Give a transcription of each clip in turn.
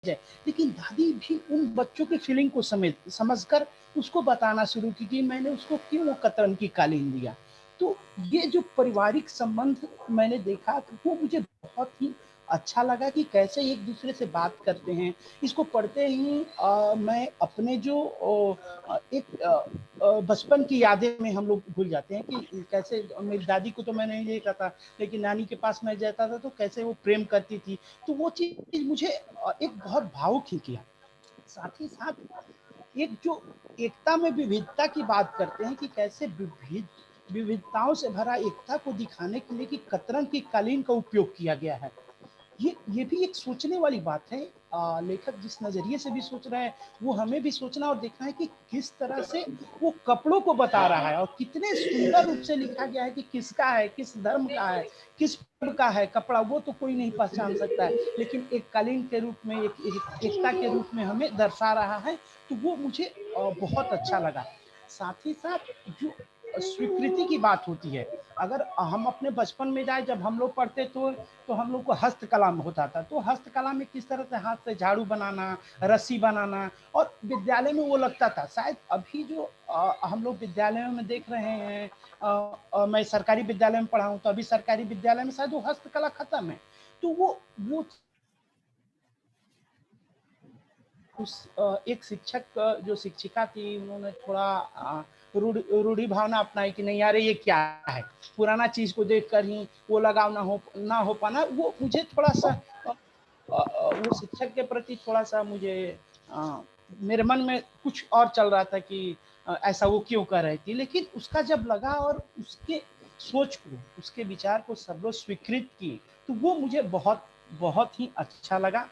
जाए, लेकिन दादी भी उन बच्चों की फीलिंग को समझकर उसको बताना शुरू की कि मैंने उसको क्यों वो कतरन की कालीन दिया। तो ये जो पारिवारिक संबंध मैंने देखा, तो वो मुझे बहुत ही अच्छा लगा कि कैसे एक दूसरे से बात करते हैं। इसको पढ़ते ही मैं अपने जो एक बचपन की यादें में हम लोग भूल जाते हैं कि कैसे मेरी दादी को तो मैंने नहीं देखा था, लेकिन नानी के पास मैं जाता था तो कैसे वो प्रेम करती थी। तो वो चीज़ मुझे एक बहुत भावुक ही किया। साथ ही साथ एक जो एकता में विविधता की बात करते हैं कि कैसे विविधताओं से भरा एकता को दिखाने के लिए कि कतरन की कालीन का उपयोग किया गया है। ये भी एक सोचने वाली बात है। लेखक जिस नज़रिए से भी सोच रहा है, वो हमें भी सोचना और देखना है कि किस तरह से वो कपड़ों को बता रहा है और कितने सुंदर रूप से लिखा गया है कि किसका है, किस धर्म का है, किस पर्व का है कपड़ा, वो तो कोई नहीं पहचान सकता है, लेकिन एक कालीन के रूप में, एक एकता के रूप में हमें दर्शा रहा है। तो वो मुझे बहुत अच्छा लगा। साथ ही साथ जो स्वीकृति की बात होती है, अगर हम अपने बचपन में जाए, जब हम लोग पढ़ते तो हम लोग को हस्तकला में होता था। तो हस्तकला में किस तरह से हाथ से झाड़ू बनाना, रस्सी बनाना, और विद्यालय में वो लगता था। शायद अभी जो हम लोग विद्यालयों में देख रहे हैं, मैं सरकारी विद्यालय में पढ़ा हूँ, तो अभी सरकारी विद्यालय में शायद वो हस्तकला खत्म है। तो वो उस एक शिक्षक जो शिक्षिका थी, उन्होंने थोड़ा रूढ़ि भावना अपनाई कि नहीं यार ये क्या है, पुराना चीज को देखकर ही वो लगाव ना हो पाना, वो मुझे थोड़ा सा वो शिक्षक के प्रति थोड़ा सा मुझे अ, मेरे मन में कुछ और चल रहा था कि ऐसा वो क्यों कर रही थी। लेकिन उसका जब लगा और उसके सोच को, उसके विचार को सब लोग स्वीकृत किए, तो वो मुझे बहुत बहुत ही अच्छा लगा।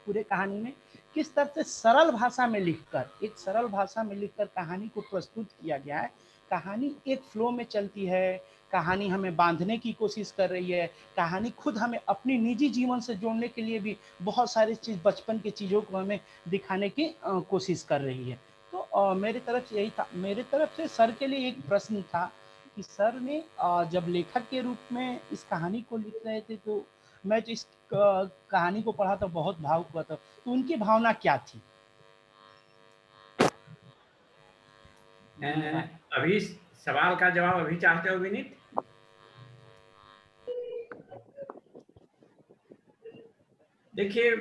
पूरे कहानी में किस तरह से सरल भाषा में लिखकर, एक सरल भाषा में लिखकर कहानी को प्रस्तुत किया गया है। कहानी एक फ्लो में चलती है, कहानी हमें बांधने की कोशिश कर रही है, कहानी खुद हमें अपनी निजी जीवन से जोड़ने के लिए भी बहुत सारी चीज़, बचपन की चीज़ों को हमें दिखाने की कोशिश कर रही है। तो मेरी तरफ से यही था। मेरी तरफ से सर के लिए एक प्रश्न था कि सर ने जब लेखक के रूप में इस कहानी को लिख रहे थे, तो मैं तो इस कहानी को पढ़ा तो बहुत भावुक हुआ था, तो उनकी भावना क्या थी? धन्यवाद। अभी सवाल का जवाब अभी चाहते हो विनीत? देखिए,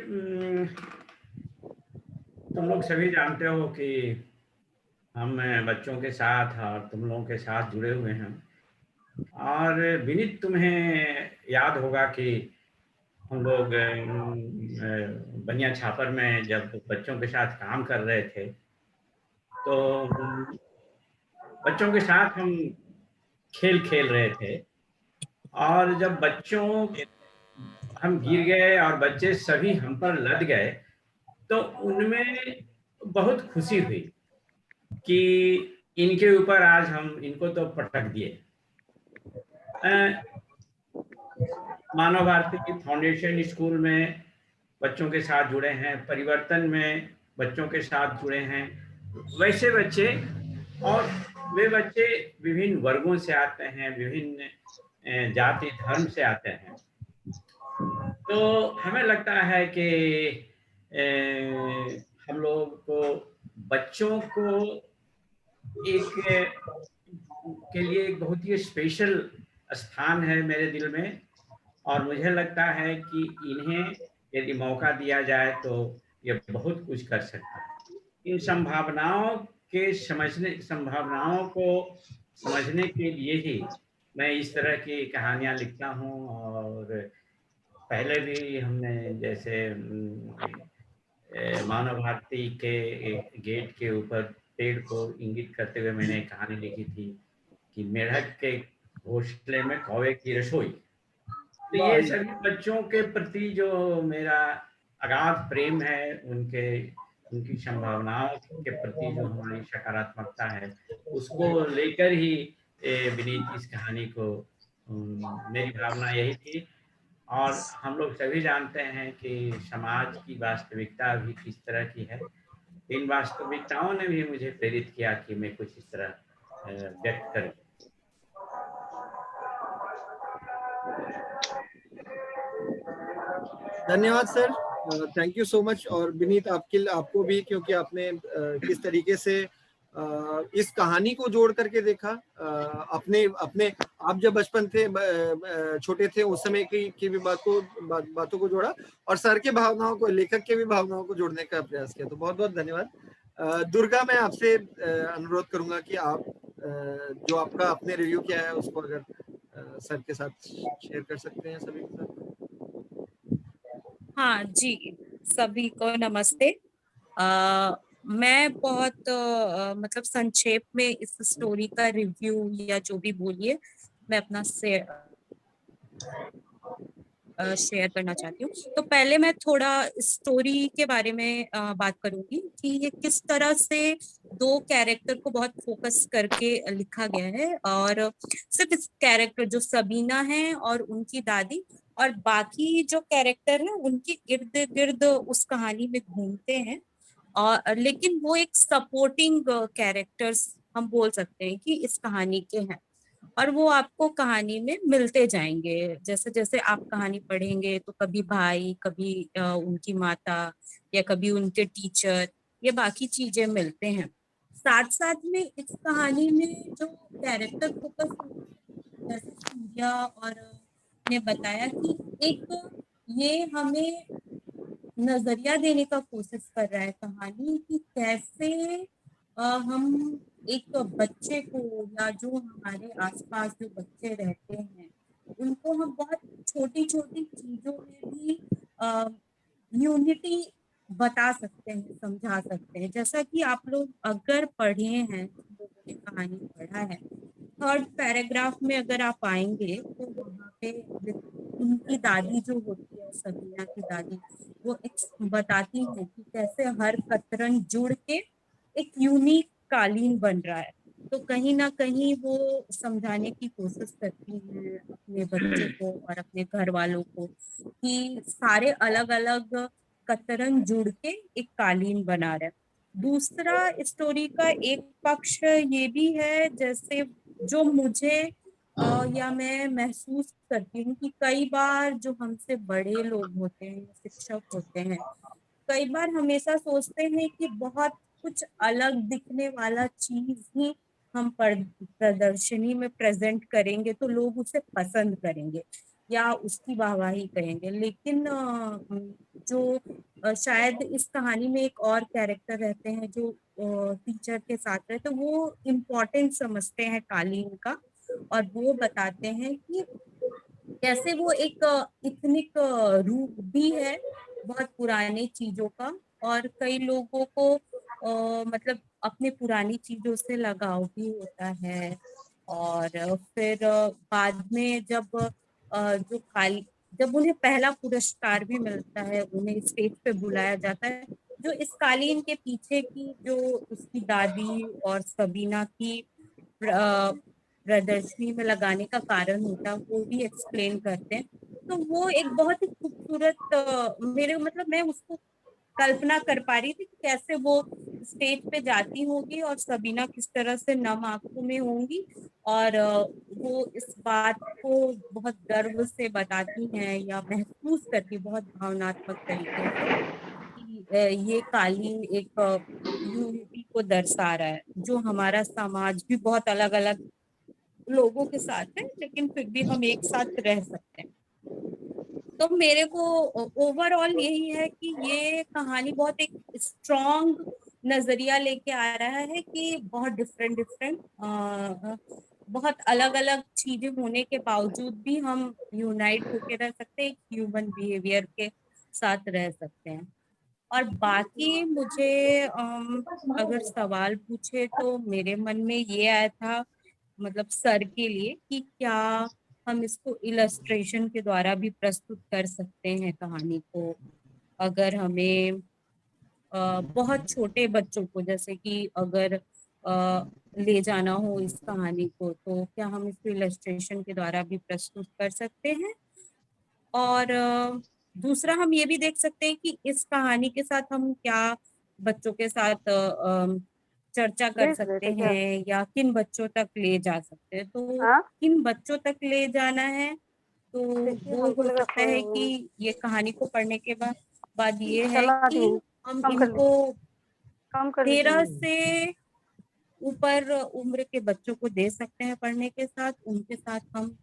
तुम लोग सभी जानते हो कि हम बच्चों के साथ और तुम लोगों के साथ जुड़े हुए हैं। और विनीत, तुम्हें याद होगा कि हम लोग बनिया छापर में जब बच्चों के साथ काम कर रहे थे, तो बच्चों के साथ हम खेल खेल रहे थे। और जब बच्चों हम गिर गए और बच्चे सभी हम पर लद गए, तो उनमें बहुत खुशी हुई कि इनके ऊपर आज हम इनको तो पटक दिए। मानव भारती फाउंडेशन स्कूल में बच्चों के साथ जुड़े हैं, परिवर्तन में बच्चों के साथ जुड़े हैं वैसे बच्चे। और वे बच्चे विभिन्न वर्गों से आते हैं, विभिन्न जाति धर्म से आते हैं। तो हमें लगता है कि हम लोग को बच्चों को एक के लिए एक बहुत ही स्पेशल स्थान है मेरे दिल में। और मुझे लगता है कि इन्हें यदि मौका दिया जाए तो ये बहुत कुछ कर सकते हैं। इन संभावनाओं को समझने के लिए ही मैं इस तरह की कहानियां लिखता हूँ। और पहले भी हमने जैसे मानव भारती के एक गेट के ऊपर पेड़ को इंगित करते हुए मैंने एक कहानी लिखी थी कि मेढक के घोंसले में कौवे की रसोई। तो ये वाह! सभी बच्चों के प्रति जो मेरा अगाध प्रेम है, उनकी संभावनाओं के प्रति जो हमारी सकारात्मकता है, उसको लेकर ही विनीत इस कहानी को मेरी भावना यही थी। और हम लोग सभी जानते हैं कि समाज की वास्तविकता भी किस तरह की है। इन वास्तविकताओं ने भी मुझे प्रेरित किया कि मैं कुछ इस तरह व्यक्त करूं। धन्यवाद sir. Thank you so much. और विनीत आपको भी, क्योंकि आपने किस तरीके से इस कहानी को जोड़ करके देखा, अपने अपने आप जब बचपन थे, छोटे थे उस समय की भी बातों को जोड़ा, और सर के भावनाओं को, लेखक के भी भावनाओं को जोड़ने का प्रयास किया। तो बहुत बहुत धन्यवाद। दुर्गा, मैं आपसे अनुरोध करूंगा कि आप जो आपका आपने रिव्यू किया है उसको अगर सर के साथ शेयर कर सकते हैं सभी के साथ। हाँ जी, सभी को नमस्ते। मैं बहुत मतलब संक्षेप में इस स्टोरी का रिव्यू या जो भी बोलिए मैं अपना शेयर करना चाहती हूँ। तो पहले मैं थोड़ा स्टोरी के बारे में बात करूंगी कि ये किस तरह से दो कैरेक्टर को बहुत फोकस करके लिखा गया है, और सिर्फ इस कैरेक्टर जो सबीना है और उनकी दादी, और बाकी जो कैरेक्टर है उनके इर्द गिर्द उस कहानी में घूमते हैं, और लेकिन वो एक सपोर्टिंग कैरेक्टर्स हम बोल सकते हैं कि इस कहानी के हैं, और वो आपको कहानी में मिलते जाएंगे। जैसे जैसे आप कहानी पढ़ेंगे तो कभी भाई, कभी उनकी माता, या कभी उनके टीचर, ये बाकी चीजें मिलते हैं। साथ साथ में इस कहानी में जो कैरेक्टर फोकस, जैसे सूर्या और ने बताया कि एक ये हमें नजरिया देने का कोशिश कर रहा है कहानी कि कैसे हम एक बच्चे को, या जो हमारे आसपास जो बच्चे रहते हैं उनको हम बहुत छोटी छोटी चीजों में भी यूनिटी बता सकते हैं, समझा सकते हैं। जैसा कि आप लोग अगर पढ़े हैं, लोगों ने कहानी पढ़ा है, थर्ड पैराग्राफ में अगर आप आएंगे तो वहाँ पे उनकी दादी जो होती है, सबीना की दादी, वो बताती है कि कैसे हर कतरन जुड़ के एक यूनिक कालीन बन रहा है। तो कहीं ना कहीं वो समझाने की कोशिश करती हैं अपने बच्चे को और अपने घर वालों को कि सारे अलग अलग कतरन जुड़ के एक कालीन बना रहे हैं। दूसरा स्टोरी का एक पक्ष ये भी है, जैसे जो मुझे या मैं महसूस करती हूँ कि कई बार जो हमसे बड़े लोग होते हैं, शिक्षक होते हैं, कई बार हमेशा सोचते हैं कि बहुत कुछ अलग दिखने वाला चीज ही हम प्रदर्शनी में प्रेजेंट करेंगे तो लोग उसे पसंद करेंगे या उसकी वाहवाही करेंगे। लेकिन जो शायद इस कहानी में एक और कैरेक्टर रहते हैं जो टीचर के साथ रहते, तो वो इम्पोर्टेंट समझते हैं कालीन का, और वो बताते हैं कि कैसे वो एक इथनिक रूप भी है बहुत पुरानी चीजों का, और कई लोगों को मतलब अपने पुरानी चीजों से लगाव भी होता है। और फिर बाद में जब जो काली, जब उन्हें पहला पुरस्कार भी मिलता है, उन्हें स्टेज पे बुलाया जाता है, जो इस कालीन के पीछे की जो उसकी दादी और सबीना की प्रदर्शनी में लगाने का कारण होता है, वो भी एक्सप्लेन करते हैं। तो वो एक बहुत ही खूबसूरत मेरे मतलब मैं उसको कल्पना कर पा रही थी कि कैसे वो स्टेज पे जाती होगी और सबीना किस तरह से नम आंखों में होंगी, और वो इस बात को बहुत गर्व से बताती हैं या महसूस करती बहुत भावनात्मक तरीके से कि ये कालीन एक यूनिटी को दर्शा रहा है, जो हमारा समाज भी बहुत अलग अलग लोगों के साथ है लेकिन फिर भी हम एक साथ रह सकते हैं। तो मेरे को ओवरऑल यही है कि ये कहानी बहुत एक स्ट्रॉन्ग नजरिया लेके आ रहा है कि बहुत डिफरेंट बहुत अलग अलग चीजें होने के बावजूद भी हम यूनाइट होके रह सकते हैं, एक ह्यूमन बिहेवियर के साथ रह सकते हैं। और बाकी मुझे अगर सवाल पूछे तो मेरे मन में ये आया था, मतलब सर के लिए, कि क्या हम इसको इलस्ट्रेशन के द्वारा भी प्रस्तुत कर सकते हैं कहानी को। अगर हमें बहुत छोटे बच्चों को, जैसे कि अगर ले जाना हो इस कहानी को, तो क्या हम इसको इलस्ट्रेशन के द्वारा भी प्रस्तुत कर सकते हैं। और दूसरा हम ये भी देख सकते हैं कि इस कहानी के साथ हम क्या बच्चों के साथ चर्चा कर सकते हैं या किन बच्चों तक ले जा सकते हैं। तो किन बच्चों तक ले जाना है, तो वो हो सकता है कि ये कहानी को पढ़ने के बाद बात ये है चला कि दी, हम कम कर इनको कम कर 13 से ऊपर उम्र के बच्चों को दे सकते हैं पढ़ने के साथ। उनके साथ हम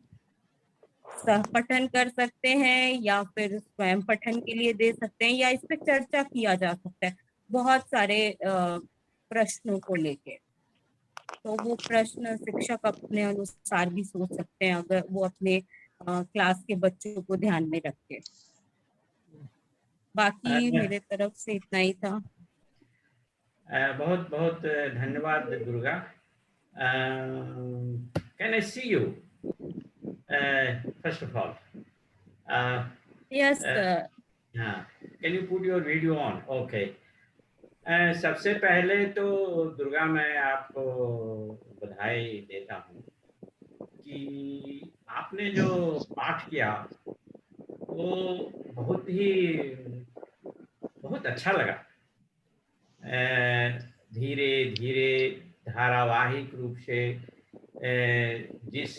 सह पठन कर सकते हैं या फिर स्वयं पठन के लिए दे सकते हैं, या इस पे चर्चा किया जा सकता है बहुत सारे प्रश्नों को लेके। तो वो प्रश्न शिक्षक अपने अनुसार भी सोच सकते हैं अगर वो अपने क्लास के बच्चों को ध्यान में रख के। बाकी मेरे तरफ से इतना ही था। बहुत बहुत धन्यवाद Durga. Can I see you first of all? Yes हाँ, can you put your video on? Okay. सबसे पहले तो दुर्गा मैं आपको बधाई देता हूँ कि आपने जो पाठ किया वो बहुत अच्छा लगा। धीरे धीरे धारावाहिक रूप से जिस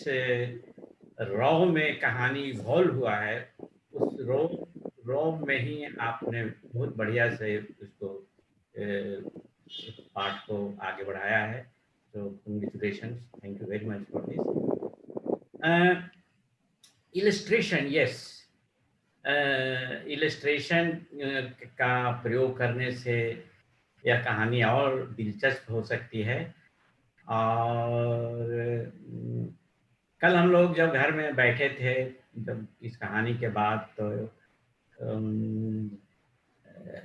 रॉ में कहानी इवॉल्व हुआ है उस रॉ में ही आपने बहुत बढ़िया से उसको पाठ को आगे बढ़ाया है। तो congratulations, thank you very much for this. Illustration, yes, illustration का प्रयोग करने से यह कहानी और दिलचस्प हो सकती है। और कल हम लोग जब घर में बैठे थे जब इस कहानी के बाद, तो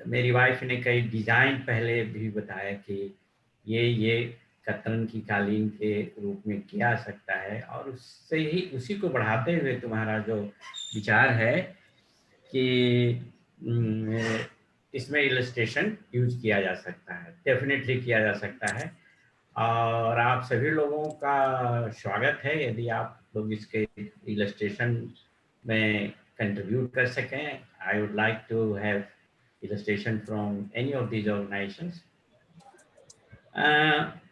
मेरी वाइफ ने कई डिज़ाइन पहले भी बताया कि ये कतरन की कालीन के रूप में किया सकता है, और उससे ही उसी को बढ़ाते हुए तुम्हारा जो विचार है कि इसमें इलस्ट्रेशन यूज किया जा सकता है, डेफिनेटली किया जा सकता है। और आप सभी लोगों का स्वागत है यदि आप लोग इसके इलस्ट्रेशन में कंट्रीब्यूट कर सकें। I would like to have illustration from any of these organizations.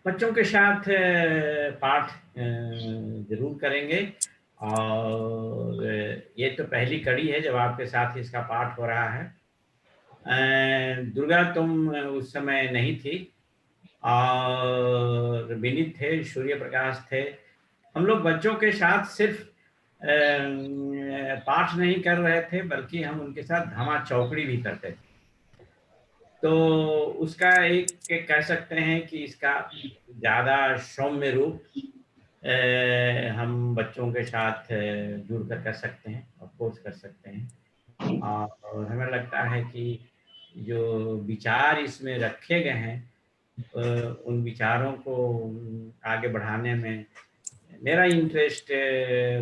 बच्चों के साथ पाठ जरूर करेंगे, और ये तो पहली कड़ी है जब आपके साथ इसका पाठ हो रहा है। दुर्गा तुम उस समय नहीं थी, और विनीत थे, सूर्य प्रकाश थे। हम लोग बच्चों के साथ सिर्फ पाठ नहीं कर रहे थे बल्कि हम उनके साथ धामा चौकड़ी भी करते थे। तो उसका एक कह सकते हैं कि इसका ज़्यादा सौम्य रूप हम बच्चों के साथ जुड़ कर सकते हैं, अफकोर्स कर सकते हैं। और हमें लगता है कि जो विचार इसमें रखे गए हैं उन विचारों को आगे बढ़ाने में मेरा इंटरेस्ट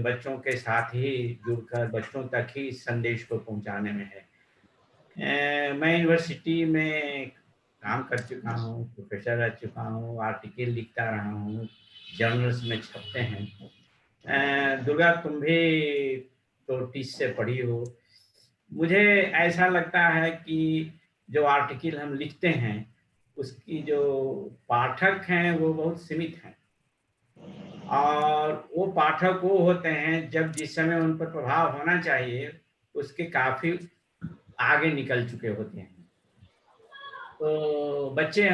बच्चों के साथ ही जुड़कर बच्चों तक ही इस संदेश को पहुंचाने में है। मैं यूनिवर्सिटी में काम कर चुका हूँ, प्रोफेसर रह चुका हूँ, आर्टिकल लिखता रहा हूँ, जर्नल्स में छपते हैं। दुर्गा तुम भी तो 30 से पढ़ी हो। मुझे ऐसा लगता है कि जो आर्टिकल हम लिखते हैं उसकी जो पाठक हैं वो बहुत सीमित हैं, और वो पाठक वो होते हैं जब जिस समय उन पर प्रभाव होना चाहिए उसके काफ़ी आगे निकल चुके होते हैं। तो बच्चे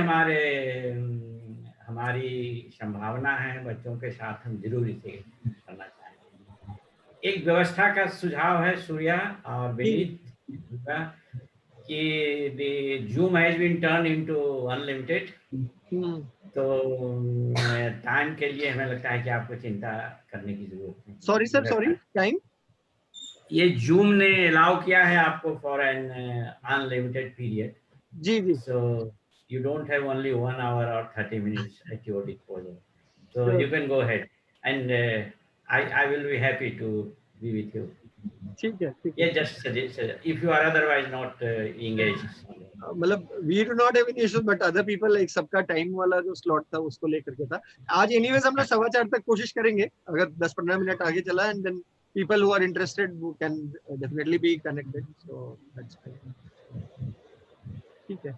हमारी संभावना है, बच्चों के साथ हम जरूर इसे करना चाहेंगे। एक व्यवस्था का सुझाव है सूर्या और विनीत कि Zoom has been turned into unlimited। तो टाइम के लिए हमें लगता है कि आपको चिंता करने की जरूरत नहीं। सॉरी सर, सॉरी, टाइम ये जूम ने अलाउ किया है आपको फॉर एन अनलिमिटेड पीरियड। जी जी। So you don't have only 1 hour or 30 minutes at your disposal. So you can go ahead, and I will be happy to be with you. ठीक है, ठीक है। Yeah, just suggest if you are otherwise not engaged. मतलब we do not have any issues, but other people like सबका time वाला जो slot था उसको लेकर के था। आज एनीवेज हम लोग 4:15 तक कोशिश करेंगे, अगर 10-15 मिनट आगे चला, and then people who are interested who can definitely be connected, so that's fine। ठीक है,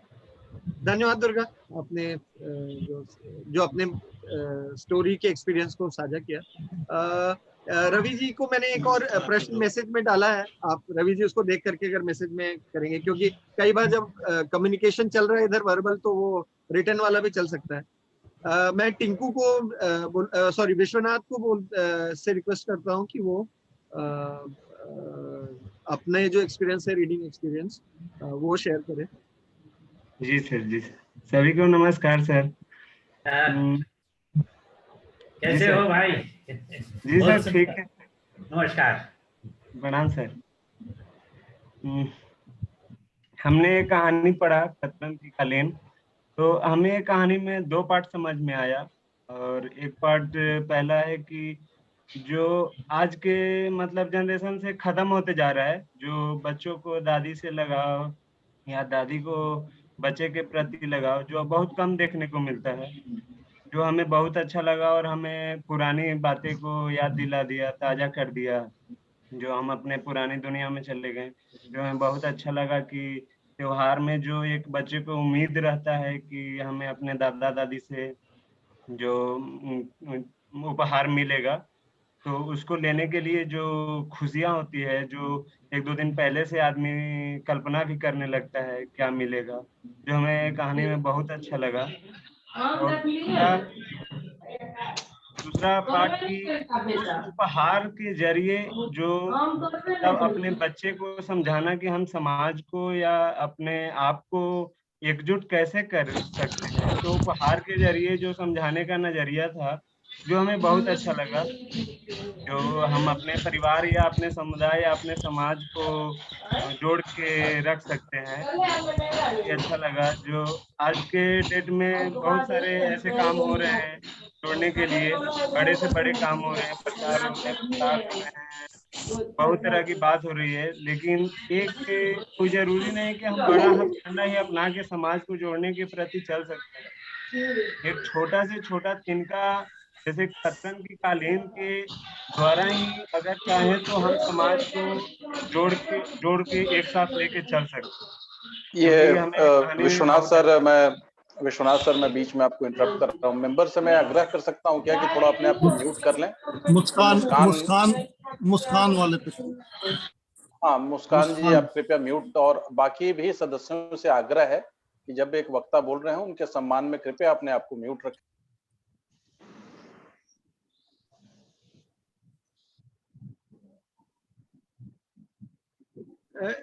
धन्यवाद दुर्गा, आपने जो अपने स्टोरी के एक्सपीरियंस को साझा किया। रवि जी को मैंने एक और प्रश्न मैसेज में डाला है, आप रवि जी उसको देख करके अगर मैसेज में करेंगे, क्योंकि कई बार जब कम्युनिकेशन चल रहा है इधर वर्बल, तो वो रिटर्न वाला भी चल सकता है। मैं टिंकू को सॉरी विश्वनाथ को से रिक्वेस्ट करता हूँ कि वो अपने जो एक्सपीरियंस है, रीडिंग एक्सपीरियंस, वो शेयर करें। जी सर, जी सर, सभी को नमस्कार सर। कैसे हो भाई? जी सर, ठीक है। नमस्कार। प्रणाम सर। हमने एक कहानी पढ़ा, कतरन की कालीन। तो हमें एक कहानी में 2 पार्ट समझ में आया। और एक पार्ट पहला है कि जो आज के मतलब जनरेशन से खत्म होते जा रहा है, जो बच्चों को दादी से लगाव या दादी को बच्चे के प्रति लगाव, जो बहुत कम देखने को मिलता है, जो हमें बहुत अच्छा लगा और हमें पुरानी बातें को याद दिला दिया, ताजा कर दिया। जो हम अपने पुरानी दुनिया में चले गए, जो हमें बहुत अच्छा लगा कि त्योहार में जो एक बच्चे को उम्मीद रहता है कि हमें अपने दादा दादी से जो उपहार मिलेगा, तो उसको लेने के लिए जो खुशियाँ होती है, जो 1-2 दिन पहले से आदमी कल्पना भी करने लगता है क्या मिलेगा, जो हमें कहानी में बहुत अच्छा लगा। और दूसरा पार्ट की उस उपहार के जरिए जो मतलब अपने बच्चे को समझाना कि हम समाज को या अपने आप को एकजुट कैसे कर सकते हैं, तो उपहार के जरिए जो समझाने का नजरिया था, जो हमें बहुत अच्छा लगा। जो हम अपने परिवार या अपने समुदाय या अपने समाज को जोड़ के रख सकते हैं, बहुत ही अच्छा लगा। जो आज के डेट में बहुत सारे ऐसे काम हो रहे हैं जोड़ने के लिए, बड़े से बड़े काम हो रहे हैं, प्रचार हो रहे हैं, प्रसार हो रहे हैं, बहुत तरह की बात हो रही है। लेकिन एक कोई जरूरी नहीं कि हम बड़ा हथकंडा ही अपना के समाज को जोड़ने के प्रति चल सकते हैं। एक छोटा से छोटा तिनका जैसे कतरन की कालीन के द्वारा ही अगर चाहें तो हम समाज को जोड़ के एक साथ लेके चल सकते हैं। क्योंकि हमें कहानी में विश्वनाथ सर, मैं बीच में आपको इंटरप्ट कर रहा हूँ। मेंबर से मैं आग्रह कर सकता हूँ क्या कि थोड़ा अपने आप को म्यूट कर लें? मुस्कान वाले पे। हाँ, मुस्कान जी आप कृपया म्यूट, और बाकी भी सदस्यों से आग्रह है कि जब एक वक्ता बोल रहे हैं उनके सम्मान में कृपया अपने आप को म्यूट रखें।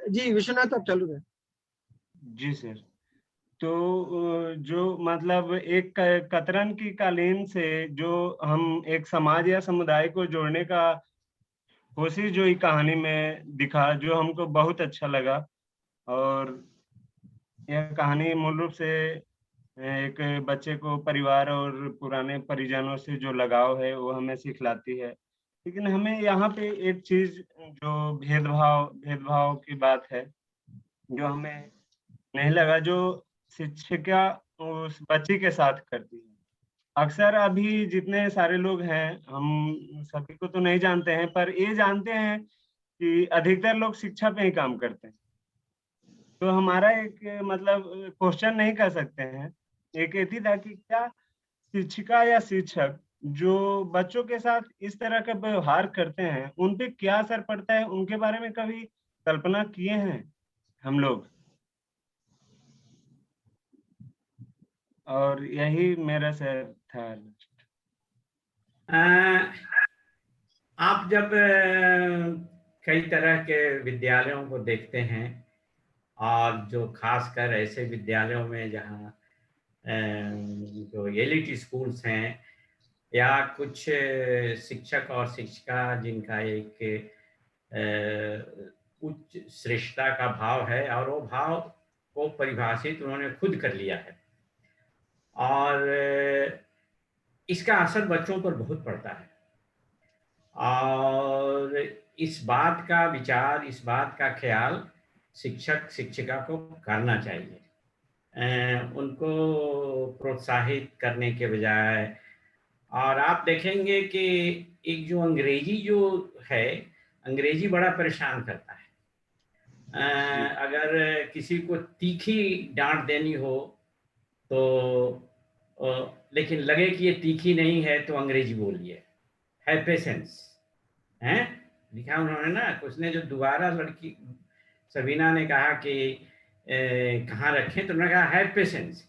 जी विश्वनाथ, आप चालू रहे। जी सर। तो जो मतलब एक कतरन की कालीन से जो हम एक समाज या समुदाय को जोड़ने का कोशिश जो एक कहानी में दिखा, जो हमको बहुत अच्छा लगा। और यह कहानी मूल रूप से एक बच्चे को परिवार और पुराने परिजनों से जो लगाव है वो हमें सिखलाती है। लेकिन हमें यहाँ पे एक चीज जो भेदभाव की बात है, जो हमें नहीं लगा, जो शिक्षिका उस बच्ची के साथ करती है। अक्सर अभी जितने सारे लोग हैं, हम सभी को तो नहीं जानते हैं, पर ये जानते हैं कि अधिकतर लोग शिक्षा पे ही काम करते हैं। तो हमारा एक मतलब क्वेश्चन नहीं कर सकते हैं, एक ये था कि क्या शिक्षिका या शिक्षक जो बच्चों के साथ इस तरह का व्यवहार करते हैं, उन पे क्या असर पड़ता है, उनके बारे में कभी कल्पना किए हैं हम लोग? और यही मेरा से था। आप जब कई तरह के विद्यालयों को देखते हैं, और जो खासकर ऐसे विद्यालयों में जहाँ जो एलिट स्कूल्स हैं, या कुछ शिक्षक और शिक्षिका जिनका एक उच्च श्रेष्ठता का भाव है, और वो भाव को परिभाषित उन्होंने खुद कर लिया है, और इसका असर बच्चों पर बहुत पड़ता है। और इस बात का विचार, इस बात का ख्याल शिक्षक शिक्षिका को करना चाहिए। उनको प्रोत्साहित करने के बजाय। और आप देखेंगे कि एक जो अंग्रेजी जो है, अंग्रेजी बड़ा परेशान करता है। अगर किसी को तीखी डांट देनी हो तो लेकिन लगे कि ये तीखी नहीं है तो अंग्रेजी बोलिए, है पेशेंस। हैं, लिखा उन्होंने ना, उसने जो दोबारा लड़की सबीना ने कहा कि कहाँ रखें, तो उन्होंने कहा हैव पेशेंस।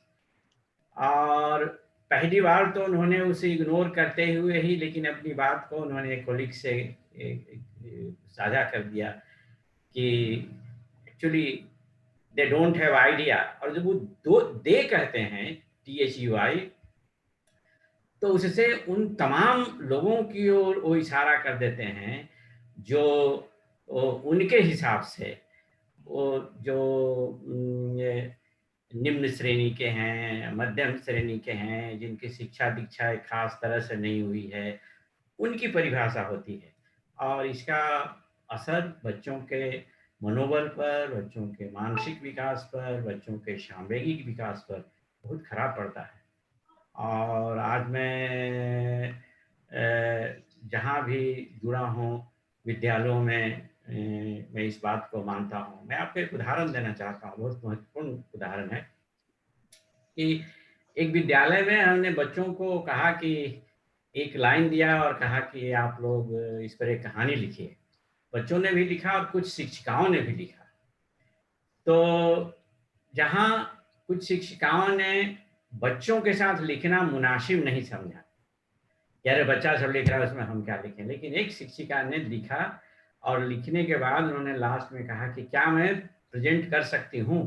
और पहली बार तो उन्होंने उसे इग्नोर करते हुए ही, लेकिन अपनी बात को उन्होंने कोलिग से साझा कर दिया कि actually they don't have idea. और जब वो दे कहते हैं THUI, तो उससे उन तमाम लोगों की ओर वो इशारा कर देते हैं जो उनके हिसाब से वो जो निम्न श्रेणी के हैं, मध्यम श्रेणी के हैं, जिनकी शिक्षा दीक्षा एक खास तरह से नहीं हुई है, उनकी परिभाषा होती है। और इसका असर बच्चों के मनोबल पर, बच्चों के मानसिक विकास पर, बच्चों के सामवेगिक विकास पर बहुत खराब पड़ता है। और आज मैं जहाँ भी जुड़ा हूँ विद्यालयों में, मैं इस बात को मानता हूँ। मैं आपको एक उदाहरण देना चाहता हूँ, बहुत महत्वपूर्ण उदाहरण है कि एक विद्यालय में हमने बच्चों को कहा कि एक लाइन दिया और कहा कि आप लोग इस पर एक कहानी लिखिए। बच्चों ने भी लिखा और कुछ शिक्षिकाओं ने भी लिखा। तो जहाँ कुछ शिक्षिकाओं ने बच्चों के साथ लिखना मुनासिब नहीं समझा, यार बच्चा सब लिख रहा है उसमें हम क्या लिखें, लेकिन एक शिक्षिका ने लिखा और लिखने के बाद उन्होंने लास्ट में कहा कि क्या मैं प्रेजेंट कर सकती हूँ।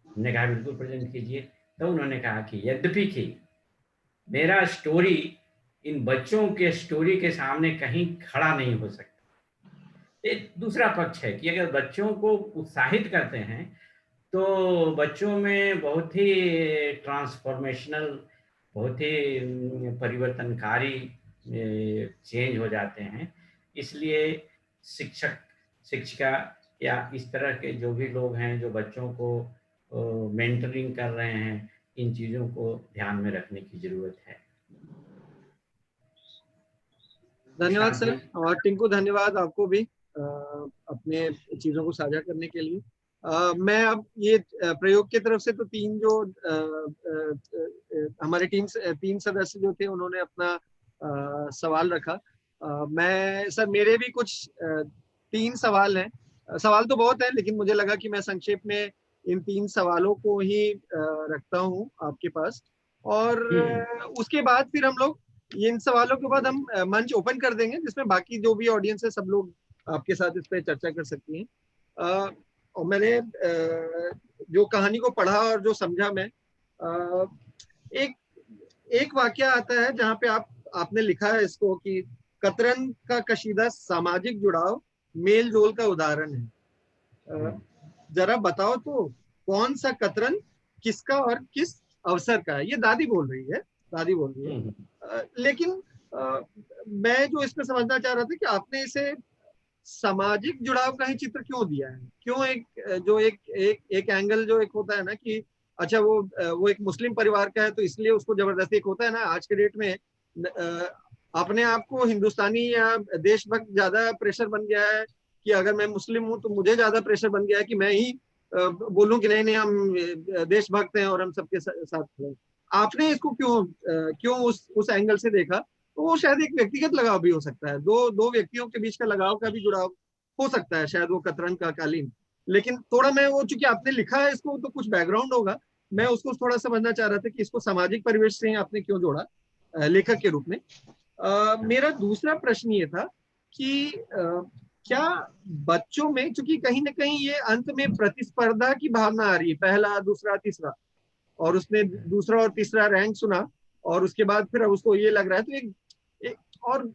हमने कहा बिल्कुल प्रेजेंट कीजिए। तो उन्होंने कहा कि यद्यपि कि मेरा स्टोरी इन बच्चों के स्टोरी के सामने कहीं खड़ा नहीं हो सकता। एक दूसरा पक्ष है कि अगर बच्चों को उत्साहित करते हैं तो बच्चों में बहुत ही ट्रांसफॉर्मेशनल, बहुत ही परिवर्तनकारी चेंज हो जाते हैं। इसलिए शिक्षक, शिक्षिका या इस तरह के जो भी लोग हैं जो बच्चों को मेंटरिंग कर रहे हैं, इन चीज़ों को ध्यान में रखने की जरूरत है। धन्यवाद सर। और टिंकू धन्यवाद आपको भी अपने चीजों को साझा करने के लिए। मैं अब ये प्रयोग की तरफ से तो तीन जो हमारे टीम से 3 सदस्य जो थे उन्होंने अपना सवाल रखा। मैं सर मेरे भी कुछ 3 सवाल हैं। सवाल तो बहुत है लेकिन मुझे लगा कि मैं संक्षेप में इन 3 सवालों को ही रखता हूँ आपके पास, और उसके बाद फिर हम लोग इन सवालों के बाद हम मंच ओपन कर देंगे जिसमें बाकी जो भी ऑडियंस है सब लोग आपके साथ इस पर चर्चा कर सकती हैं। और मैंने जो कहानी को पढ़ा और जो समझा मैं, एक वाक्य आता है जहाँ पे आपने लिखा है इसको कि कतरन का कशीदा सामाजिक जुड़ाव मेल जोल का उदाहरण है। जरा बताओ तो कौन सा कतरन किसका और किस अवसर का है? ये दादी बोल रही है। लेकिन मैं जो इसमें समझना चाह रहा था कि आपने इसे सामाजिक जुड़ाव का ही चित्र क्यों दिया है? क्यों एक एंगल जो एक होता है ना कि अच्छा वो एक मुस्लिम परिवार का है तो इसलिए उसको जबरदस्ती, एक होता है ना आज के डेट में अपने आप को हिंदुस्तानी या देशभक्त ज्यादा प्रेशर बन गया है कि अगर मैं मुस्लिम हूं तो मुझे ज्यादा प्रेशर बन गया है कि मैं ही बोलूं कि नहीं हम देशभक्त हैं और हम सबके साथ हैं। आपने इसको क्यों उस एंगल से देखा? तो वो शायद एक व्यक्तिगत लगाव भी हो सकता है, दो व्यक्तियों के बीच का लगाव का भी जुड़ाव हो सकता है, शायद वो कतरन का कालीन। लेकिन थोड़ा मैं वो चूंकि आपने लिखा है इसको तो कुछ बैकग्राउंड होगा, मैं उसको थोड़ा समझना चाह रहा था कि इसको सामाजिक परिवेश से आपने क्यों जोड़ा लेखक के रूप में। मेरा दूसरा प्रश्न ये था कि क्या बच्चों में, चूंकि कहीं ना कहीं ये अंत में प्रतिस्पर्धा की भावना आ रही है, पहला दूसरा तीसरा, और उसने दूसरा और तीसरा रैंक सुना और उसके बाद फिर अब उसको ये लग रहा है, तो एक और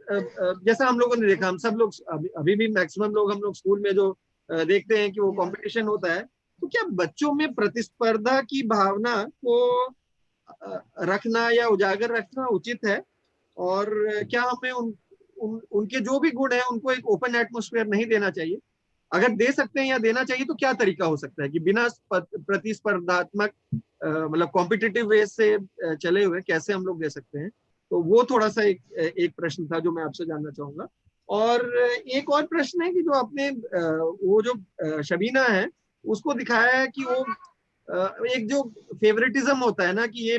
जैसा हम लोगों ने देखा, हम सब लोग अभी भी मैक्सिमम लोग हम लोग स्कूल में जो देखते हैं कि वो कंपटीशन होता है, तो क्या बच्चों में प्रतिस्पर्धा की भावना को रखना या उजागर रखना उचित है? और क्या हमें उनके जो भी गुण है उनको एक ओपन एटमॉस्फेयर नहीं देना चाहिए? अगर दे सकते हैं या देना चाहिए तो क्या तरीका हो सकता है कि बिना प्रतिस्पर्धात्मक मतलब कॉम्पिटिटिव वे से चले हुए कैसे हम लोग दे सकते हैं? तो वो थोड़ा सा एक प्रश्न था जो मैं आपसे जानना चाहूंगा। और एक और प्रश्न है कि जो आपने वो जो शबीना है उसको दिखाया है कि वो एक जो फेवरेटिज्म होता है ना कि ये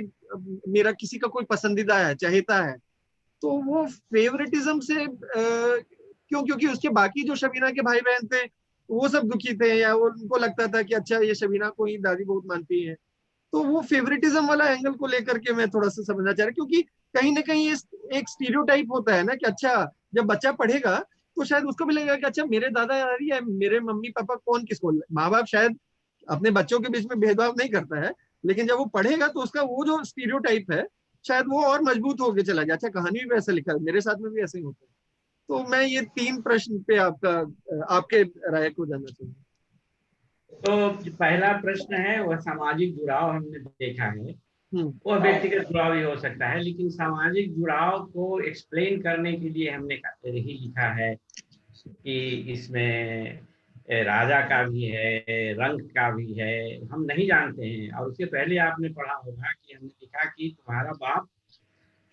मेरा किसी का कोई पसंदीदा है, चहेता है, तो वो फेवरेटिज्म से क्यों? क्योंकि उसके बाकी जो शबीना के भाई बहन थे वो सब दुखी थे, या वो उनको लगता था कि अच्छा ये शबीना को ही दादी बहुत मानती है। तो वो फेवरेटिज्म वाला एंगल को लेकर के मैं थोड़ा सा समझना चाह रहा, क्योंकि कहीं ना कहीं एक स्टीरियोटाइप होता है ना कि अच्छा जब बच्चा पढ़ेगा तो शायद उसको भी लगेगा कि अच्छा मेरे दादा दादी या मेरे मम्मी पापा कौन किसको, माँ बाप शायद अपने बच्चों के बीच में भेदभाव नहीं करता है, लेकिन जब वो पढ़ेगा तो उसका वो जो स्टीरियोटाइप है शायद वो और मजबूत होके चला जाए। अच्छा कहानी भी वैसा लिखा है, मेरे साथ में भी ऐसे ही होता है। तो मैं ये 3 प्रश्न पे आपके राय को जानना चाहूंगा। तो जो पहला प्रश्न है वह सामाजिक जुड़ाव हमने देखा है, वह व्यक्तिगत जुड़ाव भी हो सकता है, लेकिन सामाजिक जुड़ाव को एक्सप्लेन करने के लिए हमने यही लिखा है कि इसमें राजा का भी है, रंग का भी है, हम नहीं जानते हैं। और उसके पहले आपने पढ़ा होगा कि हमने लिखा कि तुम्हारा बाप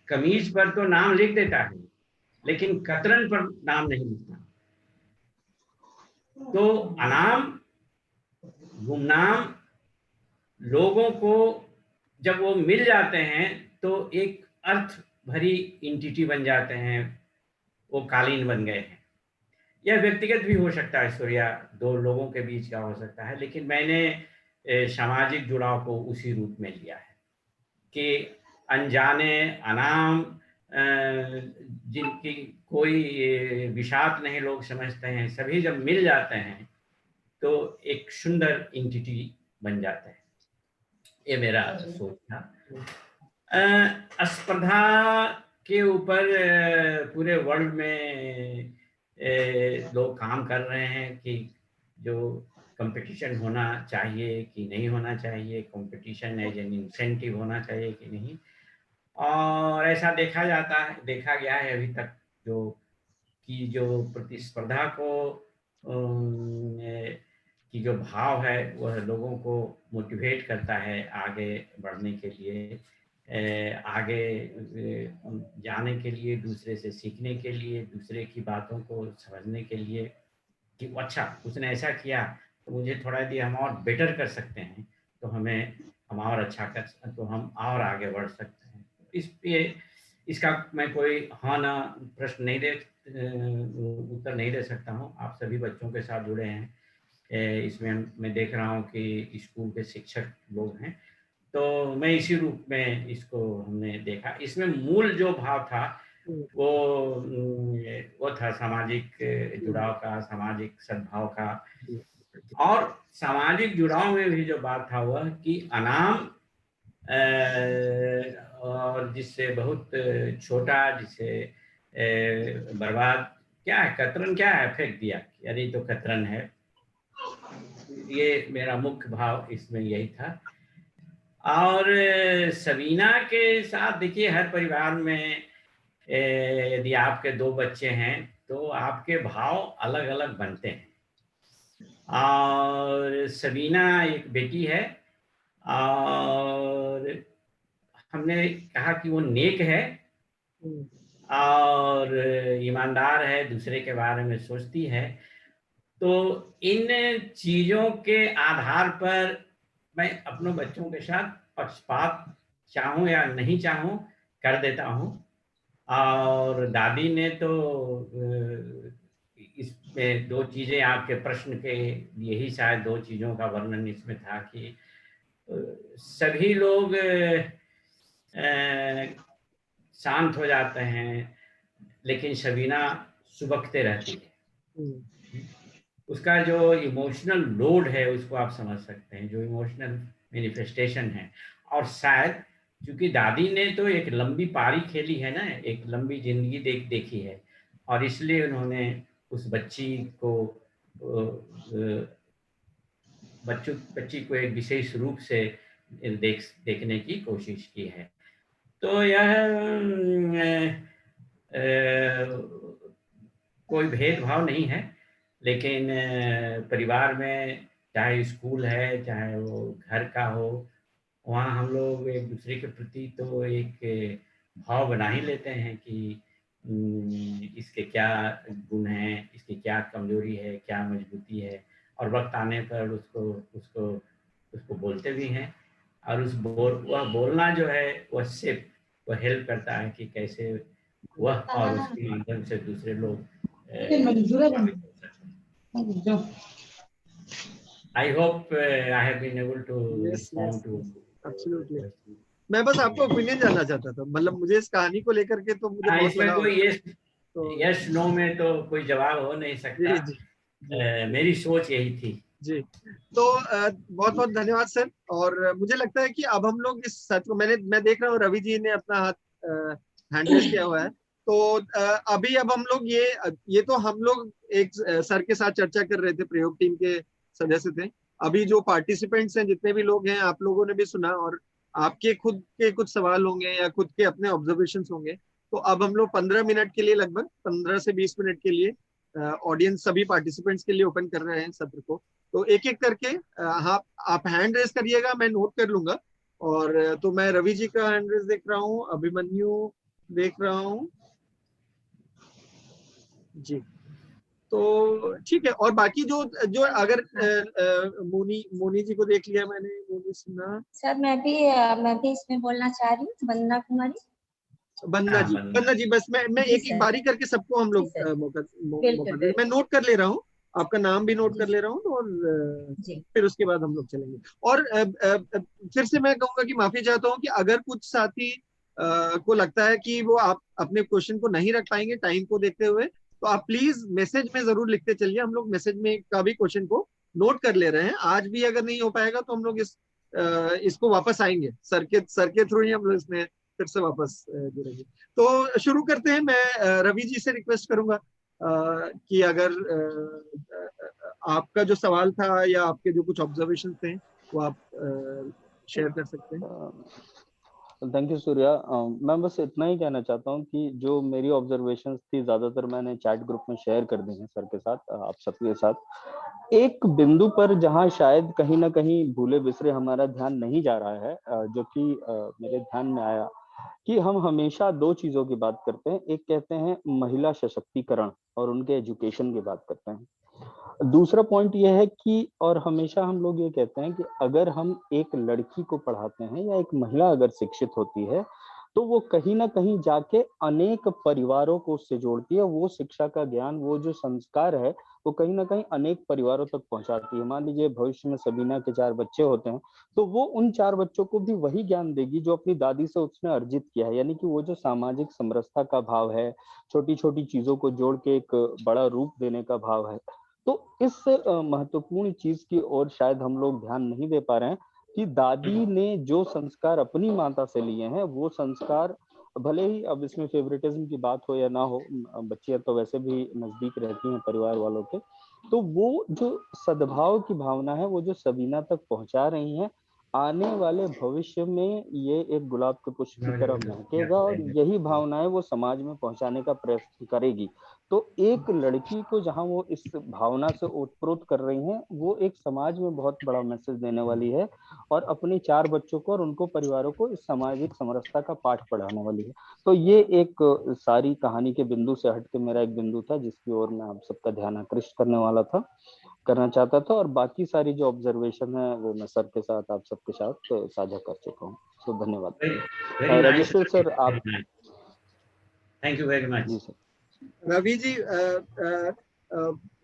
कमीज पर तो नाम लिख देता है लेकिन कतरन पर नाम नहीं लिखता। तो अनाम गुमनाम लोगों को जब वो मिल जाते हैं तो एक अर्थ भरी इंटिटी बन जाते हैं, वो कालीन बन गए हैं। यह व्यक्तिगत भी हो सकता है, सूर्या 2 लोगों के बीच का हो सकता है, लेकिन मैंने सामाजिक जुड़ाव को उसी रूप में लिया है कि अनजाने अनाम जिनकी कोई विषाद नहीं लोग समझते हैं, सभी जब मिल जाते हैं तो एक सुंदर इंटिटी बन जाते हैं। ये मेरा सोच था। स्पर्धा के ऊपर पूरे वर्ल्ड में लोग काम कर रहे हैं कि जो कंपटीशन होना चाहिए कि नहीं होना चाहिए, कंपटीशन एज एन इंसेंटिव होना चाहिए कि नहीं। और ऐसा देखा गया है अभी तक जो प्रतिस्पर्धा को की जो भाव है वह लोगों को मोटिवेट करता है आगे बढ़ने के लिए, आगे जाने के लिए, दूसरे से सीखने के लिए, दूसरे की बातों को समझने के लिए कि अच्छा उसने ऐसा किया तो मुझे थोड़ा दिया हम और बेटर कर सकते हैं, तो हम और अच्छा तो हम और आगे बढ़ सकते हैं। इस पे इसका मैं कोई हाँ ना प्रश्न नहीं उत्तर नहीं दे सकता हूँ। आप सभी बच्चों के साथ जुड़े हैं, इसमें मैं देख रहा हूँ कि स्कूल के शिक्षक लोग हैं, तो मैं इसी रूप में इसको हमने देखा। इसमें मूल जो भाव था वो था सामाजिक जुड़ाव का, सामाजिक सद्भाव का। और सामाजिक जुड़ाव में भी जो बात था वह कि अनाम और जिससे बहुत छोटा, जिसे बर्बाद क्या है, कतरन क्या है, फेंक दिया, अरे तो कतरन है। ये मेरा मुख्य भाव इसमें यही था। और सबीना के साथ देखिए हर परिवार में यदि आपके 2 बच्चे हैं तो आपके भाव अलग अलग बनते हैं। और सबीना एक बेटी है और हमने कहा कि वो नेक है और ईमानदार है, दूसरे के बारे में सोचती है। तो इन चीजों के आधार पर मैं अपनों बच्चों के साथ पक्षपात चाहूं या नहीं चाहूं कर देता हूं। और दादी ने तो इसमें 2 चीजें आपके प्रश्न के यही शायद 2 चीजों का वर्णन इसमें था कि सभी लोग शांत हो जाते हैं लेकिन सबीना सुबकते रहती है। उसका जो इमोशनल लोड है उसको आप समझ सकते हैं, जो इमोशनल मैनिफेस्टेशन है। और शायद क्योंकि दादी ने तो एक लंबी पारी खेली है ना, एक लंबी जिंदगी देखी है, और इसलिए उन्होंने उस बच्ची को एक विशेष रूप से देखने की कोशिश की है। तो यह कोई भेदभाव नहीं है, लेकिन परिवार में चाहे स्कूल है चाहे वो घर का हो, वहाँ हम लोग एक दूसरे के प्रति तो एक भाव बना ही लेते हैं कि इसके क्या गुण हैं, इसकी क्या कमजोरी है, क्या मजबूती है, और वक्त आने पर उसको बोलते भी हैं। और वह बोलना जो है वह हेल्प करता है कि कैसे वह और उसके माध्यम से दूसरे लोग I hope I have been able to Yes, respond yes, to absolutely. मैं बस आपको ओपिनियन जानना चाहता था, मतलब मुझे इस कहानी को लेकर के तो मुझे बहुत इसमें लगाव कोई है। यस नो में तो कोई जवाब हो नहीं सकता। जी जी मेरी सोच यही थी जी। तो बहुत बहुत धन्यवाद सर। और मुझे लगता है कि अब हम लोग इस सत्र को, मैं देख रहा हूँ रवि जी ने अपना हाथ हैंड रेस किया हुआ है। तो अभी अब हम लोग ये तो हम लोग एक सर के साथ चर्चा कर रहे थे, प्रयोग टीम के सदस्य थे। अभी जो पार्टिसिपेंट्स हैं, जितने भी लोग हैं, आप लोगों ने भी सुना और आपके खुद के कुछ सवाल होंगे या खुद के अपने ऑब्जर्वेशंस होंगे। तो अब हम लोग 15 मिनट के लिए, लगभग 15 से 20 मिनट के लिए ऑडियंस सभी पार्टिसिपेंट्स के लिए ओपन कर रहे हैं सत्र को। तो एक एक करके आप हैंड रेस करिएगा, मैं नोट कर लूंगा। और तो मैं रवि जी का हैंड रेस देख रहा हूँ, अभिमन्यु देख रहा हूँ जी। तो ठीक है। और बाकी जो जो अगर मोनी जी को देख लिया मैंने, मोनी सिन्हा। सर मैं भी इसमें बोलना चाह रही हूँ, वंदना कुमारी। बन्ना जी बस मैं एक एक बारी करके सबको हम लोग मौका दे। मैं नोट कर ले रहा हूँ, आपका नाम भी नोट कर ले रहा हूँ, और फिर उसके बाद हम लोग चलेंगे। और फिर से मैं कहूंगा कि माफी चाहता हूँ कि अगर कुछ साथी को लगता है कि वो आप अपने क्वेश्चन को नहीं रख पाएंगे टाइम को देखते हुए, तो आप प्लीज मैसेज में जरूर लिखते चलिए। हम लोग मैसेज में का भी क्वेश्चन को नोट कर ले रहे हैं। आज भी अगर नहीं हो पाएगा तो हम लोग इसको वापस आएंगे, सर के थ्रू ही हम लोग इसमें फिर से वापस जुड़ेंगे। तो शुरू करते हैं। मैं रवि जी से रिक्वेस्ट करूंगा कि अगर आपका जो सवाल था या आपके जो कुछ ऑब्जर्वेशन थे वो आप शेयर कर सकते हैं। Thank you Surya. मैं बस इतना ही कहना चाहता हूँ कि जो मेरी ऑब्जर्वेशंस थी ज्यादातर मैंने चैट ग्रुप में शेयर कर दी हैं सर के साथ, आप सबके साथ। एक बिंदु पर जहाँ शायद कहीं ना कहीं भूले बिसरे हमारा ध्यान नहीं जा रहा है, जो कि मेरे ध्यान में आया कि हम हमेशा दो चीजों की बात करते हैं। एक कहते हैं महिला सशक्तिकरण और उनके एजुकेशन की बात करते हैं। दूसरा पॉइंट यह है कि, और हमेशा हम लोग ये कहते हैं कि अगर हम एक लड़की को पढ़ाते हैं या एक महिला अगर शिक्षित होती है तो वो कहीं ना कहीं जाके अनेक परिवारों को उससे जोड़ती है। वो शिक्षा का ज्ञान, वो जो संस्कार है, वो कहीं ना कहीं अनेक परिवारों तक पहुंचाती है। मान लीजिए भविष्य में सबीना के 4 बच्चे होते हैं तो वो उन 4 बच्चों को भी वही ज्ञान देगी जो अपनी दादी से उसने अर्जित किया है। यानी कि वो जो सामाजिक समरसता का भाव है, छोटी छोटी चीजों को जोड़ के एक बड़ा रूप देने का भाव है। तो इस महत्वपूर्ण चीज की ओर शायद हम लोग ध्यान नहीं दे पा रहे हैं कि दादी ने जो संस्कार अपनी माता से लिए हैं, वो संस्कार भले ही अब इसमें फेवरेटिज्म की बात हो या ना हो, बच्चियां तो वैसे भी नजदीक रहती हैं परिवार वालों के, तो वो जो सद्भाव की भावना है वो जो सबीना तक पहुंचा रही हैं, आने वाले भविष्य में ये एक गुलाब के पुष्प की तरह महकेगा और यही भावनाएं वो समाज में पहुंचाने का प्रयत्न करेगी। तो एक लड़की को जहां वो इस भावना से ओतप्रोत कर रही हैं, वो एक समाज में बहुत बड़ा मैसेज देने वाली है और अपने 4 बच्चों को और उनको परिवारों को इस सामाजिक समरसता का पाठ पढ़ाने वाली है। तो ये एक सारी कहानी के बिंदु से हटके मेरा एक बिंदु था जिसकी ओर मैं आप सबका ध्यान आकृष्ट करना चाहता था। और बाकी सारी जो ऑब्जर्वेशन है वो मैं सर के साथ, आप सबके साथ साझा कर चुका हूँ। तो धन्यवाद। राजेश्वर सर आप। Thank you very much. जी सर। रवि जी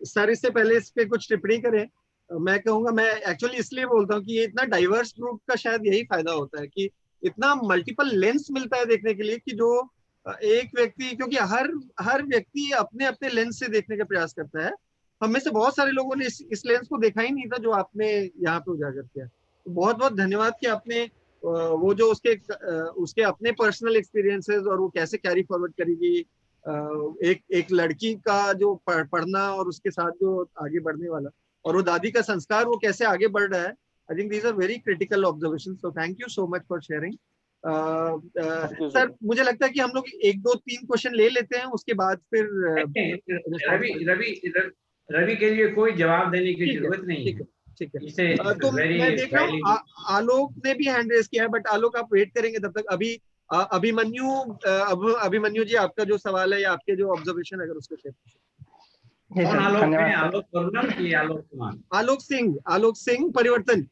सर इससे पहले इस पे कुछ टिप्पणी करें। मैं कहूंगा, मैं एक्चुअली इसलिए बोलता हूँ कि ये इतना डाइवर्स ग्रुप का शायद यही फायदा होता है कि इतना मल्टीपल लेंस मिलता है देखने के लिए, कि जो एक व्यक्ति, क्योंकि हर व्यक्ति अपने अपने लेंस से देखने का प्रयास करता है। हम में से बहुत सारे लोगों ने इस लेंस को देखा ही नहीं था जो आपने यहाँ पे उजागर किया। तो बहुत बहुत धन्यवाद कि आपने वो जो उसके अपने पर्सनल एक्सपीरियंसेस और वो कैसे कैरी फॉरवर्ड करेगी एक लड़की का जो पढ़ना और उसके साथ जो आगे बढ़ने वाला, और वो दादी का संस्कार वो कैसे आगे बढ़ रहा है। I think these are very critical observation. So thank you so much for sharing. Sir मुझे लगता है कि हम लोग 1 2 3 क्वेश्चन ले लेते हैं, उसके बाद फिर रवि के लिए कोई जवाब देने की जरूरत नहीं है। ठीक है। तो मैं देख रहा हूँ आलोक ने भी हैंड रेस किया है, बट आलोक आप वेट करेंगे तब तक। अभी अभिमन्यु जी, आपका जो सवाल है या आपके जो ऑब्जर्वेशन, अगर उसको शेयर। आलोक सिंह परिवर्तन।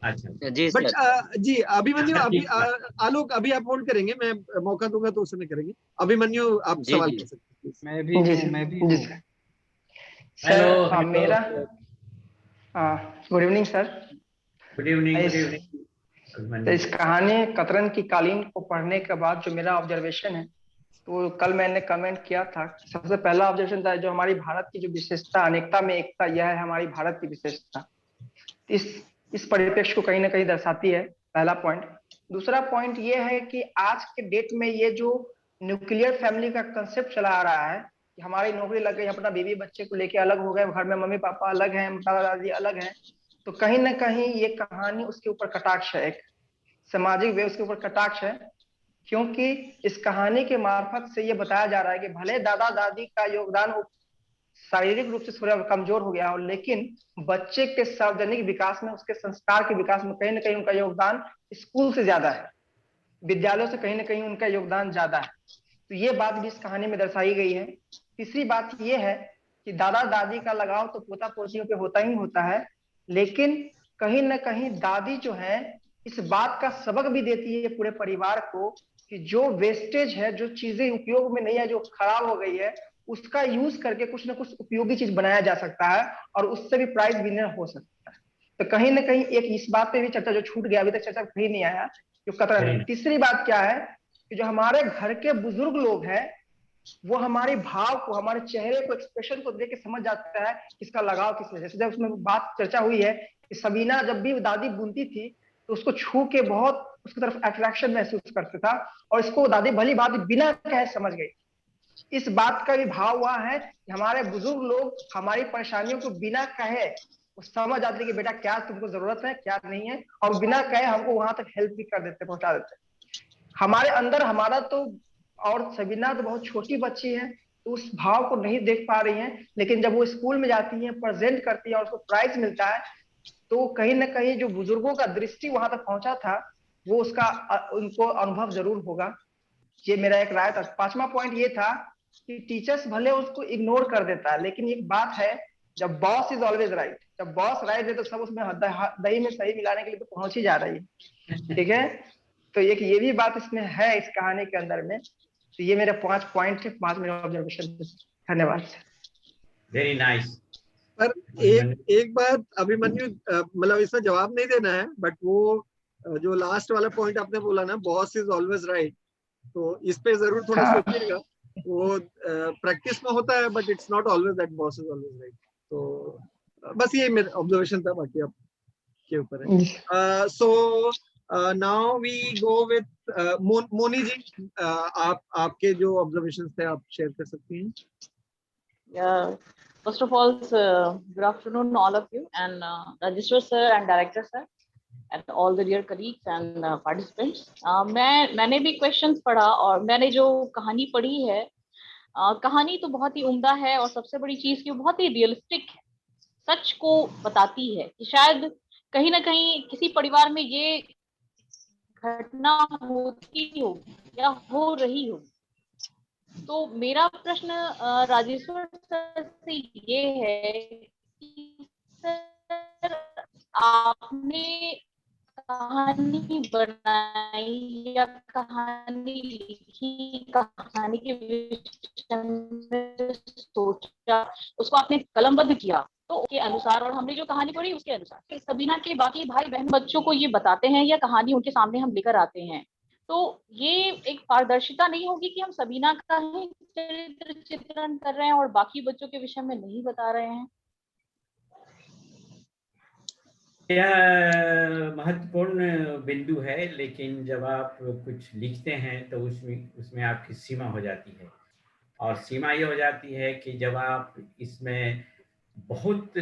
अच्छा जी बट जी अभिमन्यु, आलोक अभी आप होल्ड करेंगे, मैं मौका दूंगा तो उस समय करेंगे। अभिमन्यु आप सवाल कर सकते हैं। मैं भी हूँ। हेलो सर हेलो मेरा good evening sir. Good evening इस अभिमन्यु। इस कहानी कतरन की कालीन को पढ़ने के बाद जो मेरा ऑब्जर्वेशन है, तो कल मैंने कमेंट किया था। सबसे पहला ऑब्जर्वेशन था जो हमारी भारत की जो विशेषता, अनेकता में एकता, यह है हमारी भारत की विशेषता। इस परिप्रेक्ष्य को कहीं ना कहीं दर्शाती है, पहला पॉइंट। दूसरा पॉइंट ये है कि आज के डेट में ये जो न्यूक्लियर फैमिली का कंसेप्ट चला आ रहा है कि हमारी नौकरी लग गई, अपना बीवी बच्चे को लेके अलग हो गए, घर में मम्मी पापा अलग हैं, दादा दादी अलग हैं, तो कहीं ना कहीं ये कहानी उसके ऊपर कटाक्ष है, एक सामाजिक वे उसके ऊपर कटाक्ष है। क्योंकि इस कहानी के मार्फत से ये बताया जा रहा है कि भले दादा दादी का योगदान शारीरिक रूप से थोड़ा कमजोर हो गया हो, लेकिन बच्चे के सार्वजनिक विकास में, उसके संस्कार के विकास में कहीं ना कहीं उनका योगदान स्कूल से ज्यादा है, विद्यालयों से कहीं ना कहीं उनका योगदान ज्यादा है। तो ये बात भी इस कहानी में दर्शाई गई है। तीसरी बात ये है कि दादा दादी का लगाव तो पोता पोतियों पे होता ही होता है, लेकिन कहीं ना कहीं दादी जो है इस बात का सबक भी देती है पूरे परिवार को कि जो वेस्टेज है, जो चीजें उपयोग में नहीं है, जो खराब हो गई है, उसका यूज करके कुछ ना कुछ उपयोगी चीज बनाया जा सकता है और उससे भी प्राइज विनर हो सकता है। तो कहीं ना कहीं एक इस बात पे भी चर्चा जो छूट गया, अभी तक चर्चा कहीं नहीं आया, जो कतरन है। तीसरी बात क्या है कि जो हमारे घर के बुजुर्ग लोग हैं, वो हमारे भाव को, हमारे चेहरे को, एक्सप्रेशन को देख के समझ जाता है किसका लगाव किस वजह से। जब उसमें बात चर्चा हुई है कि सबीना जब भी दादी बुनती थी तो उसको छू के बहुत उसकी तरफ अट्रैक्शन महसूस करता था, और इसको दादी भली बात बिना कहे समझ गई। इस बात का भी भाव हुआ है कि हमारे बुजुर्ग लोग हमारी परेशानियों को बिना कहे वो समझ जाते कि बेटा क्या तुमको जरूरत है, क्या नहीं है, और बिना कहे हमको वहां तक हेल्प भी कर देते, पहुंचा देते। हमारे अंदर हमारा तो, और सबीना तो बहुत छोटी बच्ची है तो उस भाव को नहीं देख पा रही है, लेकिन जब वो स्कूल में जाती है, प्रेजेंट करती है और उसको प्राइज मिलता है, तो कहीं ना कहीं जो बुजुर्गों का दृष्टि वहां तक पहुंचा था वो उसका उनको अनुभव जरूर होगा। ये मेरा एक राय था। पांचवा पॉइंट ये था कि टीचर्स भले उसको इग्नोर कर देता है, लेकिन एक बात है, जब बॉस इज ऑलवेज राइट, जब बॉस राइट है तो सब उसमें दही में सही मिलाने के लिए तो पहुंच ही जा रही है। ठीक है, तो एक ये भी बात इसमें है इस कहानी के अंदर में। तो ये मेरे 5 पॉइंट थे, 5 मेरे ऑब्जर्वेशन। धन्यवाद। Very nice. पर एक बात अभिमन्यु, मतलब इसमें जवाब नहीं देना है, बट वो जो लास्ट वाला पॉइंट आपने बोला ना, बॉस इज ऑलवेज राइट, तो इस पे जरूर थोड़ा सोचिएगा। वो प्रैक्टिस में होता है, but it's not always that boss is always right. तो बस ये मेरा ऑब्जर्वेशन था, बाकी आप के ऊपर है। So now we go with Moni ji. आप आपके जो ऑब्जर्वेशंस थे आप शेयर कर सकती हैं। First of all, good afternoon all of you, and Rajeshwar sir and director sir and all the dear colleagues and participants. मैंने भी questions पढ़ा और मैंने जो कहानी पढ़ी है, कहानी तो बहुत ही उम्दा है और सबसे बड़ी चीज कि वो बहुत ही रियलिस्टिक है, सच को बताती है कि शायद कहीं ना कहीं किसी परिवार में ये घटना होती हो या हो रही हो। तो मेरा प्रश्न राजेश्वर सर से ये है कि सर आपने कहानी बनाई या कहानी लिखी, कहानी के विषय में सोचा, उसको आपने कलमबद्ध किया तो उसके अनुसार, और हमने जो कहानी पढ़ी उसके अनुसार सबीना के बाकी भाई बहन बच्चों को ये बताते हैं या कहानी उनके सामने हम लेकर आते हैं, तो ये एक पारदर्शिता नहीं होगी कि हम सबीना का ही चरित्र चित्रण कर रहे हैं और बाकी बच्चों के विषय में नहीं बता रहे हैं। यह महत्वपूर्ण बिंदु है, लेकिन जब आप कुछ लिखते हैं तो उसमें आपकी सीमा हो जाती है, और सीमा ये हो जाती है कि जब आप इसमें बहुत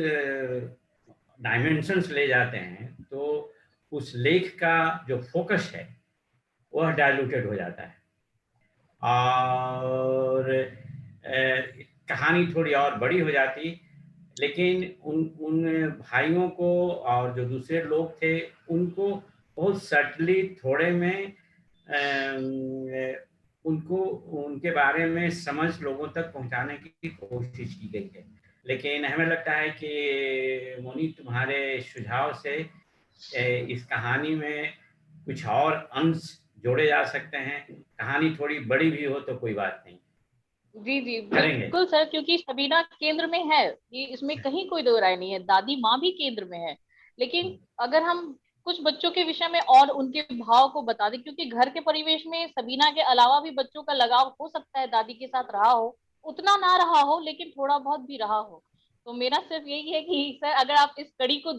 डायमेंशंस ले जाते हैं तो उस लेख का जो फोकस है वह डाइल्यूटेड हो जाता है, और कहानी थोड़ी और बड़ी हो जाती। लेकिन उन भाइयों को और जो दूसरे लोग थे उनको बहुत सटली थोड़े में उनको उनके बारे में समझ लोगों तक पहुंचाने की कोशिश की गई है। लेकिन हमें लगता है कि मोनी, तुम्हारे सुझाव से इस कहानी में कुछ और अंश जोड़े जा सकते हैं। कहानी थोड़ी बड़ी भी हो तो कोई बात नहीं, जी जी करेंगे। बिल्कुल सर, क्योंकि सबीना केंद्र में है, ये इसमें कहीं कोई दो राय नहीं है, दादी माँ भी केंद्र में है। लेकिन अगर हम कुछ बच्चों के विषय में और उनके भाव को बता दें, क्योंकि घर के परिवेश में सबीना के अलावा भी बच्चों का लगाव हो सकता है, दादी के साथ रहा हो, उतना ना रहा हो लेकिन थोड़ा बहुत भी रहा हो। तो मेरा सिर्फ यही है कि सर अगर आप इस कड़ी को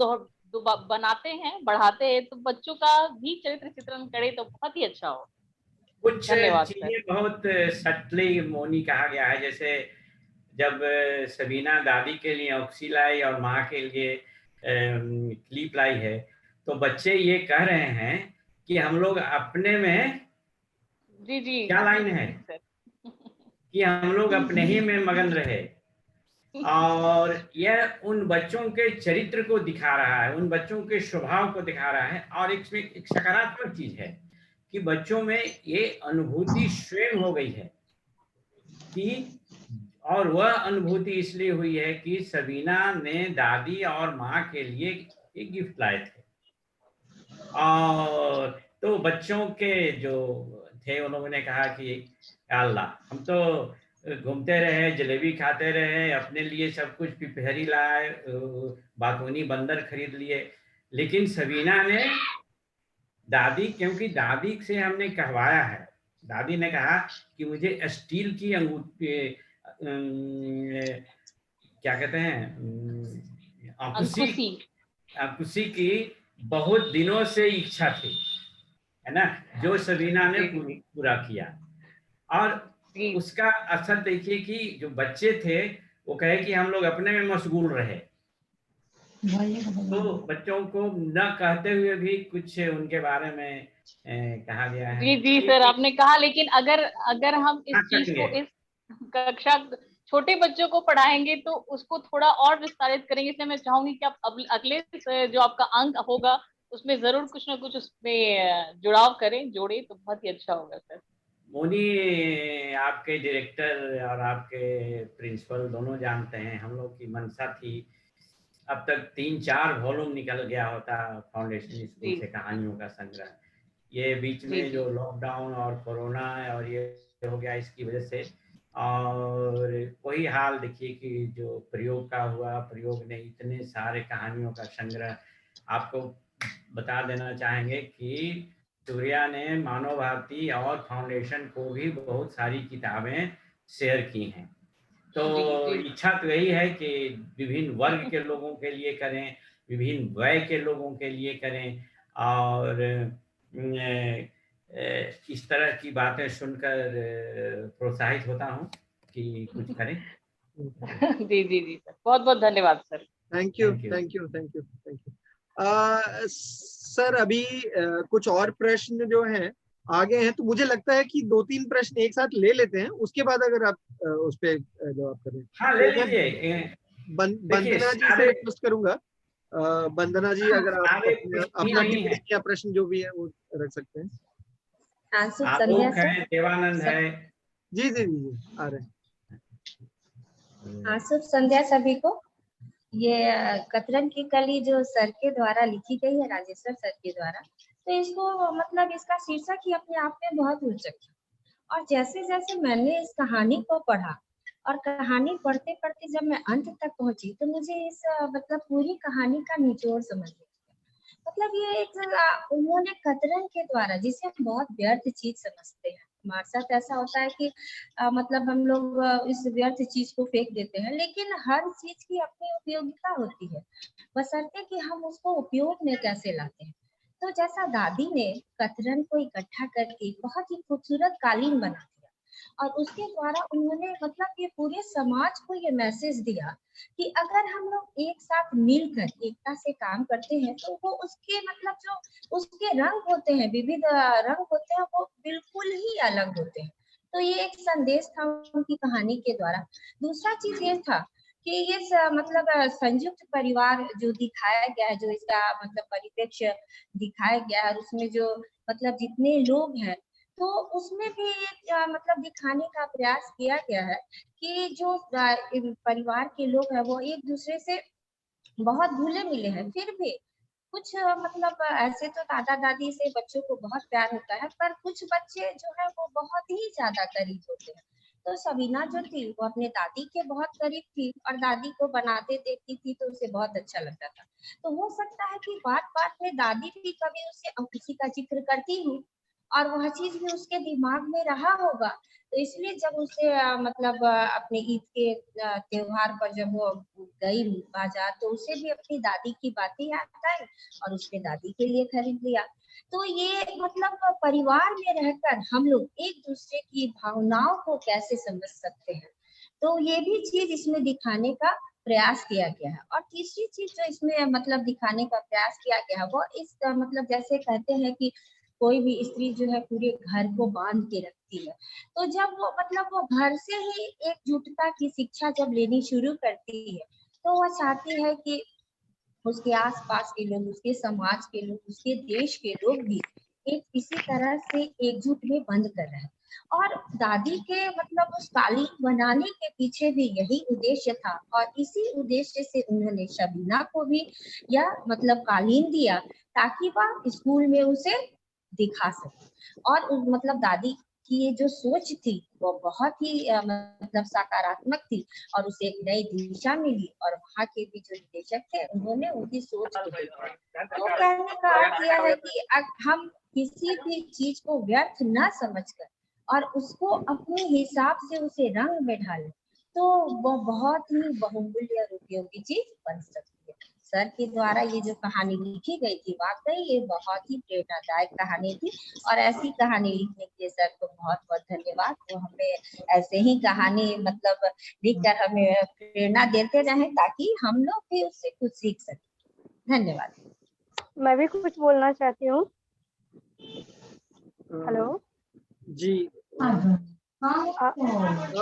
बनाते हैं, बढ़ाते हैं, तो बच्चों का भी चरित्र चित्रण करें तो बहुत ही अच्छा हो। कुछ धन्यवाद सर। चीजें बहुत सटली मोनी कहा गया है, जैसे जब सबीना दादी के लिए ऑक्सी लाई और माँ के लिए क्लिप लाई है, तो बच्चे ये कह रहे हैं कि हम लोग अपने में, जी जी क्या लाइन है सर कि हम लोग अपने ही में मगन रहे, और यह उन बच्चों के चरित्र को दिखा रहा है, उन बच्चों के स्वभाव को दिखा रहा है। और इसमें एक सकारात्मक चीज है कि बच्चों में ये अनुभूति स्वयं हो गई है कि, और वह अनुभूति इसलिए हुई है कि सबीना ने दादी और माँ के लिए एक गिफ्ट लाए थे। और तो बच्चों के जो थे उन लोगों ने कहा कि अल्लाह, हम तो घूमते रहे, जलेबी खाते रहे, अपने लिए सब कुछ पिपहरी लाए, बातूनी बंदर खरीद लिए, लेकिन सबीना ने दादी, क्योंकि दादी से हमने कहवाया है, दादी ने कहा कि मुझे स्टील की अंगूठी, क्या कहते हैं, अंकुशी की बहुत दिनों से इच्छा थी, है ना, जो सबीना ने पूरा किया। और उसका असर देखिए कि जो बच्चे थे वो कहे कि हम लोग अपने में मशगूल रहे, तो बच्चों को न कहते हुए भी कुछ उनके बारे में कहा गया है। जी जी सर आपने कहा, लेकिन अगर हम इस चीज को, इस कक्षा छोटे बच्चों को पढ़ाएंगे तो उसको थोड़ा और विस्तारित करेंगे, इसलिए मैं चाहूंगी कि आप अगले जो आपका अंक होगा उसमें जरूर कुछ ना कुछ उसमें जुड़ाव करें, जोड़े तो बहुत ही अच्छा होगा सर। मोनी, आपके डायरेक्टर और आपके प्रिंसिपल दोनों जानते हैं, हम लोग की मंशा थी अब तक 3-4 वॉल्यूम निकल गया होता फाउंडेशन स्कूल से कहानियों का संग्रह। ये बीच में जो लॉकडाउन और कोरोना और ये हो गया इसकी वजह से, और वही हाल देखिए कि जो प्रयोग का हुआ, प्रयोग ने इतने सारे कहानियों का संग्रह, आपको बता देना चाहेंगे कि सूर्या ने मानव भारती और फाउंडेशन को भी बहुत सारी किताबें शेयर की हैं। तो इच्छा तो यही है कि विभिन्न वर्ग के लोगों के लिए करें, विभिन्न वय के लोगों के लिए करें, और इस तरह की बातें सुनकर प्रोत्साहित होता हूँ कि कुछ करें। जी जी जी सर, बहुत बहुत धन्यवाद sir. Thank you thank you thank you thank you. Sir अभी कुछ और प्रश्न जो हैं आगे हैं, तो मुझे लगता है कि 2-3 प्रश्न एक साथ ले लेते हैं, उसके बाद अगर आप उस पे जवाब करें। हाँ ले लीजिए। वंदना जी से रिक्वेस्ट करूंगा, वंदना जी अगर आप अपना टिप्पणी या प्रश्न जो भी है वो रख सकते हैं। आलोक है, देवानंद है। जी जी जी आ रहे हैं। शुभ संध्या सभी को। ये कतरन की कली जो सर के द्वारा लिखी गई है, राजेश्वर सर के द्वारा, तो इसको मतलब इसका शीर्षक ही अपने आप में बहुत रोचक है। और जैसे जैसे मैंने इस कहानी को पढ़ा और कहानी पढ़ते पढ़ते जब मैं अंत तक पहुंची, तो मुझे इस मतलब पूरी कहानी का निचोड़ समझ में आया। मतलब ये एक उन्होंने कतरन के द्वारा, जिसे हम बहुत व्यर्थ चीज समझते हैं, हमारे साथ ऐसा होता है कि मतलब हम लोग इस व्यर्थ चीज को फेंक देते हैं, लेकिन हर चीज की अपनी उपयोगिता होती है, बशर्ते कि हम उसको उपयोग में कैसे लाते हैं। तो जैसा दादी ने कतरन को इकट्ठा करके बहुत ही खूबसूरत कालीन बना दिया, और उसके द्वारा उन्होंने मतलब ये पूरे समाज को ये मैसेज दिया कि अगर हम लोग एक साथ मिलकर एकता से काम करते हैं, तो वो उसके मतलब जो उसके रंग होते हैं, विविध रंग होते हैं, वो बिल्कुल ही अलग होते हैं। तो ये एक संदेश था उनकी कहानी के द्वारा। दूसरा चीज ये था कि ये मतलब संयुक्त परिवार जो दिखाया गया है, जो इसका मतलब परिप्रेक्ष्य दिखाया गया है, उसमें जो मतलब जितने लोग हैं, तो उसमें भी मतलब दिखाने का प्रयास किया गया है कि जो परिवार के लोग हैं वो एक दूसरे से बहुत घुले मिले हैं, फिर भी कुछ मतलब ऐसे तो दादा दादी से बच्चों को बहुत प्यार होता है, पर कुछ बच्चे जो है वो बहुत ही ज्यादा करीब होते हैं। तो सबीना जो थी वो अपने दादी के बहुत करीब थी और दादी को बनाते देखती थी तो उसे बहुत अच्छा लगता था। तो हो सकता है कि बात बात में दादी भी कभी उसे किसी का जिक्र करती हो और वह चीज भी उसके दिमाग में रहा होगा। तो इसलिए जब उसे मतलब अपने ईद के त्योहार पर जब वो गई बाजार तो उसे भी अपनी दादी की बातें याद आई और उसने दादी के लिए खरीद लिया। तो ये मतलब परिवार में रहकर हम लोग एक दूसरे की भावनाओं को कैसे समझ सकते हैं, तो ये भी चीज इसमें दिखाने का प्रयास किया गया है। और तीसरी चीज जो इसमें मतलब दिखाने का प्रयास किया गया है वो इस मतलब जैसे कहते हैं कि कोई भी स्त्री जो है पूरे घर को बांध के रखती है, तो जब वो मतलब वो घर से ही एकजुटता की शिक्षा जब लेनी शुरू करती है तो वह चाहती है कि उसके आसपास के लोग, उसके समाज के लोग, उसके देश के लोग भी एक इसी तरह से एकजुट में बंद कर रहे हैं। और दादी के मतलब उस कालीन बनाने के पीछे भी यही उद्देश्य था और इसी उद्देश्य से उन्होंने शबीना को भी यह मतलब कालीन दिया ताकि वह स्कूल में उसे दिखा सके। और मतलब दादी की ये जो सोच थी वो बहुत ही मतलब सकारात्मक थी और उसे एक नई दिशा मिली और वहाँ के भी जो निदेशक थे उन्होंने उनकी सोच को देखा। तो कहने का अर्थ यह है कि हम किसी भी चीज को व्यर्थ न समझकर और उसको अपने हिसाब से उसे रंग में ढालें तो वो बहुत ही बहुमूल्य और उपयोगी चीज बन सकती है। सर के द्वारा ये जो कहानी लिखी गई थी वाकई ये बहुत ही प्रेरणादायक कहानी थी और ऐसी कहानी लिखने के लिए सर को बहुत बहुत धन्यवाद। वो हमें ऐसे ही कहानी मतलब लिखकर हमें प्रेरणा देते रहे ताकि हम लोग भी उससे कुछ सीख सकें। धन्यवाद। मैं भी कुछ बोलना चाहती हूँ। हेलो जी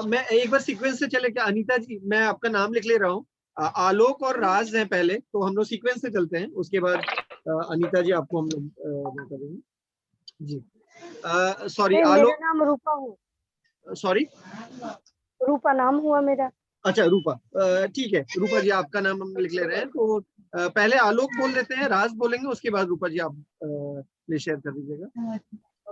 मैं एक बार सीक्वेंस से चले क्या अनीता जी, मैं आपका नाम लिख ले रहा हूँ। आलोक और राज हैं पहले, तो हम लोग सीक्वेंस से चलते हैं, उसके बाद अनीता जी आपको हम लोग करेंगे जी। सॉरी आलोक। मेरा नाम रूपा हूँ। सॉरी रूपा नाम हुआ मेरा। अच्छा रूपा, ठीक है रूपा जी आपका नाम हम लिख ले रहे हैं। तो पहले आलोक बोल देते हैं, राज बोलेंगे, उसके बाद रूपा जी आप प्लीज शेयर कर दीजिएगा।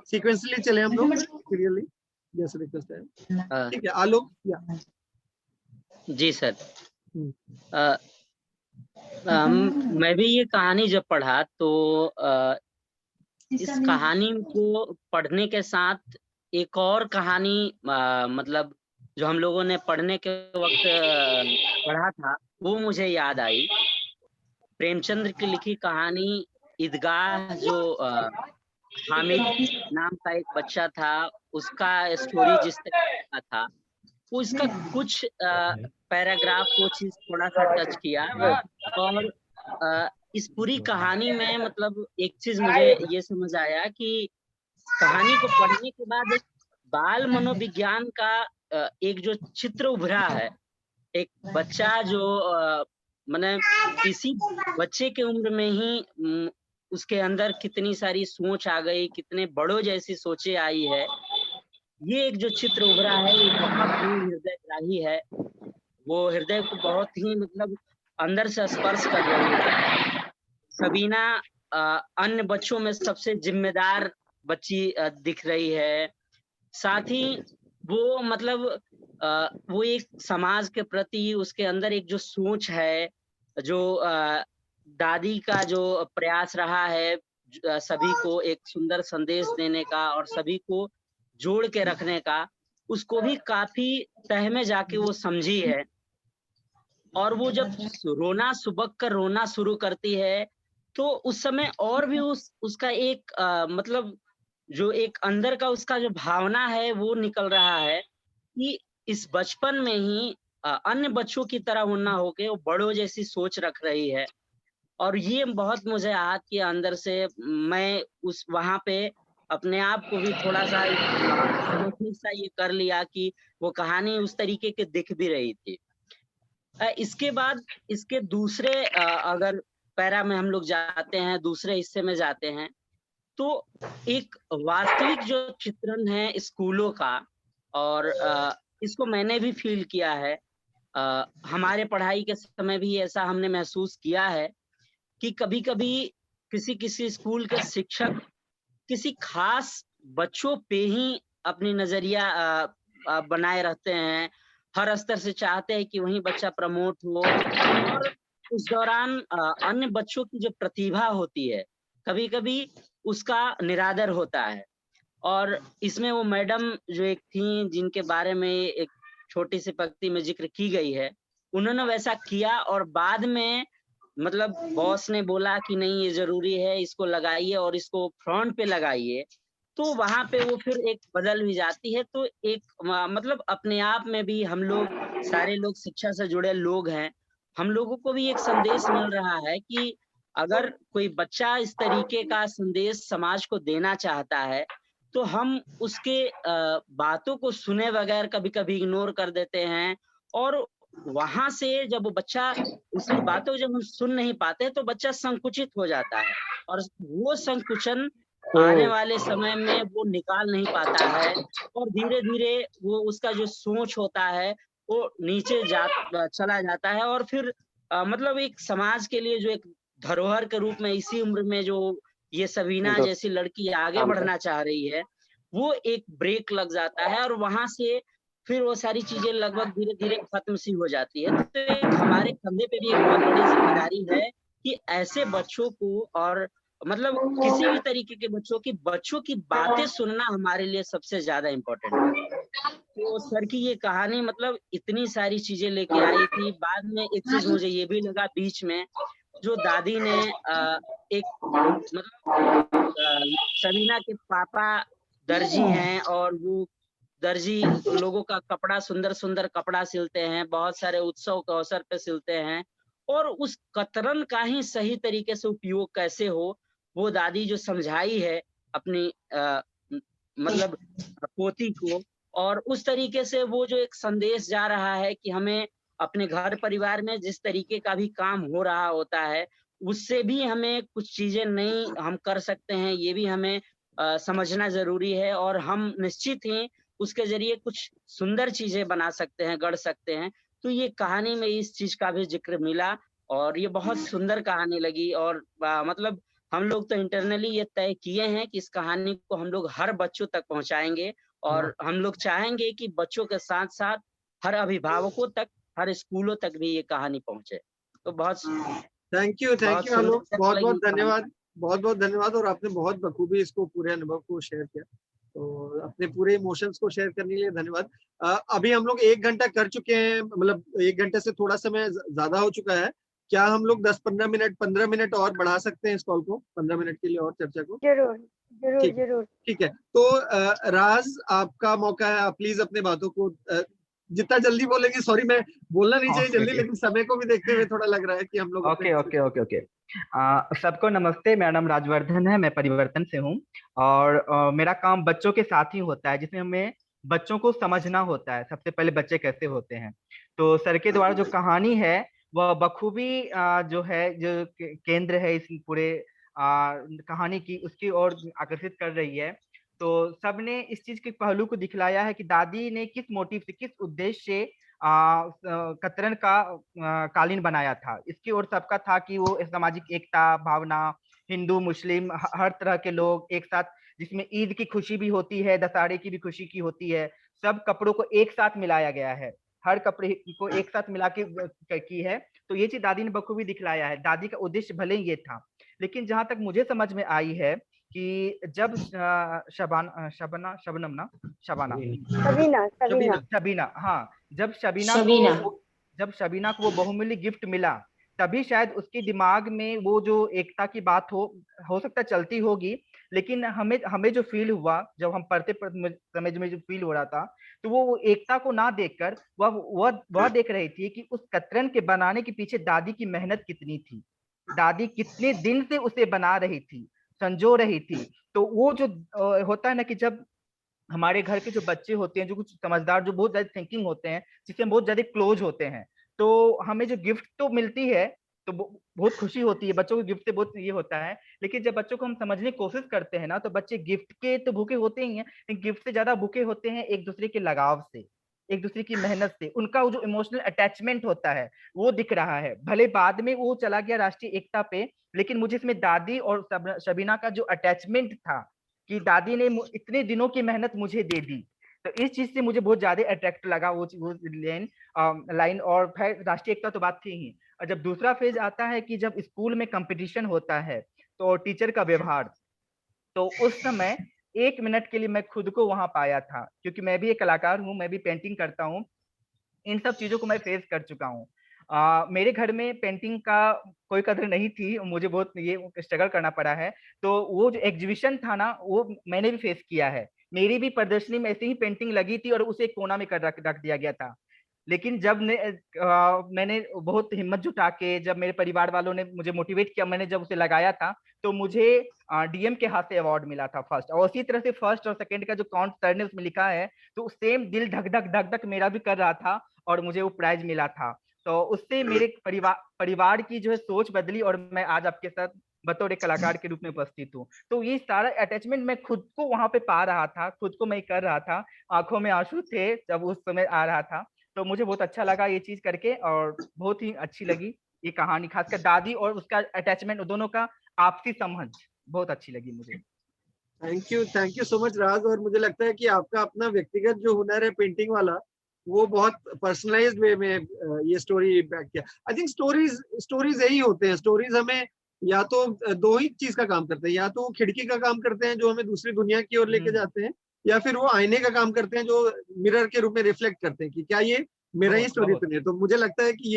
सीक्वेंसली चले हम लोग सीरियली जैसे रिक्वेस्ट है। ठीक है आलोक। या जी सर। मैं भी ये कहानी जब पढ़ा तो इस कहानी को पढ़ने के साथ एक और कहानी मतलब जो हम लोगों ने पढ़ने के वक्त पढ़ा था वो मुझे याद आई। प्रेमचंद्र की लिखी कहानी ईदगाह, जो हामिद नाम का एक बच्चा था उसका स्टोरी जिस तरह का था वो इसका कुछ पैराग्राफ वो चीज थोड़ा सा टच किया। और इस पूरी कहानी में मतलब एक चीज मुझे ये समझ आया कि कहानी को पढ़ने के बाद एक बाल मनोविज्ञान का एक जो चित्र उभरा है, एक बच्चा जो माने किसी बच्चे के उम्र में ही उसके अंदर कितनी सारी सोच आ गई, कितने बड़ों जैसी सोचें आई है, ये एक जो चित्र उभरा है वो बहुत ही हृदयग्राही है। वो हृदय को बहुत ही मतलब अंदर से स्पर्श कर रही है। सबीना अन्य बच्चों में सबसे जिम्मेदार बच्ची दिख रही है। साथ ही वो मतलब वो एक समाज के प्रति उसके अंदर एक जो सोच है, जो दादी का जो प्रयास रहा है सभी को एक सुंदर संदेश देने का और सभी को जोड़ के रखने का, उसको भी काफी तह में जाके वो समझी है। और वो जब रोना सुबक कर रोना शुरू करती है तो उस समय और भी उसका एक मतलब जो एक अंदर का उसका जो भावना है वो निकल रहा है कि इस बचपन में ही अन्य बच्चों की तरह होना होके वो बड़ों जैसी सोच रख रही है। और ये बहुत मुझे आहत किया अंदर से। मैं उस वहां पे अपने आप को भी थोड़ा सा ये कर लिया कि वो कहानी उस तरीके के दिख भी रही थी। इसके बाद इसके दूसरे अगर पैरा में हम लोग जाते हैं, दूसरे हिस्से में जाते हैं, तो एक वास्तविक जो चित्रण है स्कूलों का, और इसको मैंने भी फील किया है। हमारे पढ़ाई के समय भी ऐसा हमने महसूस किया है कि कभी-कभी किसी स्कूल के शिक्षक किसी खास बच्चों पे ही अपनी नजरिया बनाए रहते हैं, हर स्तर से चाहते हैं कि वही बच्चा प्रमोट हो, और उस दौरान अन्य बच्चों की जो प्रतिभा होती है कभी-कभी उसका निरादर होता है। और इसमें वो मैडम जो एक थी जिनके बारे में एक छोटी सी पंक्ति में जिक्र की गई है, उन्होंने वैसा किया और बाद में मतलब बॉस ने बोला कि नहीं ये जरूरी है, इसको लगाइए और इसको फ्रंट पे लगाइए, तो वहां पे वो फिर एक बदल भी जाती है। तो एक मतलब अपने आप में भी हम लोग सारे लोग शिक्षा से जुड़े लोग हैं, हम लोगों को भी एक संदेश मिल रहा है कि अगर कोई बच्चा इस तरीके का संदेश समाज को देना चाहता है तो हम उसके बातों को सुने बगैर कभी-कभी इग्नोर कर देते हैं, और वहां से जब वो बच्चा उसकी बातों को जब हम सुन नहीं पाते तो बच्चा संकुचित हो जाता है, और वो संकुचन आने वाले समय में वो निकाल नहीं पाता है, और धीरे-धीरे वो उसका जो सोच होता है वो नीचे चला जाता है, और फिर मतलब एक समाज के लिए जो एक धरोहर के रूप में इसी उम्र में जो ये सबीना जैसी लड़की आगे बढ़ना चाह रही है, वो एक ब्रेक लग जाता है, और वहां से फिर वो सारी चीजें लगभग धीरे-धीरे खत्म सी हो जाती है। तो एक हमारे कंधे पे भी एक बहुत बड़ी जिम्मेदारी है कि ऐसे बच्चों को, और मतलब किसी भी तरीके के बच्चों की बातें सुनना हमारे लिए सबसे ज्यादा इम्पोर्टेंट है। तो सर की ये कहानी मतलब इतनी सारी चीजें लेके आई थी। बाद में एक चीज मुझे ये भी लगा बीच में, जो दादी ने एक मतलब सबीना के पापा दर्जी हैं, और वो दर्जी लोगों का कपड़ा सुंदर-सुंदर कपड़ा सिलते हैं, बहुत सारे उत्सव के अवसर पे सिलते हैं, और उस कतरन का ही सही तरीके से उपयोग कैसे हो, वो दादी जो समझाई है अपनी मतलब पोती को, और उस तरीके से वो जो एक संदेश जा रहा है कि हमें अपने घर परिवार में जिस तरीके का भी काम हो रहा होता है, उससे भी हमें कुछ चीजें नई हम कर सकते हैं, ये भी हमें समझना जरूरी है, और हम निश्चित ही उसके जरिए कुछ सुंदर चीजें बना सकते हैं, गढ़ सकते हैं। तो ये कहानी में इस चीज का भी जिक्र मिला, और ये बहुत सुंदर कहानी लगी, और मतलब हम लोग तो इंटरनली ये तय किए हैं कि इस कहानी को हम लोग हर बच्चों तक पहुंचाएंगे, और हम लोग चाहेंगे कि बच्चों के साथ साथ हर अभिभावकों तक, हर स्कूलों तक भी ये कहानी पहुंचे। तो बहुत थैंक यू आलोक, बहुत बहुत धन्यवाद, बहुत बहुत धन्यवाद। और आपने बहुत बखूबी इसको पूरे अनुभव को शेयर किया, तो अपने पूरे इमोशंस को शेयर करने के लिए धन्यवाद। अभी हम लोग 1 घंटा कर चुके हैं, मतलब 1 घंटे से थोड़ा समय ज्यादा हो चुका है। क्या हम लोग 15 मिनट और बढ़ा सकते हैं इस कॉल को, 15 मिनट के लिए और चर्चा को? जरूर जरूर जरूर। ठीक है, तो राज आपका मौका है, आप प्लीज अपने बातों को जितना जल्दी बोलेंगे, सॉरी मैं बोलना नहीं चाहिए जल्दी, लेकिन समय को भी देखते हुए थोड़ा लग रहा है कि हम लोग ओके। सबको नमस्ते, मेरा नाम राजवर्धन है, मैं परिवर्तन से हूँ, और मेरा काम बच्चों के साथ ही होता है, जिसमें हमें बच्चों को समझना होता है, सबसे पहले बच्चे कैसे होते हैं। तो सर के द्वारा जो कहानी है वह बखूबी जो है, जो केंद्र है इस पूरे कहानी की, उसकी ओर आकर्षित कर रही है। तो सबने इस चीज के पहलू को दिखलाया है कि दादी ने किस मोटिव से, किस उद्देश्य से कतरन का कालीन बनाया था। इसकी ओर सबका था कि वो सामाजिक एकता भावना, हिंदू मुस्लिम हर तरह के लोग एक साथ, जिसमें ईद की खुशी भी होती है, दशहरे की भी खुशी की होती है, सब कपड़ों को एक साथ मिलाया गया है, हर कपड़े को एक साथ मिला के की है। तो ये चीज दादी ने बखूबी दिखलाया है। दादी का उद्देश्य भले ही ये था, लेकिन जहां तक मुझे समझ में आई है कि जब शबीना हाँ, जब शबीना को वो बहुमूल्य गिफ्ट मिला, तभी शायद उसके दिमाग में वो जो एकता की बात हो सकता है चलती होगी, लेकिन हमें जो फील हुआ जब हम पढ़ते समय में जो फील हो रहा था, तो वो एकता को ना देखकर वह देख रही थी कि उस कतरन के बनाने के पीछे दादी की मेहनत कितनी थी, दादी कितने दिन से उसे बना रही थी, संजो रही थी। तो वो जो होता है ना कि जब हमारे घर के जो बच्चे होते हैं, जो कुछ समझदार, जो बहुत ज्यादा थिंकिंग होते हैं, जिससे हम बहुत ज्यादा क्लोज होते हैं, तो हमें जो गिफ्ट तो मिलती है तो बहुत खुशी होती है, बच्चों को गिफ्ट से बहुत ये होता है, लेकिन जब बच्चों को हम समझने की कोशिश करते हैं ना, तो बच्चे गिफ्ट के तो भूखे होते ही हैं, लेकिन गिफ्ट से ज्यादा भूखे होते हैं एक दूसरे के लगाव से, एक दूसरे की मेहनत से, उनका वो जो इमोशनल अटैचमेंट होता है वो दिख रहा है। भले बाद में वो चला गया राष्ट्रीय एकता पे, लेकिन मुझे इसमें दादी और शबीना का जो अटैचमेंट था कि दादी ने इतने दिनों की मेहनत मुझे दे दी, तो इस चीज से मुझे बहुत ज्यादा अट्रैक्ट लगा वो लाइन। और फिर राष्ट्रीय एकता तो बात थी ही। और जब दूसरा फेज आता है कि जब स्कूल में कंपटीशन होता है तो टीचर का व्यवहार, तो उस समय 1 मिनट के लिए मैं खुद को वहां पाया था, क्योंकि मैं भी एक कलाकार हूँ, मैं भी पेंटिंग करता हूँ, इन सब चीजों को मैं फेस कर चुका हूँ। मेरे घर में पेंटिंग का कोई कदर नहीं थी, मुझे बहुत ये स्ट्रगल करना पड़ा है। तो वो जो एग्जीबिशन था ना, वो मैंने भी फेस किया है। मेरी भी प्रदर्शनी में ऐसे ही पेंटिंग लगी थी और उसे एक कोना में कर रख दिया गया था। लेकिन जब मैंने बहुत हिम्मत जुटा के, जब मेरे परिवार वालों ने मुझे मोटिवेट किया, मैंने जब उसे लगाया था, तो मुझे डीएम के हाथ से अवार्ड मिला था फर्स्ट। और उसी तरह से फर्स्ट और सेकंड का जो काउंट सर ने उसमें लिखा है, तो सेम दिल धक धक धक धक मेरा भी कर रहा था और मुझे वो प्राइज मिला था। तो उससे मेरे परिवार की जो है सोच बदली और मैं आज आपके साथ बतौर एक कलाकार के रूप में उपस्थित हूँ। तो ये सारा अटैचमेंट मैं खुद को वहां पे पा रहा था, खुद को मैं कर रहा था, आंखों में आंसू थे जब उस समय आ रहा था। तो मुझे बहुत अच्छा लगा ये चीज करके, और बहुत ही अच्छी लगी ये कहानी, खासकर दादी और उसका अटैचमेंट, दोनों का आपसी समझ बहुत अच्छी लगी मुझे। थैंक यू सो मच राज। और मुझे लगता है कि आपका अपना व्यक्तिगत जो हुनर है पेंटिंग वाला, वो बहुत पर्सनलाइज्ड वे में ये स्टोरी बैक किया। आई थिंक स्टोरीज यही होते हैं। स्टोरीज हमें या तो दो ही चीज का काम करते हैं, या तो वो खिड़की का काम करते हैं जो हमें दूसरी दुनिया की ओर लेके जाते हैं, या फिर वो आईने का काम करते हैं जो मिरर के रूप में रिफ्लेक्ट करते हैं कि क्या ये मेरा ही स्टोरी तो नहीं है। तो मुझे लगता है कि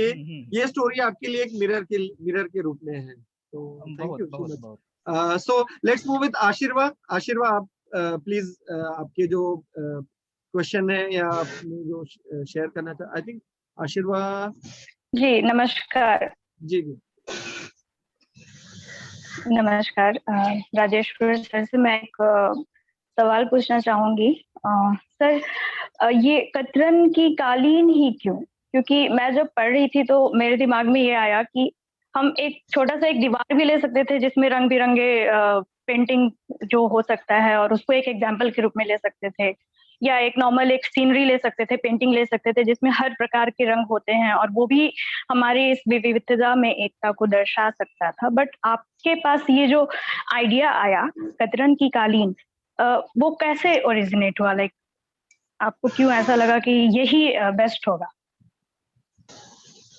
ये स्टोरी आपके लिए एक मिरर के रूप में है। तो thank you so much. So let's move with आशीर्वाद। आशीर्वाद, आप प्लीज आपके जो क्वेश्चन है या आपने जो शेयर करना चाह, आई थिंक आशीर्वाद जी नमस्कार। जी नमस्कार। राजेश्वर सर से मैं एक सवाल पूछना चाहूंगी। सर, ये कतरन की कालीन ही क्यों? क्योंकि मैं जब पढ़ रही थी तो मेरे दिमाग में ये आया कि हम एक छोटा सा एक दीवार भी ले सकते थे जिसमें रंग बिरंगे पेंटिंग जो हो सकता है, और उसको एक एग्जाम्पल के रूप में ले सकते थे, या एक नॉर्मल एक सीनरी ले सकते थे, पेंटिंग ले सकते थे जिसमें हर प्रकार के रंग होते हैं, और वो भी हमारी इस विविधता में एकता को दर्शा सकता था। बट आपके पास ये जो आइडिया आया कतरन की कालीन, वो कैसे ओरिजिनेट हुआ? लाइक आपको क्यों ऐसा लगा कि यही बेस्ट होगा?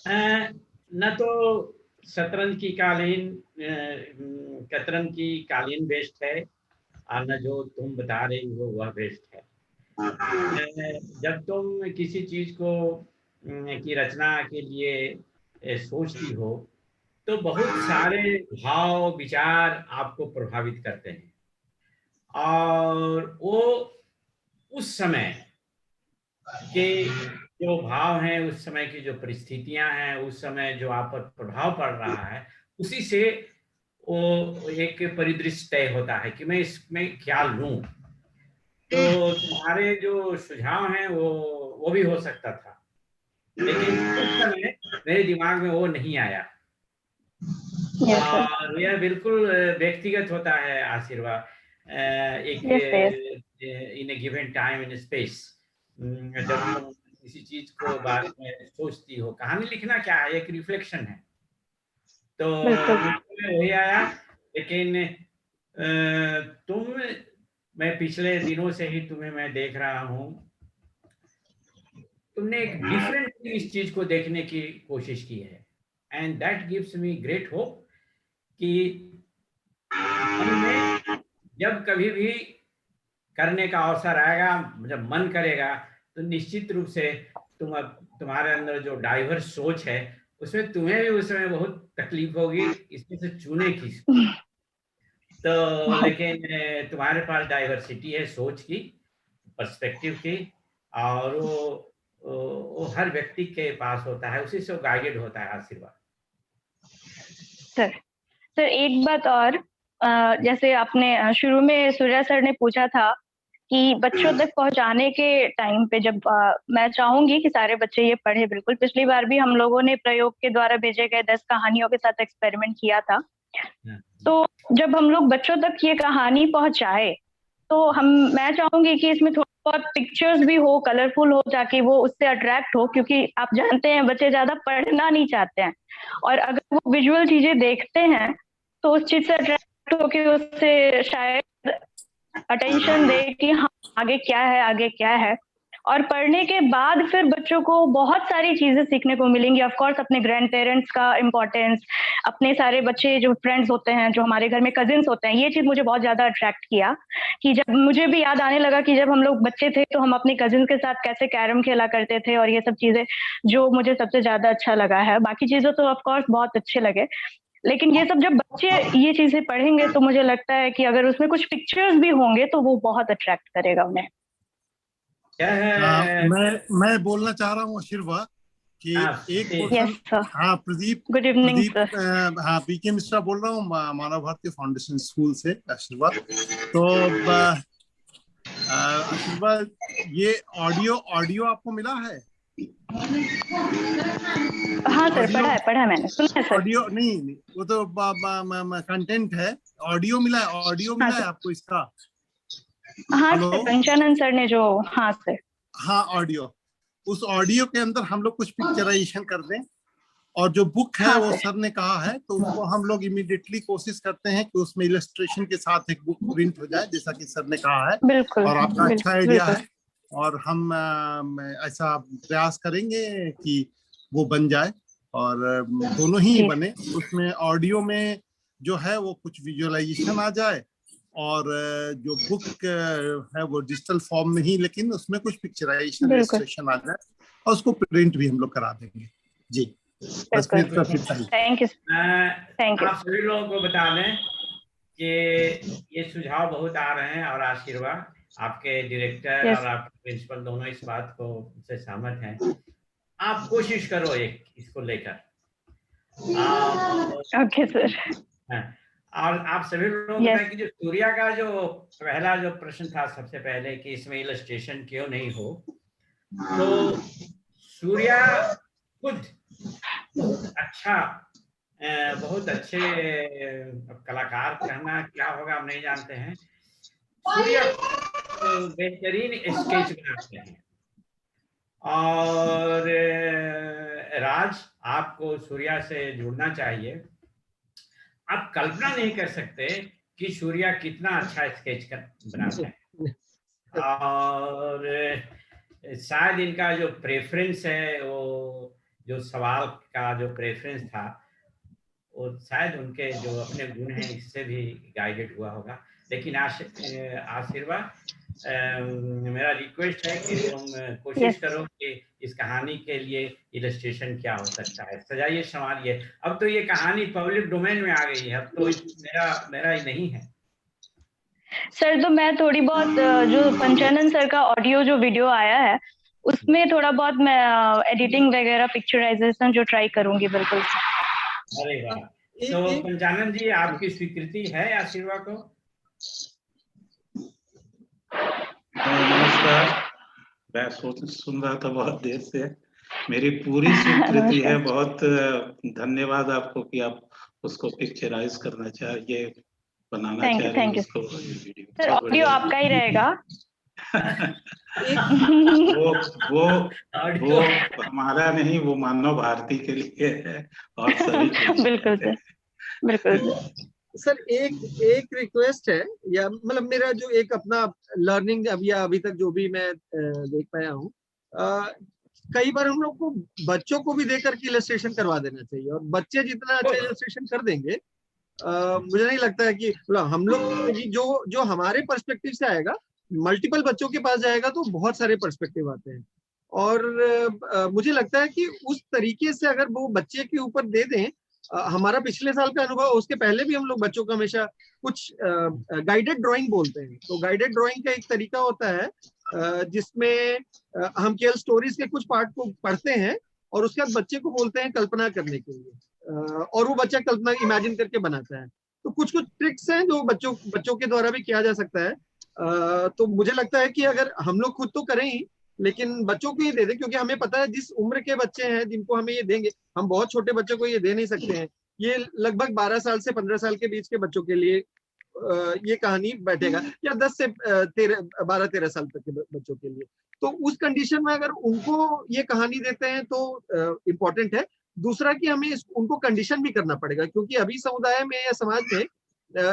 न तो कतरन की कालीन बेस्ट है, और न जो तुम बता रही हो वह बेस्ट है। जब तुम किसी चीज को की रचना के लिए सोचती हो तो बहुत सारे भाव विचार आपको प्रभावित करते हैं, और वो उस समय के जो भाव हैं, उस समय की जो परिस्थितियां हैं, उस समय जो आप पर प्रभाव पड़ रहा है, उसी से वो एक परिदृश्य तय होता है कि मैं इसमें क्या लूं। तो तुम्हारे जो सुझाव हैं वो भी हो सकता था, लेकिन उस समय मेरे दिमाग में वो नहीं आया। और यह बिल्कुल व्यक्तिगत होता है आशीर्वाद, एक इन ए गिवन टाइम इन स्पेस। जब तुम किसी चीज को बारे में सोचती हो, कहानी लिखना क्या है, एक रिफ्लेक्शन है, तो वही आया। लेकिन मैं पिछले दिनों से ही तुम्हें मैं देख रहा हूँ, तुमने एक डिफरेंट इस चीज को देखने की कोशिश की है, and that gives me great hope कि हमें जब कभी भी करने का अवसर आएगा, जब मन करेगा, तो निश्चित रूप से तुम्हारे अंदर जो डाइवर्स सोच है, उसमें तुम्हें भी उस समय बहुत तकलीफ होगी इसमें से चुने की। तो लेकिन तुम्हारे पास डाइवर्सिटी है सोच की, पर्सपेक्टिव की, और वो हर व्यक्ति के पास होता है, उसी से वो गाइडेड होता है। आशीर्वाद। सर एक बात और, जैसे आपने शुरू में सूर्या सर ने पूछा था कि बच्चों तक पहुंचाने के टाइम पे, जब मैं चाहूंगी कि सारे बच्चे ये पढ़े बिल्कुल। पिछली बार भी हम लोगों ने प्रयोग के द्वारा भेजे गए 10 कहानियों के साथ एक्सपेरिमेंट किया था। तो जब हम लोग बच्चों तक ये कहानी पहुंचाए, तो मैं चाहूंगी कि इसमें थोड़ा बहुत पिक्चर्स भी हो, कलरफुल हो, ताकि वो उससे अट्रैक्ट हो, क्योंकि आप जानते हैं बच्चे ज्यादा पढ़ना नहीं चाहते हैं, और अगर वो विजुअल चीजें देखते हैं तो उस चीज से अट्रैक्ट होकर उससे शायद अटेंशन दे कि हाँ आगे क्या है, आगे क्या है। और पढ़ने के बाद फिर बच्चों को बहुत सारी चीजें सीखने को मिलेंगी। ऑफ कोर्स अपने ग्रैंड पेरेंट्स का इम्पोर्टेंस, अपने सारे बच्चे जो फ्रेंड्स होते हैं, जो हमारे घर में कजिन्स होते हैं, ये चीज मुझे बहुत ज्यादा अट्रैक्ट किया कि जब मुझे भी याद आने लगा कि जब हम लोग बच्चे थे तो हम अपने कजिन्स के साथ कैसे कैरम खेला करते थे, और ये सब चीजें जो मुझे सबसे ज्यादा अच्छा लगा है। बाकी चीजें तो ऑफ कोर्स बहुत अच्छे लगे, लेकिन ये सब जब बच्चे ये चीजें पढ़ेंगे तो मुझे लगता है कि अगर उसमें कुछ पिक्चर्स भी होंगे तो वो बहुत अट्रैक्ट करेगा उन्हें। मैं बोलना चाह रहा हूँ आशीर्वाद कि एक क्वेश्चन। हाँ प्रदीप, गुड इवनिंग सर। हाँ बीके मिश्रा बोल रहा हूँ मानव भारती फाउंडेशन स्कूल से आशीर्वाद। तो आशीर्वाद, ये ऑडियो आपको मिला है? हाँ सर, पढ़ा है मैंने, सुना है सर। ऑडियो नहीं, वो तो कंटेंट है। ऑडियो मिला है? ऑडियो मिला है आपको इसका? हाँ सर, पंचानंद सर ने जो, हाँ सर, हाँ ऑडियो। उस ऑडियो के अंदर हम लोग कुछ पिक्चराइजेशन कर दें, और जो बुक है वो सर ने कहा है तो उसको हम लोग इमीडिएटली कोशिश करते हैं कि उसमें इलस्ट्रेशन के साथ एक बुक प्रिंट हो जाए, जैसा कि सर ने कहा है। बिल्कुल, और आपका अच्छा आइडिया है, और हम ऐसा प्रयास करेंगे कि वो बन जाए, और दोनों ही बने। उसमें ऑडियो में जो है वो कुछ विजुअलाइजेशन आ जाए, और जो बुक है वो डिजिटल फॉर्म में ही, लेकिन उसमें कुछ पिक्चराइजेशन इलस्ट्रेशन आ जाए, और उसको प्रिंट भी हम लोग करा देंगे जी। बस थैंक यू। आप सभी लोगों को बता दें कि ये सुझाव बहुत आ रहे हैं, और आशीर्वाद आपके डायरेक्टर और आपके प्रिंसिपल दोनों इस बात को से सहमत हैं। आप कोशिश करो इसको लेकर। Okay sir. और आप सभी लोगों को बताएं कि जो सूर्या का जो पहला जो प्रश्न था सबसे पहले कि इसमें इलस्ट्रेशन क्यों नहीं हो, तो सूर्या खुद बहुत अच्छे कलाकार कहना क्या होगा हम नहीं जानते हैं। सूर्या बेहतरीन स्केच बनाते हैं, और राज आपको सूर्या से जुड़ना चाहिए। आप कल्पना नहीं कर सकते कि सूर्या कितना अच्छा स्केच बनाता है, और शायद इनका जो प्रेफरेंस है, वो जो सवाल का जो प्रेफरेंस था, वो शायद उनके जो अपने गुण हैं इससे भी गाइडेड हुआ होगा। लेकिन आशीर्वाद, मेरा रिक्वेस्ट है कि तुम कोशिश करो कि इस कहानी के लिए इलस्ट्रेशन क्या हो सकता है, सजाइए संवारिए। अब तो ये कहानी पब्लिक डोमेन में आ गई है, अब तो मेरा ही नहीं है सर। तो मैं थोड़ी बहुत जो पंचानंद सर का ऑडियो जो वीडियो आया है उसमें थोड़ा बहुत मैं एडिटिंग वगैरह पिक्चराइजेशन जो ट्राई करूंगी। बिल्कुल सर। अरे वाह। तो पंचानंद जी, आपकी स्वीकृति है आशीर्वाद को? नमस्कार, मैं सुन रहा था बहुत देर से। मेरी पूरी स्वीकृति है। बहुत धन्यवाद आपको कि आप उसको पिक्चराइज करना चाहिए, बनाना चाहिए उसको वीडियो। सर ऑडियो आपका ही रहेगा। वो हमारा नहीं, वो मानव भारती के लिए है, और सभी बिल्कुल सर, बिल्कुल सर। एक रिक्वेस्ट है, या मतलब मेरा जो एक अपना लर्निंग अभी तक जो भी मैं देख पाया हूँ, कई बार हम लोग को बच्चों को भी देकर के इलस्ट्रेशन करवा देना चाहिए, और बच्चे जितना अच्छा इलस्ट्रेशन कर देंगे, मुझे नहीं लगता है कि हम लोग जो हमारे पर्सपेक्टिव से आएगा, मल्टीपल बच्चों के पास जाएगा तो बहुत सारे पर्सपेक्टिव आते हैं। और मुझे लगता है कि उस तरीके से अगर वो बच्चे के ऊपर दे दें, हमारा पिछले साल का अनुभव, उसके पहले भी हम लोग बच्चों को हमेशा कुछ गाइडेड ड्राइंग बोलते हैं। तो गाइडेड ड्राइंग का एक तरीका होता है जिसमें हम केवल स्टोरीज के कुछ पार्ट को पढ़ते हैं, और उसके बाद बच्चे को बोलते हैं कल्पना करने के लिए, और वो बच्चा कल्पना इमेजिन करके बनाता है। तो कुछ ट्रिक्स हैं जो बच्चों के द्वारा भी किया जा सकता है। तो मुझे लगता है कि अगर हम लोग खुद तो करें ही, लेकिन बच्चों को ये दे दें, क्योंकि हमें पता है जिस उम्र के बच्चे हैं जिनको हमें ये देंगे, हम बहुत छोटे बच्चों को ये दे नहीं सकते हैं। ये लगभग 12 साल से 15 साल के बीच के बच्चों के लिए ये कहानी बैठेगा, या 10 से 12-13 साल तक के बच्चों के लिए। तो उस कंडीशन में अगर उनको ये कहानी देते हैं तो इम्पोर्टेंट है। दूसरा कि हमें उनको कंडीशन भी करना पड़ेगा, क्योंकि अभी समुदाय में या समाज में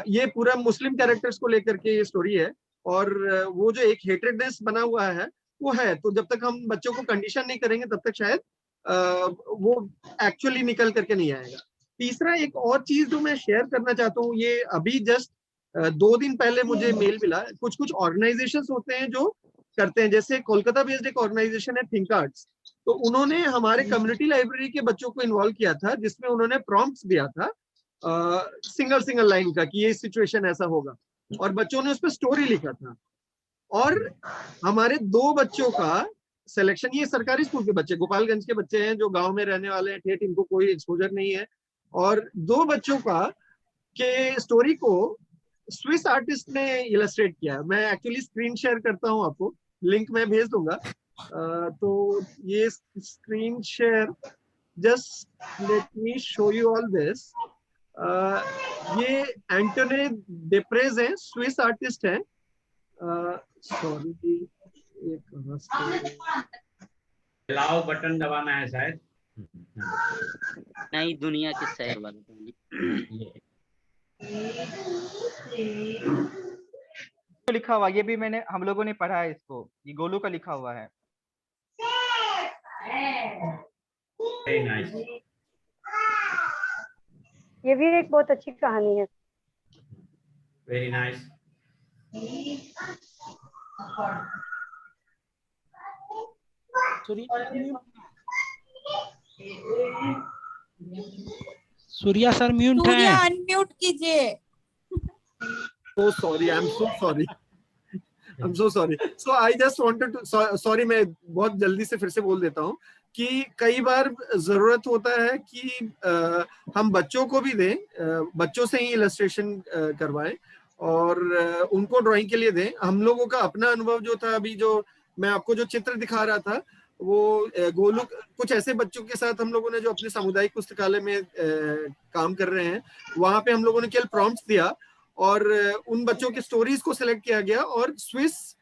ये पूरा मुस्लिम कैरेक्टर्स को लेकर के ये स्टोरी है, और वो जो एक हेट्रेडनेस बना हुआ है वो है। तो जब तक हम बच्चों को कंडीशन नहीं करेंगे तब तक शायद वो एक्चुअली निकल करके नहीं आएगा। तीसरा एक और चीज जो मैं शेयर करना चाहता हूँ, ये अभी जस्ट 2 दिन पहले मुझे मेल मिला। कुछ ऑर्गेनाइजेशंस होते हैं जो करते हैं, जैसे कोलकाता बेस्ड एक ऑर्गेनाइजेशन है थिंक आर्ट्स, तो उन्होंने हमारे कम्युनिटी लाइब्रेरी के बच्चों को इन्वॉल्व किया था, जिसमें उन्होंने प्रॉम्प्ट्स दिया था सिंगल लाइन का कि ये सिचुएशन ऐसा होगा, और बच्चों ने उस पर स्टोरी लिखा था। और हमारे 2 बच्चों का सिलेक्शन, ये सरकारी स्कूल के बच्चे, गोपालगंज के बच्चे हैं जो गांव में रहने वाले हैं, ठेठ, इनको कोई एक्सपोजर नहीं है, और 2 बच्चों का के स्टोरी को स्विस आर्टिस्ट ने इलस्ट्रेट किया। मैं एक्चुअली स्क्रीन शेयर करता हूं, आपको लिंक मैं भेज दूंगा। तो ये screen share, just let me show you all this. ये एंटोनी डेप्रेज है, स्विस आर्टिस्ट है। सॉरी, अलाउ बटन दबाना है शायद, नहीं दुनिया के शहर वाले तो लिखा हुआ, ये भी हम लोगों ने पढ़ा है इसको, ये गोलू का लिखा हुआ है। Very nice. ये भी एक बहुत अच्छी कहानी है। Very nice. Surya sir mute है। सूर्या अनम्यूट कीजिए। So sorry, I'm so sorry. I'm so sorry. So I just wanted to, sorry, मैं बहुत जल्दी से फिर से बोल देता हूँ कि कई बार जरूरत होता है कि हम बच्चों को भी दें, बच्चों से ही इलस्ट्रेशन करवाएं और उनको ड्राइंग के लिए दें। हम लोगों का अपना अनुभव जो था, अभी जो मैं आपको जो चित्र दिखा रहा था, वो गोलू, कुछ ऐसे बच्चों के साथ हम लोगों ने जो अपने सामुदायिक पुस्तकालय में काम कर रहे हैं, वहां पे हम लोगों ने केवल प्रॉम्प्ट्स दिया और उन बच्चों के स्टोरीज को सिलेक्ट किया गया और स्विस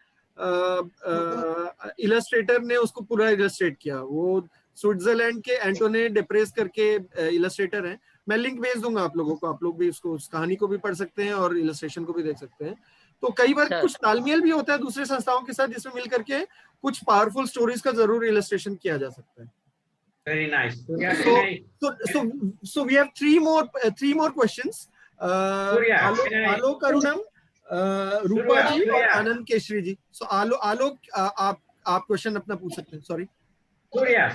इलस्ट्रेटर ने उसको पूरा इलस्ट्रेट किया। वो स्विट्जरलैंड के एंटोनी डेप्रेस करके इलस्ट्रेटर हैं। मैं लिंक भेज दूंगा आप लोगों को, आप लोग भी उसको, उस कहानी को भी पढ़ सकते हैं और इलस्ट्रेशन को भी देख सकते हैं। तो कई बार कुछ तालमेल भी होता है दूसरे संस्थाओं के साथ, जिसमें मिल करके कुछ पावरफुल स्टोरीज का जरूर इलस्ट्रेशन किया जा सकता है। Very nice. So we have three more questions. आलोक अरुणम, रूपा जी और आनंद केशरी जी। सो आलोक, आप क्वेश्चन अपना पूछ सकते हैं। Sorry Surya,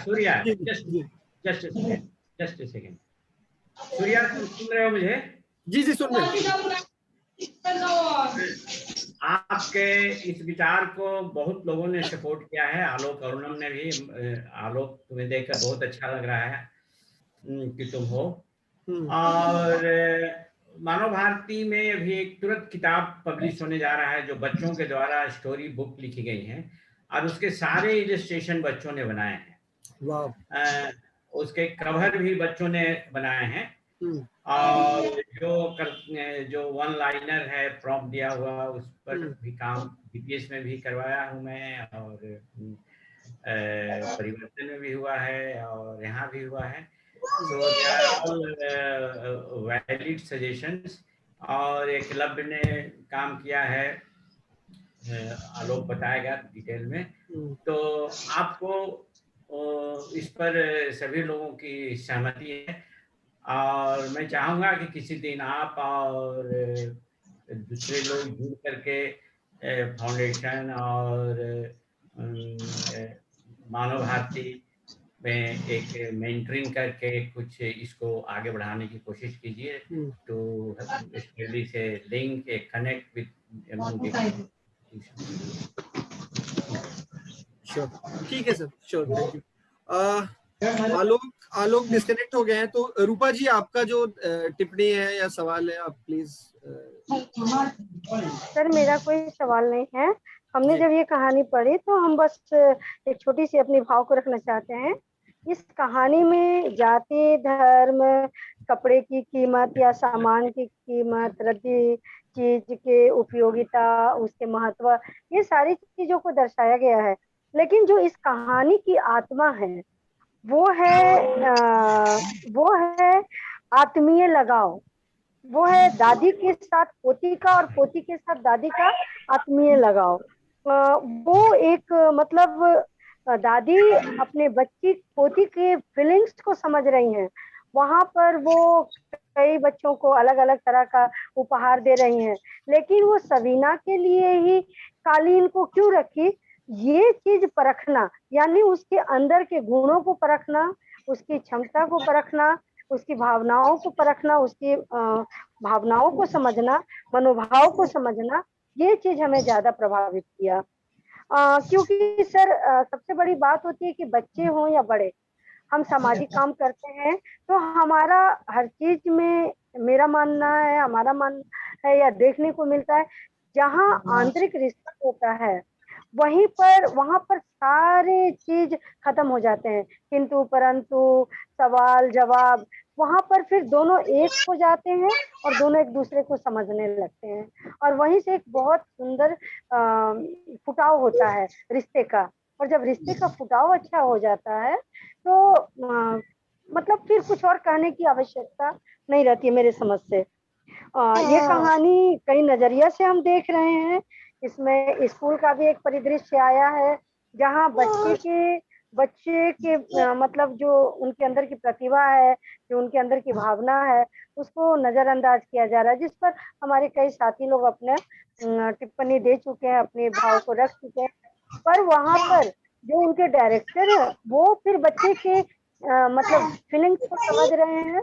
just a second. Surya, तुम सुन रहे हो मुझे? जी सुन रहे। आपके इस विचार को बहुत लोगों ने सपोर्ट किया है, आलोक अरुणम ने भी। आलोक, तुम्हें देखकर बहुत अच्छा लग रहा है कि तुम हो। और मानव भारती में अभी एक तुरंत किताब पब्लिश होने जा रहा है जो बच्चों के द्वारा स्टोरी बुक लिखी गई है और उसके सारे इलस्ट्रेशन बच्चों ने बनाए हैं। वाह। उसके कवर भी बच्चों ने बनाए हैं और जो वन लाइनर है प्रॉम्प्ट दिया हुआ, उस पर भी काम बीपीएस में भी करवाया हूँ मैं, और परिवर्तन में भी हुआ है और यहाँ भी हुआ है। So they are all valid suggestions। और एकलव्य ने काम किया है, आलोक बताएगा डिटेल में। तो आपको इस पर सभी लोगों की सहमति है और मैं चाहूँगा कि किसी दिन आप और दूसरे लोग जुड़ करके फाउंडेशन और मानव भारती में एक मेंटरिंग करके कुछ इसको आगे बढ़ाने की कोशिश कीजिए। तो स्टडी से लिंक, एक कनेक्ट विद अमंग। श्योर, ठीक है sir, sure, thank you. Alok disconnect हो गए हैं, तो रूपा जी आपका जो टिप्पणी है या सवाल है, आप प्लीज। सर मेरा कोई सवाल नहीं है। हमने जब ये कहानी पढ़ी तो हम बस एक छोटी सी अपनी भाव को रखना चाहते हैं। इस कहानी में जाति, धर्म, कपड़े की कीमत या सामान की कीमत, रद्दी चीज के उपयोगिता, उसके महत्व, ये सारी चीजों को दर्शाया गया है। लेकिन जो इस कहानी की आत्मा है वो है आत्मीय लगाव। वो है दादी के साथ पोती का और पोती के साथ दादी का आत्मीय लगाव। वो एक मतलब दादी अपने बच्ची पोती के फीलिंग्स को समझ रही हैं। वहां पर वो कई बच्चों को अलग अलग तरह का उपहार दे रही हैं, लेकिन वो सबीना के लिए ही कालीन को क्यों रखी, ये चीज परखना, यानी उसके अंदर के गुणों को परखना, उसकी क्षमता को परखना, उसकी भावनाओं को परखना, उसकी भावनाओं को समझना, मनोभाव को समझना, ये चीज हमें ज्यादा प्रभावित किया। क्योंकि सर सबसे बड़ी बात होती है कि बच्चे हों या बड़े, हम सामाजिक काम करते हैं तो हमारा हर चीज में, मेरा मानना है, हमारा मानना है या देखने को मिलता है, जहाँ आंतरिक रिश्ता होता है वहां पर सारे चीज खत्म हो जाते हैं, किंतु परंतु सवाल जवाब, वहां पर फिर दोनों एक हो जाते हैं और दोनों एक दूसरे को समझने लगते हैं, और वहीं से एक बहुत सुंदर फुटाव होता है रिश्ते का। और जब रिश्ते का फुटाव अच्छा हो जाता है तो मतलब फिर कुछ और कहने की आवश्यकता नहीं रहती है मेरे समझ से। ये कहानी कई नजरिया से हम देख रहे हैं। इसमें स्कूल का भी एक परिदृश्य आया है, जहाँ बच्चे के मतलब जो उनके अंदर की प्रतिभा है, जो उनके अंदर की भावना है, उसको नजरअंदाज किया जा रहा है, जिस पर हमारे कई साथी लोग अपने टिप्पणी दे चुके हैं, अपने भाव को रख चुके हैं। पर वहां पर जो उनके डायरेक्टर है वो फिर बच्चे के मतलब फीलिंग्स को समझ रहे हैं।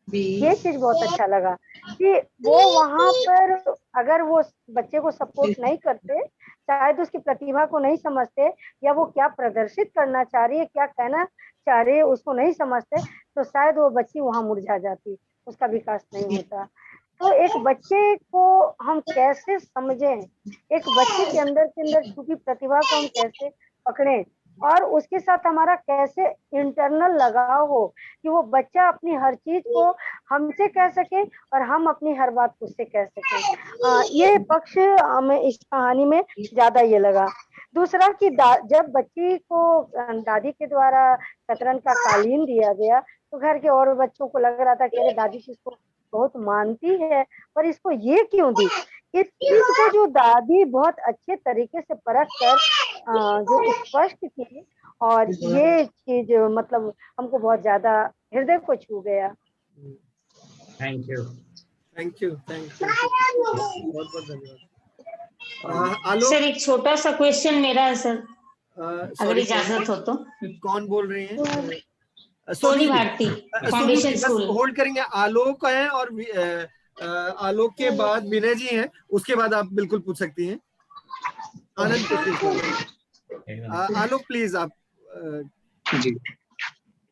ये चीज बहुत अच्छा लगा कि वो वहां पर अगर वो बच्चे को सपोर्ट नहीं करते, शायद उसकी प्रतिभा को नहीं समझते, या वो क्या प्रदर्शित करना चाह रही है, क्या कहना चाह रही है उसको नहीं समझते, तो शायद वो बच्ची वहां मुरझा जाती, उसका विकास नहीं होता। तो एक बच्चे को हम कैसे समझें, एक बच्चे के अंदर छुपी प्रतिभा को हम कैसे पकड़ें, और उसके साथ हमारा कैसे इंटरनल लगाव हो कि वो बच्चा अपनी हर चीज को हमसे कह सके और हम अपनी हर बात उससे कह सके। ये पक्ष हमें इस कहानी में ज्यादा ये लगा। दूसरा कि जब बच्ची को दादी के द्वारा कतरन का कालीन दिया गया तो घर के और बच्चों को लग रहा था कि अरे दादी तो इसको बहुत मानती है, पर इसको ये क्यों दी। इस चीज को जो दादी बहुत अच्छे तरीके से परख कर जो स्पष्ट की, और ये चीज मतलब हमको बहुत ज्यादा हृदय को छू गया। थैंक यू बहुत बहुत धन्यवाद। सर एक छोटा सा क्वेश्चन मेरा है सर, अगर इजाजत हो तो। कौन बोल रहे हैं? Soni Bharti, foundation school. Hold करेंगे। आलोक है और आलोक के बाद विनय जी हैं, उसके बाद आप बिल्कुल पूछ सकती हैं। आनंद आलोक प्लीज आप। जी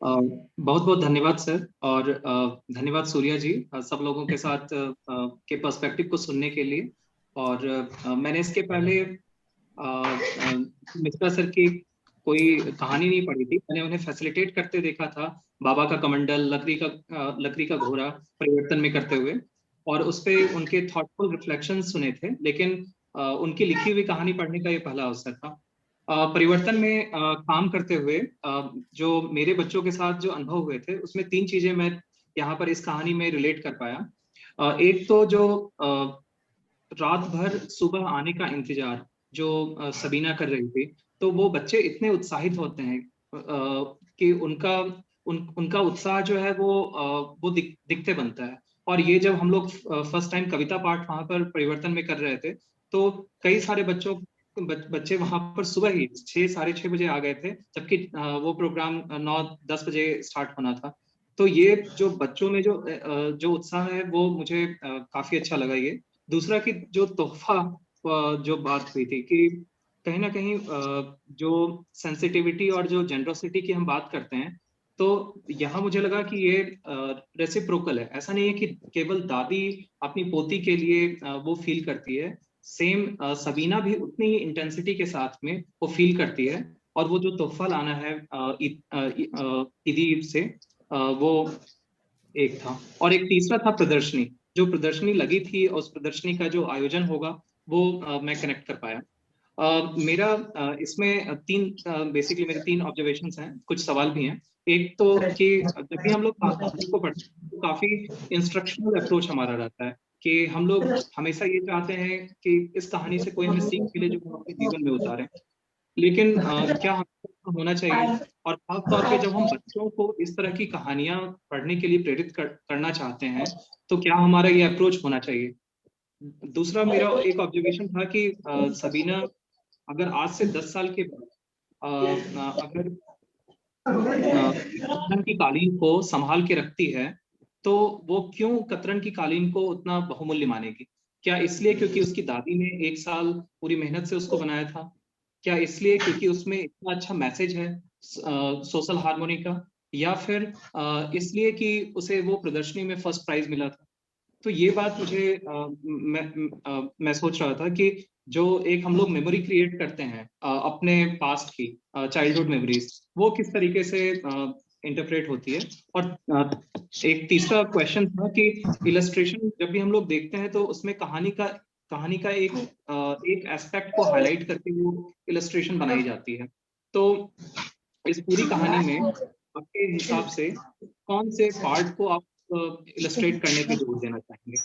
बहुत बहुत धन्यवाद सर, और धन्यवाद सूर्या जी सब लोगों के साथ के पर्सपेक्टिव को सुनने के लिए। और मैंने इसके पहले मिश्रा सर की कोई कहानी नहीं पढ़ी थी, मैंने उन्हें फैसिलिटेट करते देखा था, बाबा का कमंडल, लकड़ी का घोड़ा परिवर्तन में करते हुए, और उस पे उनके थॉटफुल रिफ्लेक्शंस सुने थे, लेकिन उनकी लिखी हुई कहानी पढ़ने का ये पहला अवसर था। परिवर्तन में काम करते हुए जो मेरे बच्चों के साथ जो अनुभव हुए थे, उसमें 3 चीजें मैं यहाँ पर इस कहानी में रिलेट कर पाया। एक तो जो रात भर सुबह आने का इंतजार जो सबीना कर रही थी, तो वो बच्चे इतने उत्साहित होते हैं कि उनका उत्साह जो है वो दिखते बनता है। और ये जब हम लोग फर्स्ट टाइम कविता पाठ वहां पर परिवर्तन में कर रहे थे, तो कई सारे बच्चे वहां पर सुबह ही 6 साढ़े 6 बजे आ गए थे, जबकि वो प्रोग्राम 9-10 बजे स्टार्ट होना था। तो ये जो बच्चों में जो उत्साह है वो मुझे काफी अच्छा लगा। ये दूसरा कि जो तोहफा जो बात हुई थी कि कहीं ना कहीं जो सेंसिटिविटी और जो जेनरोसिटी की हम बात करते हैं, तो यहाँ मुझे लगा कि ये रेसिप्रोकल है। ऐसा नहीं है कि केवल दादी अपनी पोती के लिए वो फील करती है, सेम सबीना भी उतनी ही इंटेंसिटी के साथ में वो फील करती है। और वो जो तोहफा लाना है ईदी से वो एक था। और एक तीसरा था प्रदर्शनी, जो प्रदर्शनी लगी थी और उस प्रदर्शनी का जो आयोजन होगा वो मैं कनेक्ट कर पाया। मेरा इसमें बेसिकली मेरे 3 ऑब्जर्वेशंस हैं, कुछ सवाल भी हैं। एक तो कि जब भी हम लोग कहानी को पढ़ते हैं तो काफी इंस्ट्रक्शनल अप्रोच हमारा रहता है कि हम लोग हमेशा ये चाहते हैं कि इस कहानी से कोई हमें सीख मिले जो हम अपने जीवन में उतारें। लेकिन क्या हमें होना चाहिए, और खास तौर पे जब हम बच्चों को इस तरह की कहानियां पढ़ने के लिए प्रेरित करना चाहते हैं तो क्या हमारा ये अप्रोच होना चाहिए। दूसरा मेरा एक ऑब्जर्वेशन था कि सबीना अगर आज से 10 साल के बाद अगर कतरन की कालीन को संभाल के रखती है तो वो क्यों कतरन की कालीन को उतना बहुमूल्य मानेगी? क्या इसलिए क्योंकि उसकी दादी ने 1 साल पूरी मेहनत से उसको बनाया था? क्या इसलिए क्योंकि उसमें इतना अच्छा मैसेज है सोशल हार्मोनी का, या फिर इसलिए कि उसे वो प्रदर्शनी में फर्स्ट प्राइज मिला था? तो ये बात मुझे मैं सोच रहा था कि जो एक हम लोग मेमोरी क्रिएट करते हैं अपने पास्ट की, चाइल्डहुड मेमोरीज, वो किस तरीके से इंटरप्रेट होती है। और एक तीसरा क्वेश्चन था कि इलस्ट्रेशन जब भी हम लोग देखते हैं तो उसमें कहानी का एक एस्पेक्ट को हाईलाइट करके वो इलस्ट्रेशन बनाई जाती है। तो इस पूरी कहानी में आपके हिसाब से कौन से पार्ट को आप इलस्ट्रेट करने पे जोर देना चाहेंगे?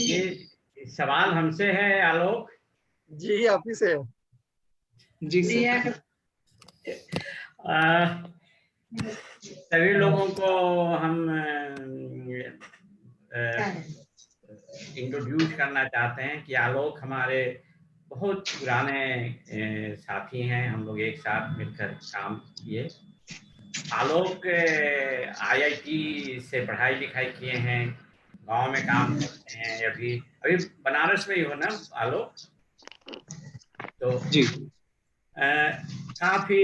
ये सवाल हमसे है आलोक? जी आप ही से। जी सर। सभी लोगों को हम इंट्रोड्यूस करना चाहते हैं कि आलोक हमारे बहुत पुराने साथी हैं, हम लोग एक साथ मिलकर काम किए। आलोक IIT से पढ़ाई लिखाई किए हैं, गांव में काम करते हैं, अभी बनारस में ही हो ना आलोक? तो जी काफी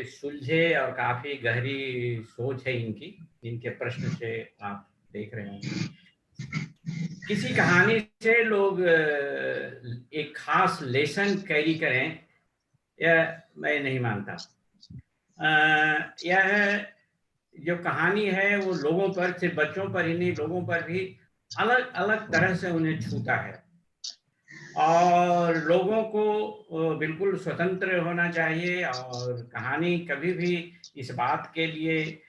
सुलझे और काफी गहरी सोच है इनकी, इनके प्रश्न से आप देख रहे होंगे। किसी कहानी से लोग एक खास लेसन कैरी करें, यह मैं नहीं मानता। यह जो कहानी है वो लोगों पर, सिर्फ बच्चों पर ही नहीं, लोगों पर भी अलग अलग तरह से उन्हें छूता है। और लोगों को बिल्कुल स्वतंत्र होना चाहिए, और कहानी कभी भी इस बात के लिए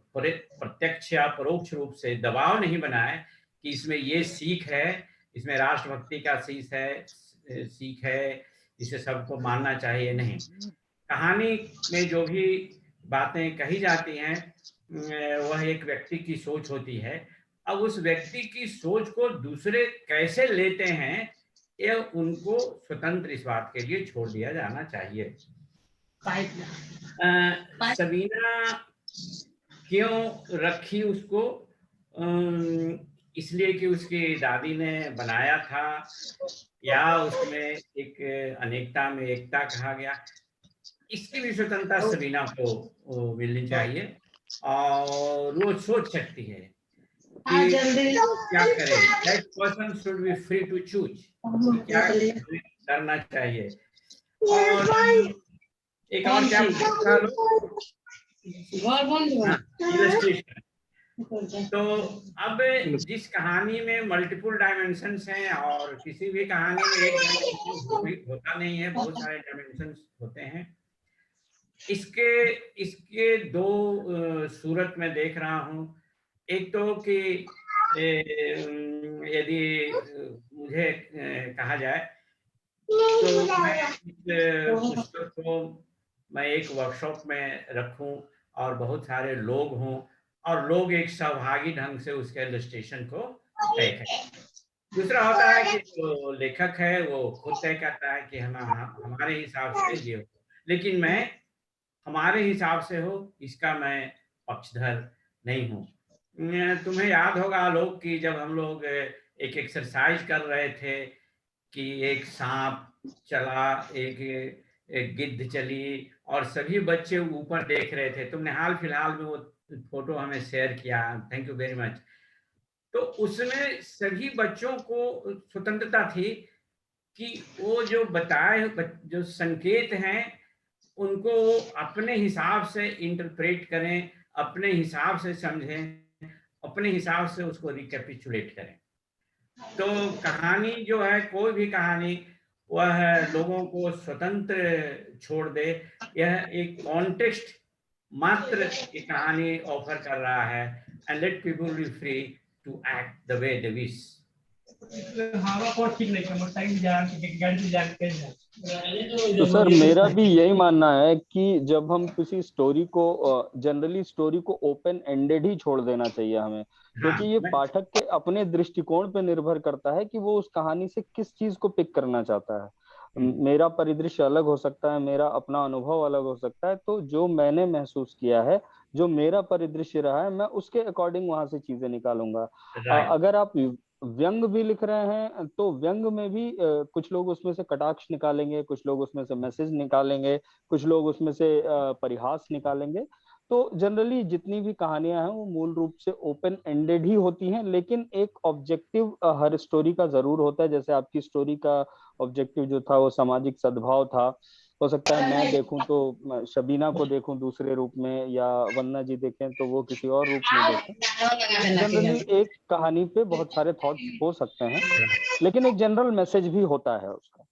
प्रत्यक्ष या परोक्ष रूप से दबाव नहीं बनाए कि इसमें ये सीख है, इसमें राष्ट्रभक्ति का सीख है, इसे सबको मानना चाहिए। नहीं, कहानी में जो भी बातें कही जाती हैं वह एक व्यक्ति की सोच होती है। अब उस व्यक्ति की सोच को दूसरे कैसे लेते हैं यह उनको स्वतंत्र इस बात के लिए छोड़ दिया जाना चाहिए। सबीना क्यों रखी उसको? इसलिए कि उसकी दादी ने बनाया था, या उसमें एक अनेकता में एकता कहा गया, इसकी भी स्वतंत्रता सबीना को मिलनी चाहिए। और वो सोच सकती है कि क्या करें। That person should be free to choose, क्या करना चाहिए। और एक और क्या इलस्ट्रेशन। तो अब जिस कहानी में मल्टीपल डायमेंशंस हैं, और किसी भी कहानी में एक डायमेंशन होता नहीं है, बहुत सारे डायमेंशंस होते हैं। इसके दो सूरत में देख रहा हूँ। एक तो कि यदि मुझे कहा जाए तो मैं इस पुस्तक को मैं एक वर्कशॉप में रखूं और बहुत सारे लोग हों, और लोग एक सहभागी ढंग से उसके इलस्ट्रेशन को तय करें। दूसरा होता है कि जो लेखक है वो खुद तय करता है कि हम हमारे हिसाब से ये हो, लेकिन मैं हमारे हिसाब से हो इसका मैं पक्षधर नहीं हूँ। तुम्हें याद होगा लोग कि जब हम लोग एक एक्सरसाइज कर रहे थे कि एक सांप चला, एक गिद्ध चली, और सभी बच्चे ऊपर देख रहे थे। तुमने हाल फिलहाल में वो फोटो हमें शेयर किया, थैंक यू वेरी मच। तो उसमें सभी बच्चों को स्वतंत्रता थी कि वो जो बताए जो संकेत हैं उनको अपने हिसाब से इंटरप्रेट करें, अपने हिसाब से समझें, अपने हिसाब से उसको रिकैपिचुलेट करें। तो कहानी जो है, कोई भी कहानी, वह लोगों को स्वतंत्र छोड़ दे। यह एक कॉन्टेक्स्ट मात्र ये कहानी ऑफर कर रहा है, and let people be free to act the way they wish. तो सर मेरा भी यही मानना है कि जब हम किसी स्टोरी को, जनरली स्टोरी को ओपन एंडेड ही छोड़ देना चाहिए हमें, क्योंकि ये पाठक के अपने दृष्टिकोण पे निर्भर करता है कि वो उस कहानी से किस चीज को पिक करना चाहता है। मेरा परिदृश्य अलग हो सकता है, मेरा अपना अनुभव अलग हो सकता है, तो जो मैंने महसूस किया है, जो मेरा परिदृश्य रहा है, मैं उसके अकॉर्डिंग वहां से चीजें निकालूंगा। अगर आप व्यंग भी लिख रहे हैं तो व्यंग में भी कुछ लोग उसमें से कटाक्ष निकालेंगे, कुछ लोग उसमें से मैसेज निकालेंगे, कुछ लोग उसमें से परिहास निकालेंगे। तो जनरली जितनी भी कहानियां हैं वो मूल रूप से ओपन एंडेड ही होती हैं, लेकिन एक ऑब्जेक्टिव हर स्टोरी का जरूर होता है। जैसे आपकी स्टोरी का ऑब्जेक्टिव जो था वो सामाजिक सद्भाव था। हो सकता है मैं देखूं तो शबीना को देखूं दूसरे रूप में, या वंदना जी देखें तो वो किसी और रूप में देखें। जनरली एक कहानी पे बहुत सारे थॉट्स हो सकते हैं, लेकिन एक जनरल मैसेज भी होता है उसका।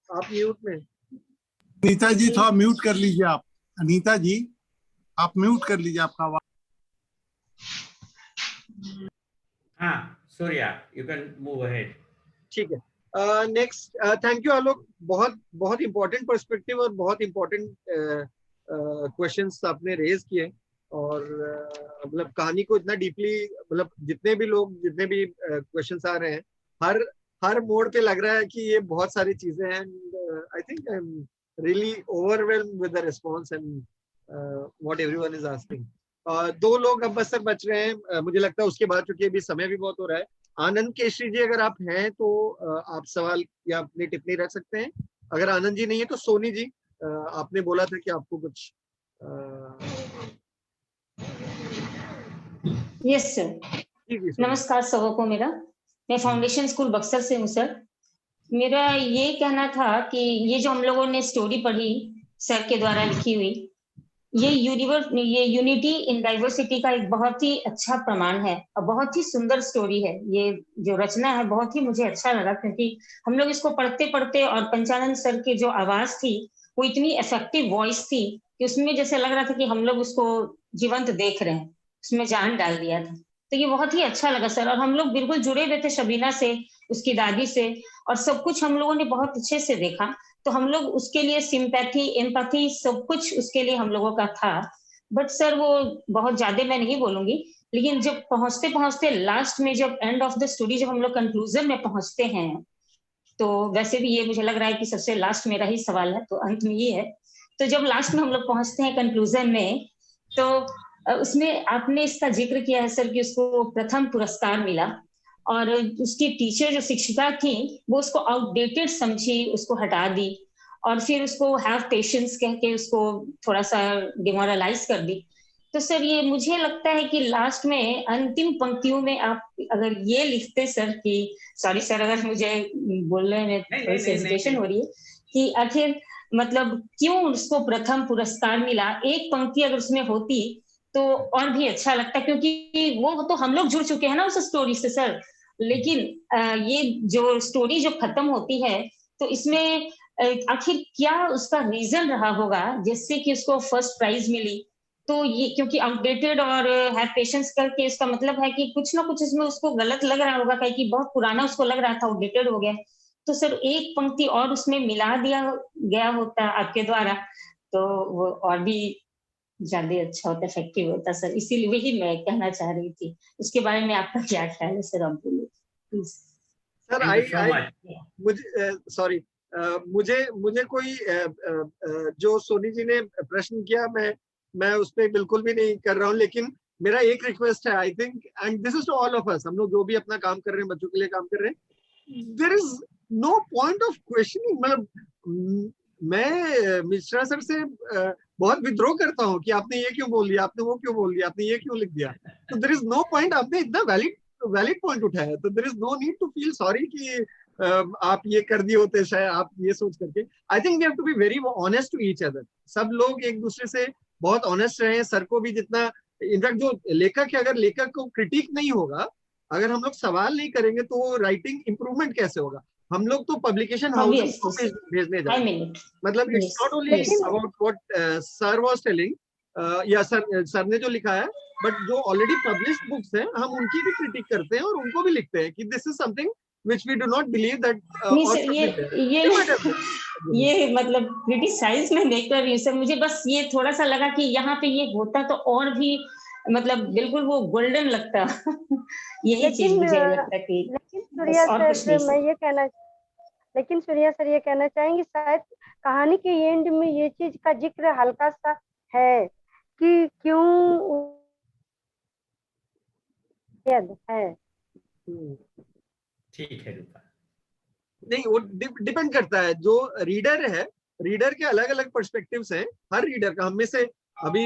आप म्यूट में। अनीता जी थोड़ा म्यूट कर लीजिए आप। अनीता जी आप म्यूट कर लीजिए आपका आवाज। हाँ Surya, you can move ahead. ठीक है, नेक्स्ट। थैंक यू आलोक, बहुत बहुत इंपॉर्टेंट पर्सपेक्टिव और बहुत इंपॉर्टेंट क्वेश्चंस आपने रेज किए। और मतलब कहानी को इतना डीपली, मतलब जितने भी लोग, जितने भी क्वेश्चंस आ रहे हैं, हर मोड पे लग रहा है कि ये बहुत सारी चीजें हैं। I think I am really overwhelmed with the response and what everyone is asking. दो लोग अब बस बच रहे हैं, मुझे लगता है उसके बाद, क्योंकि अभी समय भी बहुत हो रहा है। आनंद केशरी जी अगर आप हैं तो आप सवाल या अपनी टिप्पणी रख सकते हैं। अगर आनंद जी नहीं है तो सोनी जी, आपने बोला था कि आपको कुछ। यस सर, नमस्कार सबको। मैं फाउंडेशन स्कूल बक्सर से हूँ सर। मेरा ये कहना था कि ये जो हम लोगों ने स्टोरी पढ़ी सर के द्वारा लिखी हुई, ये यूनिटी इन डाइवर्सिटी का एक बहुत ही अच्छा प्रमाण है और बहुत ही सुंदर स्टोरी है। ये जो रचना है बहुत ही मुझे अच्छा लगा, क्योंकि हम लोग इसको पढ़ते पढ़ते, और पंचानंद सर की जो आवाज थी वो इतनी इफेक्टिव वॉइस थी कि उसमें जैसे लग रहा था कि हम लोग उसको जीवंत देख रहे हैं, उसमें जान डाल दिया था। तो ये बहुत ही अच्छा लगा सर। और हम लोग बिल्कुल जुड़े हुए थे शबीना से, उसकी दादी से, और सब कुछ हम लोगों ने बहुत अच्छे से देखा। तो हम लोग उसके लिए सिंपैथी, एम्पैथी, सब कुछ उसके लिए हम लोगों का था। बट सर वो बहुत ज्यादा मैं नहीं बोलूंगी, लेकिन जब पहुंचते पहुंचते लास्ट में, जब एंड ऑफ द स्टोरी, जब हम लोग कंक्लूजन में पहुंचते हैं, तो वैसे भी ये मुझे लग रहा है कि सबसे लास्ट मेरा ही सवाल है, तो अंत में ये है। तो जब लास्ट में हम लोग पहुंचते हैं कंक्लूजन में, तो उसमें आपने इसका जिक्र किया है सर कि उसको प्रथम पुरस्कार मिला, और उसकी टीचर जो शिक्षिका थी वो उसको आउटडेटेड समझी, उसको हटा दी, और फिर उसको हैव पेशेंस कह के उसको थोड़ा सा डिमोरलाइज कर दी। तो सर ये मुझे लगता है कि लास्ट में अंतिम पंक्तियों में आप अगर ये लिखते सर कि, सॉरी सर अगर मुझे बोलने में थोड़ी सी हेजिटेशन हो रही है, कि आखिर मतलब क्यों उसको प्रथम पुरस्कार मिला, एक पंक्ति अगर उसमें होती तो और भी अच्छा लगता, क्योंकि वो तो हम लोग जुड़ चुके हैं ना उस स्टोरी से सर। लेकिन ये जो स्टोरी जो खत्म होती है, तो इसमें आखिर क्या उसका रीजन रहा होगा जिससे कि उसको फर्स्ट प्राइज मिली। तो ये क्योंकि आउटडेटेड और हैव पेशेंस करके इसका मतलब है कि कुछ ना कुछ इसमें उसको गलत लग रहा होगा, कहीं कि बहुत पुराना उसको लग रहा था, आउटडेटेड हो गया। तो सर एक पंक्ति और उसमें मिला दिया गया होता आपके द्वारा, तो वो और भी ज्यादा अच्छा होता, इफेक्टिव होता सर। इसीलिए वही मैं कहना चाह रही थी। उसके बारे में आपका क्या ख्याल है सर, आप बोलिए प्लीज। सर मुझे सॉरी, मुझे कोई जो सोनी जी ने प्रश्न किया, मैं उस पर बिल्कुल भी नहीं कर रहा हूँ, लेकिन मेरा एक रिक्वेस्ट है, I think, and this is to all of us, हम लोग जो भी अपना काम कर रहे हैं, बच्चों के लिए काम कर रहे हैं, there is no point of questioning. मतलब मैं मिश्रा सर से बहुत विद्रोह करता हूँ कि आपने ये क्यों बोल दिया, आपने वो क्यों बोल दिया, आपने ये क्यों लिख दिया। तो देयर इज नो पॉइंट, आपने इतना वैलिड पॉइंट उठाया, तो there is no need to feel sorry कि आप ये कर दिए होते शायद, आप ये सोच करके। I think we have to be very honest to each other. सब लोग एक दूसरे से बहुत ऑनेस्ट रहे। सर को भी जितना, इनफैक्ट जो लेखक है, अगर लेखक को क्रिटिक नहीं होगा अगर हम लोग सवाल नहीं करेंगे तो राइटिंग इंप्रूवमेंट कैसे होगा? हम लोग तो पब्लिकेशन हाउसेस को भेजने जा रहे हैं। मतलब it's not only about what sir was telling, या सर ने जो लिखा है, बट जो ऑलरेडी पब्लिश्ड बुक्स हैं हम उनकी भी क्रिटिक करते हैं और उनको भी लिखते हैं कि this is something which we do not believe that. ये मतलब क्रिटिसाइज मैं नहीं कर रही हूँ सर, मुझे बस ये थोड़ा सा लगा कि यहाँ पे ये होता तो और भी मतलब बिल्कुल वो गोल्डन लगता। यही चीज मुझे लगता कि लेकिन सूर्या सर मैं ये कहना, लेकिन सूर्या सर ये कहना चाहेंगे शायद कहानी के एंड में ये चीज का जिक्र हल्का सा है कि क्यों है। ठीक है रूपा। नहीं, वो डिपेंड करता है, जो रीडर है, रीडर के अलग अलग पर्सपेक्टिव्स हैं। हर रीडर का, हम में से अभी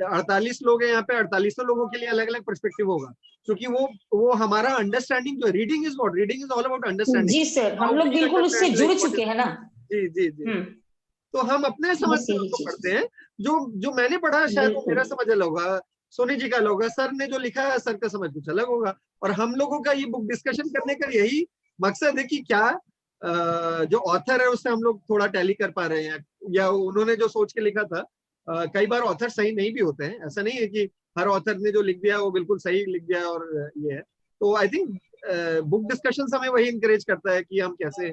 48 लोग हैं यहाँ पे, 48 लोगों के लिए अलग अलग पर्सपेक्टिव होगा, क्योंकि वो हमारा अंडरस्टैंडिंग जो reading is all about understanding. जी सर, हम लोग बिल्कुल उससे जुड़ चुके हैं ना। जी जी जी। तो हम अपने समझ से उसको पढ़ते हैं। जो मैंने पढ़ा शायद वो मेरा समझ अलग होगा, सोनी जी का अलग होगा, सर ने जो लिखा है सर का समझ कुछ अलग होगा। और हम लोगों का ये बुक डिस्कशन करने का यही मकसद है कि क्या जो ऑथर है उससे हम लोग थोड़ा टैली कर पा रहे हैं, या उन्होंने जो सोच के लिखा था। कई बार ऑथर सही नहीं भी होते हैं, ऐसा नहीं है कि हर ऑथर ने जो लिख दिया वो बिल्कुल सही लिख दिया और ये है। तो आई थिंक बुक डिस्कशन हमें वही इंकरेज करता है कि हम कैसे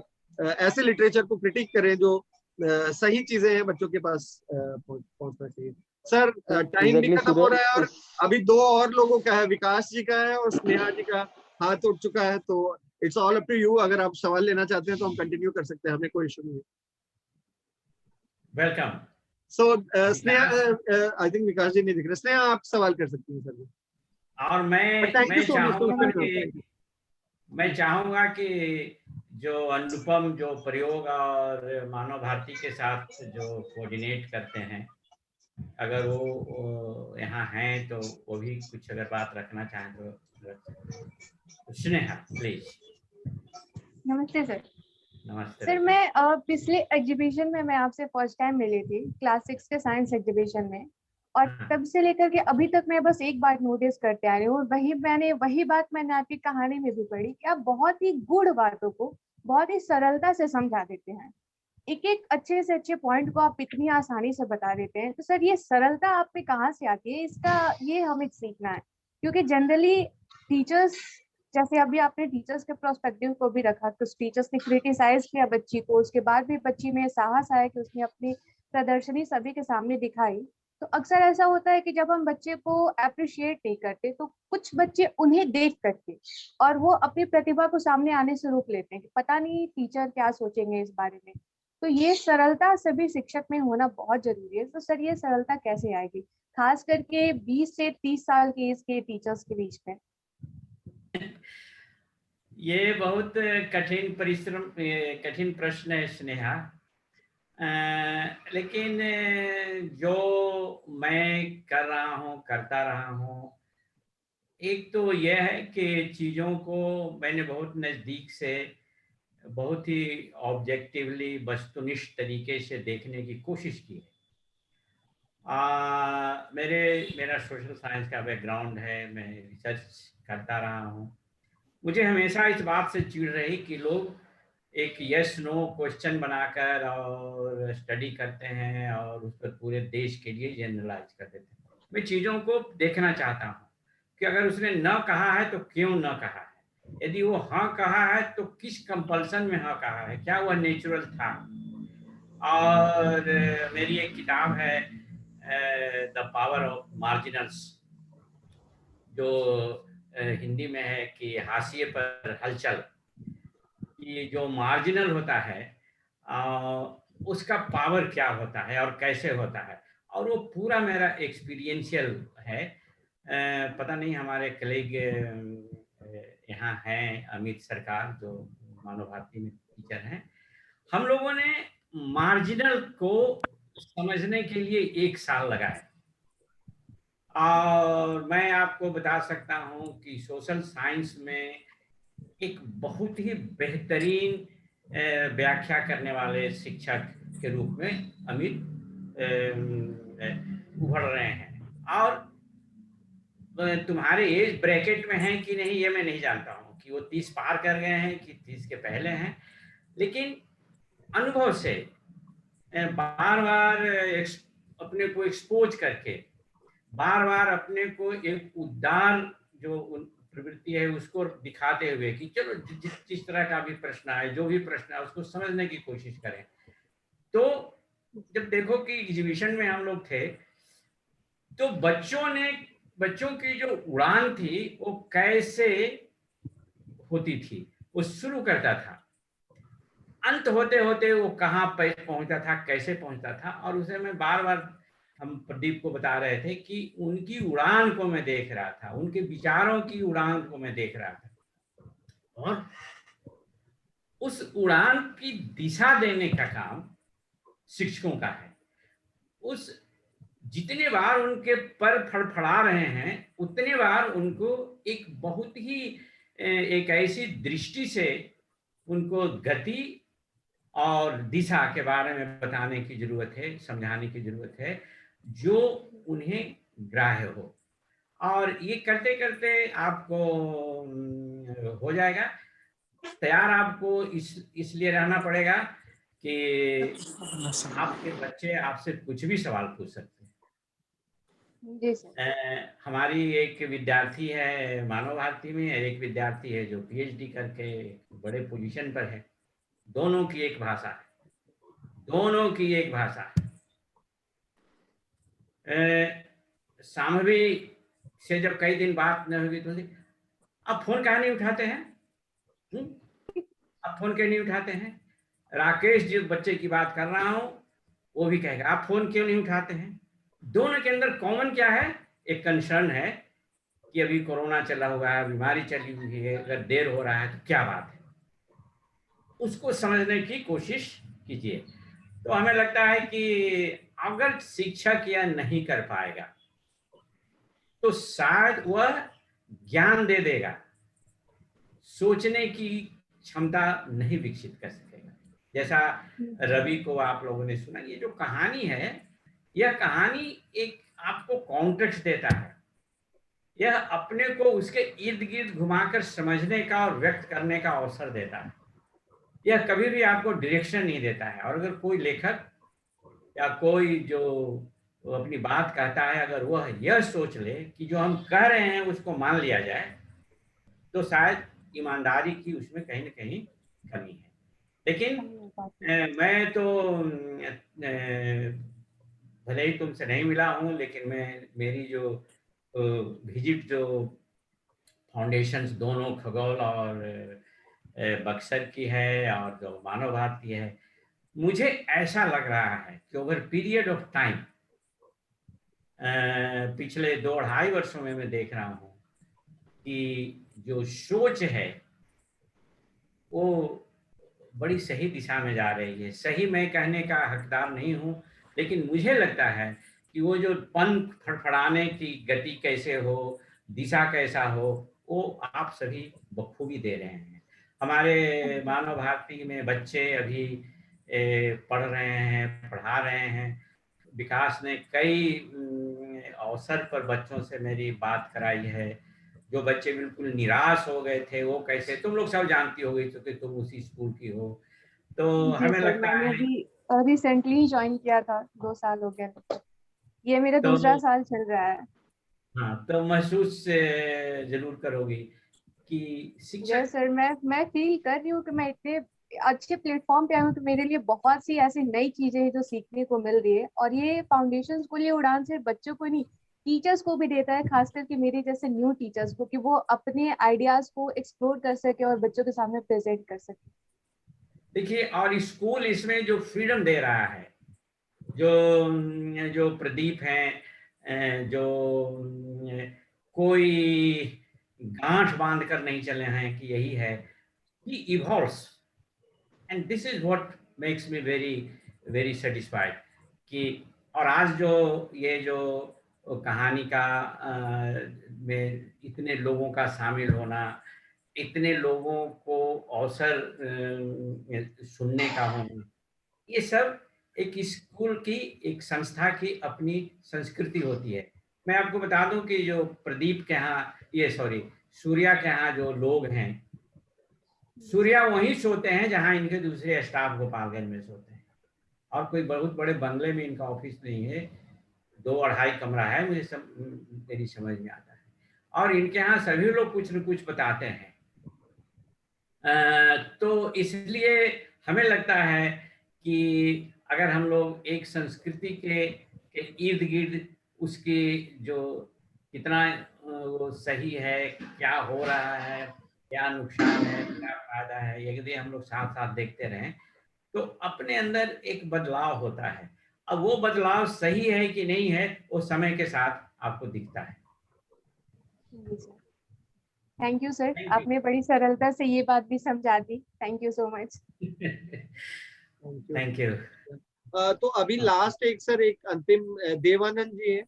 ऐसे लिटरेचर को क्रिटिक करें जो सही चीजें हैं बच्चों के पास पहुंचना चाहिए। सर टाइम भी खत्म हो रहा है और अभी 2 और लोगों का है, विकास जी का है और स्नेहा जी का हाथ उठ चुका है। तो it's all up to you, अगर आप सवाल लेना चाहते हैं तो हम कंटिन्यू कर सकते हैं, हमें कोई इशू नहीं है। Welcome. So Sneha, I think Vikas ji नहीं दिख रहे। स्नेहा आप सवाल कर सकती हैं सर। और मैं चाहूंगा कि जो अनुपम जो प्रयोग और मानव भारती के साथ जो कोऑर्डिनेट करते हैं, अगर वो यहाँ हैं तो वो भी कुछ अगर बात रखना चाहें तो रख सकते हैं। स्नेहा प्लीज। नमस्ते सर। नमस्ते सर, मैं पिछले एग्जीबिशन में मैं आपसे फर्स्ट टाइम मिली थी, क्लास 6 के साइंस एग्जीबिशन में, और तब से लेकर के अभी तक मैं बस एक बात नोटिस करते आ रही हूँ, वही बात मैंने आपकी कहानी में भी पढ़ी कि आप बहुत ही गूढ़ बातों को बहुत ही सरलता से समझा देते हैं। एक एक अच्छे से अच्छे पॉइंट को आप इतनी आसानी से बता देते हैं। तो सर, ये सरलता आप में कहाँ से आती है? ये हमें सीखना है, क्योंकि जनरली टीचर्स, जैसे अभी आपने टीचर्स के प्रोस्पेक्टिव को भी रखा, कुछ टीचर्स ने क्रिटिसाइज किया बच्ची को, उसके बाद भी बच्ची में साहस आया कि उसने अपनी प्रदर्शनी सभी के सामने दिखाई। तो अक्सर ऐसा होता है कि जब हम बच्चे को अप्रिशिएट नहीं करते तो कुछ बच्चे उन्हें देख करके और वो अपनी प्रतिभा को सामने आने से रोक लेते हैं कि पता नहीं टीचर क्या सोचेंगे इस बारे में। तो ये सरलता सभी शिक्षक में होना बहुत जरूरी है। तो सर, ये सरलता कैसे आएगी, खास करके 20 से 30 साल के एज के टीचर्स के बीच में? ये बहुत कठिन प्रश्न है स्नेहा। लेकिन जो मैं करता रहा हूँ, एक तो यह है कि चीज़ों को मैंने बहुत नज़दीक से, बहुत ही ऑब्जेक्टिवली, वस्तुनिष्ठ तरीके से देखने की कोशिश की है। मेरा सोशल साइंस का बैकग्राउंड है, मैं रिसर्च करता रहा हूँ। मुझे हमेशा इस बात से चिढ़ रही कि लोग एक यस नो क्वेश्चन बनाकर और स्टडी करते हैं और उस पर पूरे देश के लिए जनरलाइज कर देते हैं। मैं चीज़ों को देखना चाहता हूँ कि अगर उसने न कहा है तो क्यों न कहा है, यदि वो हाँ कहा है तो किस कंपल्सन में हाँ कहा है, क्या वह नेचुरल था। और मेरी एक किताब है द पावर ऑफ मार्जिनल्स, जो हिंदी में है कि हाशिए पर हलचल। कि जो मार्जिनल होता है उसका पावर क्या होता है और कैसे होता है, और वो पूरा मेरा एक्सपीरियंशियल है। पता नहीं हमारे कलीग यहाँ हैं अमित सरकार, जो मानव भारती में टीचर हैं, हम लोगों ने मार्जिनल को समझने के लिए 1 साल लगाया। और मैं आपको बता सकता हूँ कि सोशल साइंस में एक बहुत ही बेहतरीन व्याख्या करने वाले शिक्षक के रूप में अमित उभर रहे हैं। और तुम्हारे एज ब्रैकेट में हैं कि नहीं ये मैं नहीं जानता हूँ, कि वो 30 पार कर गए हैं कि 30 के पहले हैं, लेकिन अनुभव से बार बार अपने को एक्सपोज करके, बार बार अपने को एक उदार जो प्रवृत्ति है उसको दिखाते हुए कि चलो जिस तरह का भी प्रश्न है, जो भी प्रश्न है उसको समझने की कोशिश करें। तो जब देखो कि एग्जीबिशन में हम लोग थे तो बच्चों की जो उड़ान थी वो कैसे होती थी, वो शुरू करता था, अंत होते होते वो कहाँ पहुंचता था, कैसे पहुंचता था। और उसे मैं बार बार, हम प्रदीप को बता रहे थे कि उनकी उड़ान को मैं देख रहा था, उनके विचारों की उड़ान को मैं देख रहा था, और उस उड़ान की दिशा देने का काम शिक्षकों का है। उस जितने बार उनके पर फड़फड़ा रहे हैं उतने बार उनको एक बहुत ही एक ऐसी दृष्टि से उनको गति और दिशा के बारे में बताने की जरूरत है, समझाने की जरूरत है, जो उन्हें ग्राह्य हो। और ये करते करते आपको हो जाएगा तैयार। आपको इसलिए रहना पड़ेगा कि आपके बच्चे आपसे कुछ भी सवाल पूछ सकते हैं। जी सर। हमारी एक विद्यार्थी है मानव भारती में, एक विद्यार्थी है जो पीएचडी करके बड़े पोजीशन पर है। दोनों की एक भाषा है, दोनों की एक भाषा है। सामवी से जब कई दिन बात न होगी तो आप फोन कहाँ नहीं उठाते हैं, आप फोन क्यों नहीं उठाते हैं? राकेश जिस बच्चे की बात कर रहा हूं वो भी कहेगा आप फोन क्यों नहीं उठाते हैं। दोनों के अंदर कॉमन क्या है? एक कंसर्न है कि अभी कोरोना चला हुआ है, बीमारी चली हुई है, अगर देर हो रहा है तो क्या बात है, उसको समझने की कोशिश कीजिए। तो हमें लगता है कि अगर शिक्षक यह नहीं कर पाएगा तो शायद वह ज्ञान दे देगा, सोचने की क्षमता नहीं विकसित कर सकेगा। जैसा रवि को आप लोगों ने सुना, ये जो कहानी है, यह कहानी एक आपको कॉन्टेक्स्ट देता है, यह अपने को उसके इर्द गिर्द घुमाकर समझने का और व्यक्त करने का अवसर देता है। यह कभी भी आपको डायरेक्शन नहीं देता है। और अगर कोई लेखक या कोई जो अपनी बात कहता है, अगर वह यह सोच ले कि जो हम कह रहे हैं उसको मान लिया जाए, तो शायद ईमानदारी की उसमें कहीं ना कहीं कमी है। लेकिन मैं तो भले ही तुमसे नहीं मिला हूँ, लेकिन मेरी जो विजिट जो फाउंडेशंस दोनों खगोल और बक्सर की है और जो मानव भारती है, मुझे ऐसा लग रहा है कि ओवर पीरियड ऑफ टाइम, पिछले 2-2.5 वर्षों में मैं देख रहा हूँ कि जो सोच है वो बड़ी सही दिशा में जा रही है। सही मैं कहने का हकदार नहीं हूँ, लेकिन मुझे लगता है कि वो जो पंख फड़फड़ाने की गति कैसे हो, दिशा कैसा हो, वो आप सभी बखूबी दे रहे हैं। हमारे मानव भारती में बच्चे अभी पढ़ रहे हैं, पढ़ा रहे हैं। विकास ने कई अवसर पर बच्चों से मेरी बात कराई है। जो बच्चे बिल्कुल निराश हो गए थे, वो कैसे, तुम लोग सब जानती हो गई क्योंकि तुम उसी स्कूल की हो। तो हमें लगता है मैंने भी रिसेंटली ज्वाइन किया था, 2 साल हो गए, ये मेरा तो, दूसरा साल चल रहा है। हाँ, तो महसूस जरूर करोगी कि शिक्षक। सर मैं फील कर रही हूँ कि मैं इतने अच्छे प्लेटफॉर्म पे आई हूँ, तो मेरे लिए बहुत सी ऐसी नई चीजें हैं जो सीखने को मिल रही है। और ये फाउंडेशन स्कूल, ये उड़ान सिर्फ बच्चों को नहीं, टीचर्स को भी देता है, खास करके मेरे जैसे न्यू टीचर्स को, कि वो अपने आइडियाज को एक्सप्लोर कर सके और बच्चों के सामने प्रेजेंट कर सके। देखिए, और स्कूल इसमें जो फ्रीडम दे रहा है, जो प्रदीप हैं, जो कोई गांठ बांध कर नहीं चले हैं कि यही है, he evolves and this is what makes me very satisfied कि और आज जो ये जो कहानी का में इतने लोगों का शामिल होना, इतने लोगों को अवसर सुनने का होना, ये सब एक स्कूल की, एक संस्था की अपनी संस्कृति होती है। मैं आपको बता दूं कि जो प्रदीप के यहाँ, ये सॉरी सूर्या के यहाँ जो लोग हैं, सूर्या वहीं सोते हैं जहां इनके दूसरे स्टाफ गोपालगंज में सोते हैं, और कोई बहुत बड़े बंगले में इनका ऑफिस नहीं है, 2-2.5 कमरा है, मेरी समझ में आता है। और इनके यहाँ सभी लोग कुछ न कुछ बताते हैं। तो इसलिए हमें लगता है कि अगर हम लोग एक संस्कृति के इर्द गिर्द उसकी जो कितना वो सही है, क्या हो रहा है, क्या नुकसान है, क्या फायदा है, यदि हम लोग साथ साथ देखते रहें तो अपने अंदर एक बदलाव होता है। अब वो बदलाव सही है कि नहीं है, वो समय के साथ आपको दिखता है। थैंक यू सर, आपने बड़ी सरलता से ये बात भी समझा दी। Thank you so much. Thank you. तो अभी लास्ट एक अंतिम देवानंद जी है।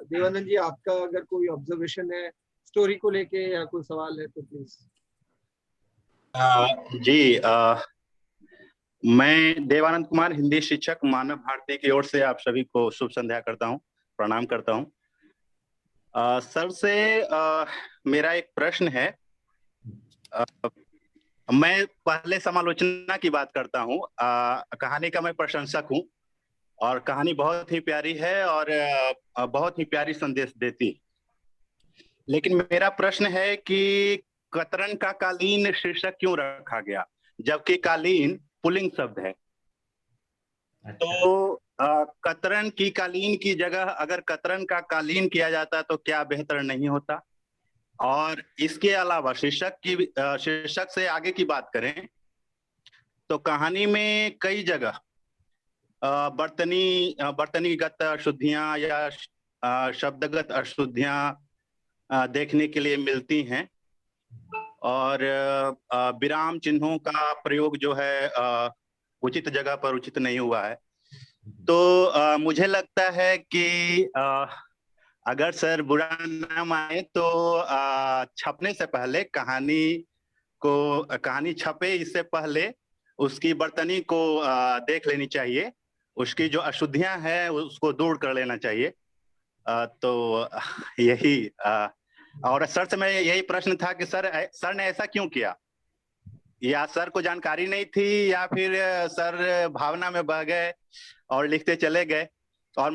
देवानंद जी, आपका अगर कोई ऑब्जर्वेशन है स्टोरी को लेके या कोई सवाल है तो प्लीज। जी, मैं देवानंद कुमार, हिंदी शिक्षक, मानव भारती की ओर से आप सभी को शुभ संध्या करता हूँ, प्रणाम करता हूँ। सर से मेरा एक प्रश्न है। मैं पहले समालोचना की बात करता हूँ। कहानी का मैं प्रशंसक हूँ और कहानी बहुत ही प्यारी है और बहुत ही प्यारी संदेश देती। लेकिन मेरा प्रश्न है कि कतरन का कालीन शीर्षक क्यों रखा गया, जबकि कालीन पुल्लिंग शब्द है। तो कतरन की कालीन की जगह अगर कतरन का कालीन किया जाता तो क्या बेहतर नहीं होता? और इसके अलावा शीर्षक से आगे की बात करें तो कहानी में कई जगह बर्तनीगत अशुद्धियां या शब्दगत अशुद्धियां देखने के लिए मिलती हैं और विराम चिन्हों का प्रयोग जो है उचित जगह पर उचित नहीं हुआ है। तो मुझे लगता है कि अगर सर बुरा ना माने तो छपने से पहले कहानी छपे इससे पहले उसकी बर्तनी को देख लेनी चाहिए, उसकी जो अशुद्धियां हैं उसको दूर कर लेना चाहिए। तो यही और सर से मैं यही प्रश्न था कि सर ने ऐसा क्यों किया, या सर को जानकारी नहीं थी या फिर सर भावना में बह गए और लिखते चले गए। और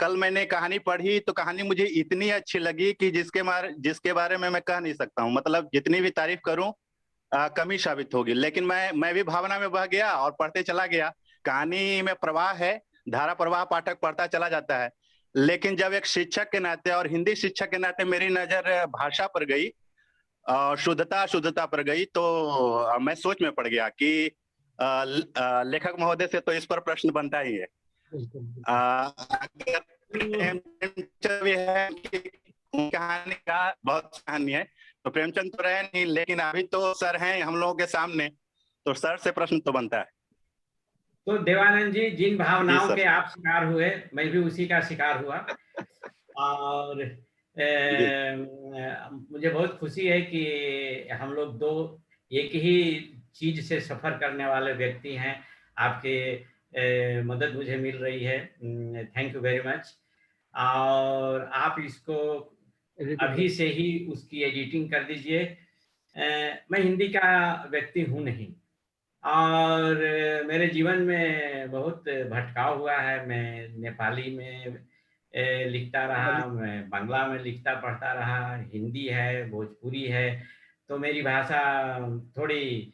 कल मैंने कहानी पढ़ी तो कहानी मुझे इतनी अच्छी लगी कि जिसके बारे में मैं कह नहीं सकता हूँ, मतलब जितनी भी तारीफ करूं कमी साबित होगी। लेकिन मैं भी भावना में बह गया और पढ़ते चला गया। कहानी में प्रवाह है, धारा प्रवाह पाठक पढ़ता चला जाता है। लेकिन जब एक शिक्षक के नाते और हिंदी शिक्षक के नाते मेरी नजर भाषा पर गई और शुद्धता पर गई तो मैं सोच में पड़ गया कि लेखक महोदय से तो इस पर प्रश्न बनता ही है। कहानी का बहुत कहानी है तो प्रेमचंद तो रहे नहीं, लेकिन अभी तो सर हैं हम लोगों के सामने, तो सर से प्रश्न तो बनता है। तो देवानंद जी, जिन भावनाओं के आप शिकार हुए मैं भी उसी का शिकार हुआ और मुझे बहुत खुशी है कि हम लोग दो एक ही चीज से सफर करने वाले व्यक्ति हैं। आपके मदद मुझे मिल रही है, थैंक यू वेरी मच। और आप इसको अभी से ही उसकी एडिटिंग कर दीजिए। मैं हिंदी का व्यक्ति हूँ नहीं और मेरे जीवन में बहुत भटकाव हुआ है। मैं नेपाली में लिखता रहा, मैं बांग्ला में लिखता पढ़ता रहा, हिंदी है, भोजपुरी है, तो मेरी भाषा थोड़ी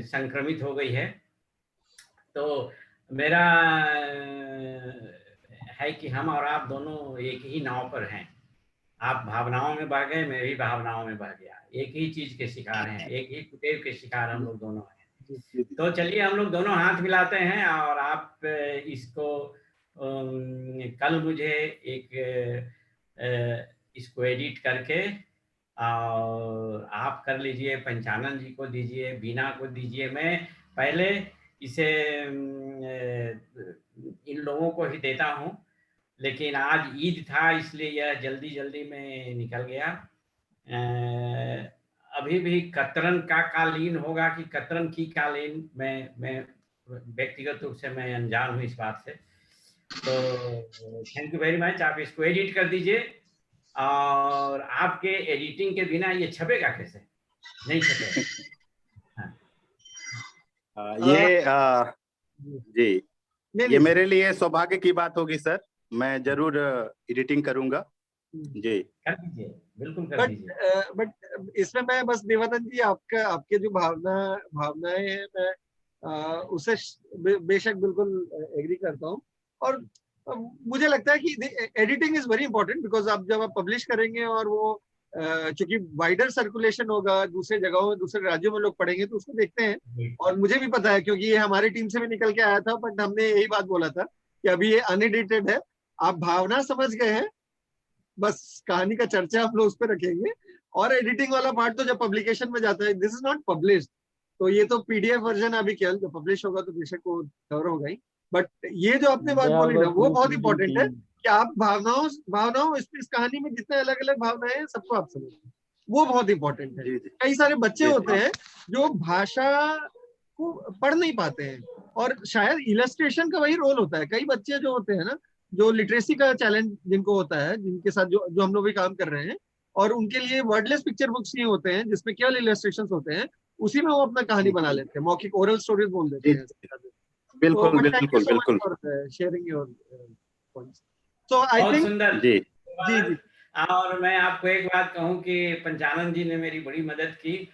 संक्रमित हो गई है। तो मेरा है कि हम और आप दोनों एक ही नाव पर हैं। आप भावनाओं में बह गए, मैं भी भावनाओं में बह गया। एक ही चीज के शिकार हैं, एक ही कुटेव के शिकार हम लोग दोनों हैं। तो चलिए हम लोग दोनों हाथ मिलाते हैं और आप इसको कल मुझे इसको एडिट करके और आप कर लीजिए, पंचानन जी को दीजिए, बीना को दीजिए। मैं पहले इसे इन लोगों को ही देता हूँ, लेकिन आज ईद था इसलिए यह जल्दी में निकल गया। अभी भी कतरन का कालीन होगा कि कतरन की कालीन, मैं व्यक्तिगत रूप से मैं अनजान हूँ इस बात से। तो थैंक यू वेरी मच। आप इसको एडिट कर दीजिए, और आपके एडिटिंग के बिना ये छपेगा कैसे? नहीं छपेगा। जी, ये मेरे लिए सौभाग्य की बात होगी सर, मैं जरूर एडिटिंग करूंगा जी। कर दीजिए, बिल्कुल कर दीजिए। बट इसमें मैं बस देवानंद जी आपके जो भावनाएं हैं, मैं उसे बेशक बिल्कुल एग्री करता हूँ। और मुझे लगता है कि editing is very important, because आप जब आप पब्लिश करेंगे और वो चूंकि वाइडर सर्कुलेशन होगा, दूसरे जगहों में, दूसरे राज्यों में लोग पढ़ेंगे तो उसको देखते हैं। और मुझे भी पता है, क्योंकि ये हमारी टीम से भी निकल के आया था, बट हमने यही बात बोला था कि अभी ये अनएडिटेड है, आप भावना समझ गए हैं, बस कहानी का चर्चा हम लोग उस पर रखेंगे। और एडिटिंग वाला पार्ट तो जब पब्लिकेशन में जाता है, दिस इज नॉट पब्लिश, तो ये तो पीडीएफ वर्जन अभी केवल जब पब्लिश होगा तो बेशक वो कवर होगा ही। बट ये जो आपने बात बोली ना, वो बहुत इंपॉर्टेंट है कि आप भावनाओं इस कहानी में जितने अलग अलग भावनाएं हैं सबको आप समझें, वो बहुत इंपॉर्टेंट है। कई सारे बच्चे होते हैं जो भाषा को पढ़ नहीं पाते हैं, और शायद इलस्ट्रेशन का वही रोल होता है। कई बच्चे जो होते हैं ना, जो लिटरेसी का चैलेंज जिनको होता है, जिनके साथ जो हम लोग भी काम कर रहे हैं, और उनके लिए वर्डलेस पिक्चर बुक्स ही होते हैं जिसमें केवल इलस्ट्रेशंस होते हैं, उसी में वो अपना कहानी बना लेते हैं, मौखिक ओरल स्टोरीज बोल देते हैं। बिल्कुल बिल्कुल बिल्कुल sharing your points. So I think जी। और मैं आपको एक बात कहूं कि पंचानन जी ने मेरी बड़ी मदद की,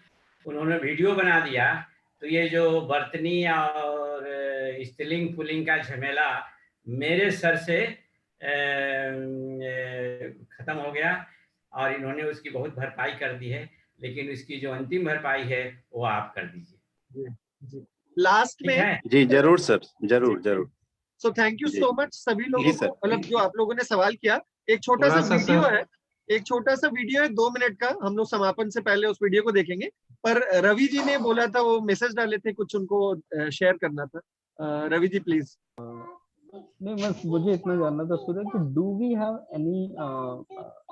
उन्होंने वीडियो बना दिया, तो ये जो बर्तनी और स्त्रीलिंग पुल्लिंग का झमेला मेरे सर से खत्म हो गया, और इन्होंने उसकी बहुत भरपाई कर दी है, लेकिन इसकी जो अंतिम भरपाई है वो आप कर दीजिए। लास्ट में जी जरूर सर, जरूर जरूर। सो थैंक यू सो मच सभी लोगों को, मतलब जो आप लोगों ने सवाल किया। एक छोटा सा वीडियो है, 2 मिनट का, हम लोग समापन से पहले उस वीडियो को देखेंगे। पर रवि जी ने बोला था, वो मैसेज डाले थे, कुछ उनको शेयर करना था। रवि जी प्लीज। नहीं, बस मुझे इतना जानना था सूर्य कि do we have any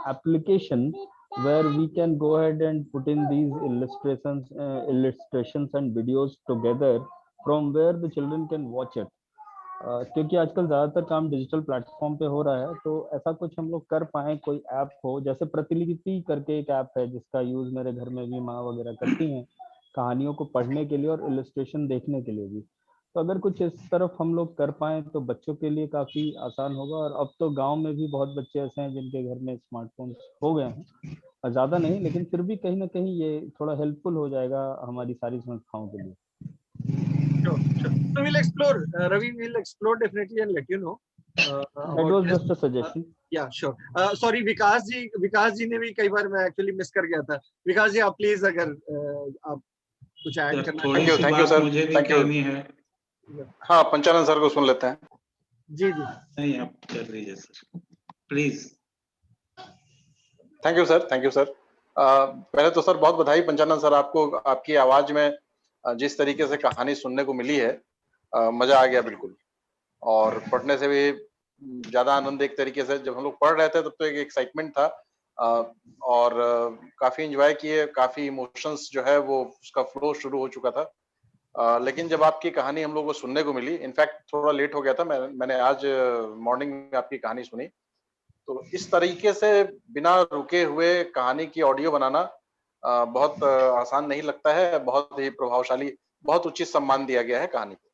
application where we can go ahead and put in these illustrations and videos together from where the children can watch it, क्योंकि आजकल ज्यादातर काम डिजिटल प्लेटफॉर्म पे हो रहा है, तो ऐसा कुछ हम लोग कर पाए, कोई ऐप हो, जैसे प्रतिलिपि करके एक ऐप है जिसका यूज मेरे घर में भी माँ वगैरह करती हैं कहानियों को पढ़ने के लिए और इलस्ट्रेशन देखने के लिए भी। तो अगर कुछ इस तरफ हम लोग कर पाए तो बच्चों के लिए काफी आसान होगा। और अब तो गांव में भी बहुत बच्चे ऐसे हैं जिनके घर में स्मार्टफोन हो गए हैं, ज्यादा नहीं, लेकिन फिर भी कहीं ना कहीं ये थोड़ा हेल्पफुल हो जाएगा हमारी सारी संस्थाओं के लिए। So we'll explore, Ravi, we'll explore definitely and let you know. That was just a suggestion. Yeah, sure. Sorry, विकास जी ने भी कई बार मैं एक्चुअली मिस कर गया था। विकास जी आप प्लीज अगर आप कुछ ऐड करना। Thank you sir, thank you. हाँ, पंचानन सर को सुन लेते हैं। जी। नहीं, आप कर लीजिए sir, please. Thank you sir. पहले तो सर बहुत बधाई पंचानन सर आपको, आपकी आवाज में जिस तरीके से कहानी सुनने को मिली है, मजा आ गया बिल्कुल। और पढ़ने से भी ज्यादा आनंद एक तरीके से, जब हम लोग पढ़ रहे थे तब तो एक एक्साइटमेंट था, और काफी एंजॉय किए, काफी इमोशंस जो है वो उसका फ्लो शुरू हो चुका था। लेकिन जब आपकी कहानी हम लोग को सुनने को मिली, इनफैक्ट थोड़ा लेट हो गया था, मैंने आज मॉर्निंग में आपकी कहानी सुनी, तो इस तरीके से बिना रुके हुए कहानी की ऑडियो बनाना बहुत आसान नहीं लगता है, बहुत ही प्रभावशाली, बहुत उचित सम्मान दिया गया है कहानी को।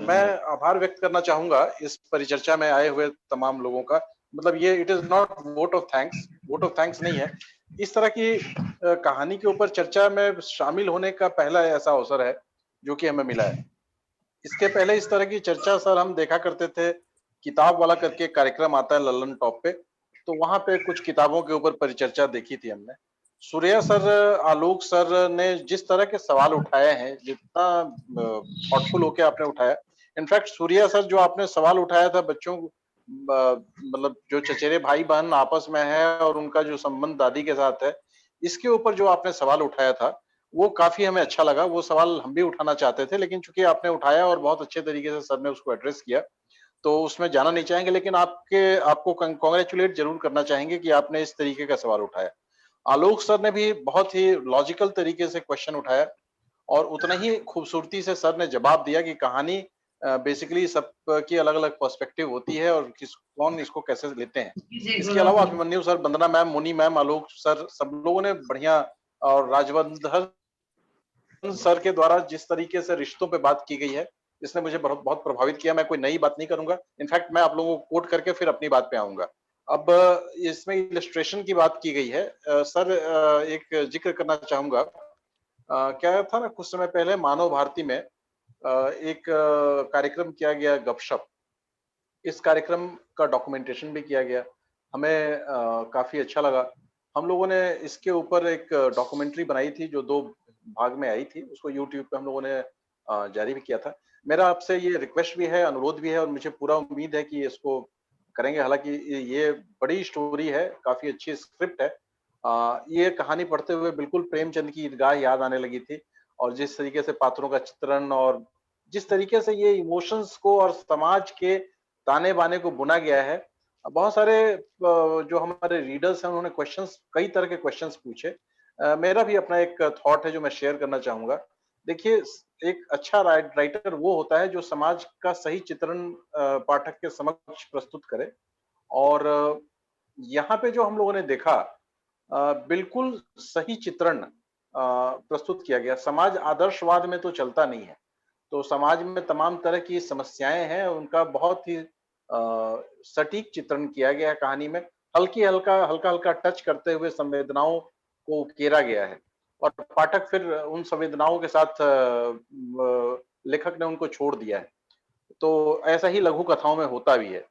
मैं आभार व्यक्त करना चाहूंगा इस परिचर्चा में आए हुए तमाम लोगों का। मतलब ये it is not vote of thanks नहीं है, इस तरह की कहानी के ऊपर चर्चा में शामिल होने का पहला ऐसा अवसर है जो कि हमें मिला है। इसके पहले इस तरह की चर्चा सर हम देखा करते थे, किताब वाला करके कार्यक्रम आता है लल्लन टॉप पे, तो वहां पे कुछ किताबों के ऊपर परिचर्चा देखी थी हमने। सूर्या सर, आलोक सर ने जिस तरह के सवाल उठाए हैं, जितना थॉटफुल होके आपने उठाया, इनफैक्ट सूर्या सर जो आपने सवाल उठाया था बच्चों, मतलब जो चचेरे भाई बहन आपस में है और उनका जो संबंध दादी के साथ है, इसके ऊपर जो आपने सवाल उठाया था वो काफी हमें अच्छा लगा। वो सवाल हम भी उठाना चाहते थे, लेकिन चूंकि आपने उठाया और बहुत अच्छे तरीके से सर ने उसको एड्रेस किया, तो उसमें जाना नहीं चाहेंगे, लेकिन आपको कांग्रेचुलेट जरूर करना चाहेंगे कि आपने इस तरीके का सवाल उठाया। आलोक सर ने भी बहुत ही लॉजिकल तरीके से क्वेश्चन उठाया और उतना ही खूबसूरती से सर ने जवाब दिया कि कहानी बेसिकली सबकी अलग अलग पर्सपेक्टिव होती है और कौन इसको कैसे लेते हैं। इसके अलावा अभिमन्यु सर, वंदना मैम, मुनि मैम, आलोक सर, सब लोगों ने बढ़िया, और राजवंधर सर के द्वारा जिस तरीके से रिश्तों पे बात की गई है, इसने मुझे बहुत बहुत प्रभावित किया। मैं कोई नई बात नहीं करूंगा, इनफैक्ट मैं आप लोगों को कोट करके फिर अपनी बात पे आऊंगा। अब इसमें इलस्ट्रेशन की बात की गई है। सर, एक जिक्र करना चाहूंगा। क्या था ना, कुछ समय पहले मानव भारती में एक कार्यक्रम किया गया, गपशप। इस कार्यक्रम का डॉक्यूमेंटेशन भी किया गया, हमें काफी अच्छा लगा। हम लोगों ने इसके ऊपर एक डॉक्यूमेंट्री बनाई थी जो 2 भाग में आई थी, उसको यूट्यूब पे हम लोगों ने जारी भी किया था। मेरा आपसे ये रिक्वेस्ट भी है, अनुरोध भी है, और मुझे पूरा उम्मीद है कि इसको करेंगे। हालांकि ये बड़ी स्टोरी है, काफी अच्छी स्क्रिप्ट है। ये कहानी पढ़ते हुए बिल्कुल प्रेमचंद की ईदगाह याद आने लगी थी, और जिस तरीके से पात्रों का चित्रण और जिस तरीके से ये इमोशंस को और समाज के ताने बाने को बुना गया है। बहुत सारे जो हमारे रीडर्स हैं उन्होंने क्वेश्चंस, कई तरह के क्वेश्चंस पूछे। मेरा भी अपना एक थॉट है जो मैं शेयर करना चाहूंगा। देखिए, एक अच्छा राइटर वो होता है जो समाज का सही चित्रण पाठक के समक्ष प्रस्तुत करे। और यहाँ पे जो हम लोगों ने देखा, बिल्कुल सही चित्रण प्रस्तुत किया गया। समाज आदर्शवाद में तो चलता नहीं है, तो समाज में तमाम तरह की समस्याएं हैं, उनका बहुत ही सटीक चित्रण किया गया है कहानी में। हल्का टच करते हुए संवेदनाओं को उकेरा गया है, और पाठक फिर उन संवेदनाओं के साथ लेखक ने उनको छोड़ दिया है। तो ऐसा ही लघु कथाओं में होता भी है।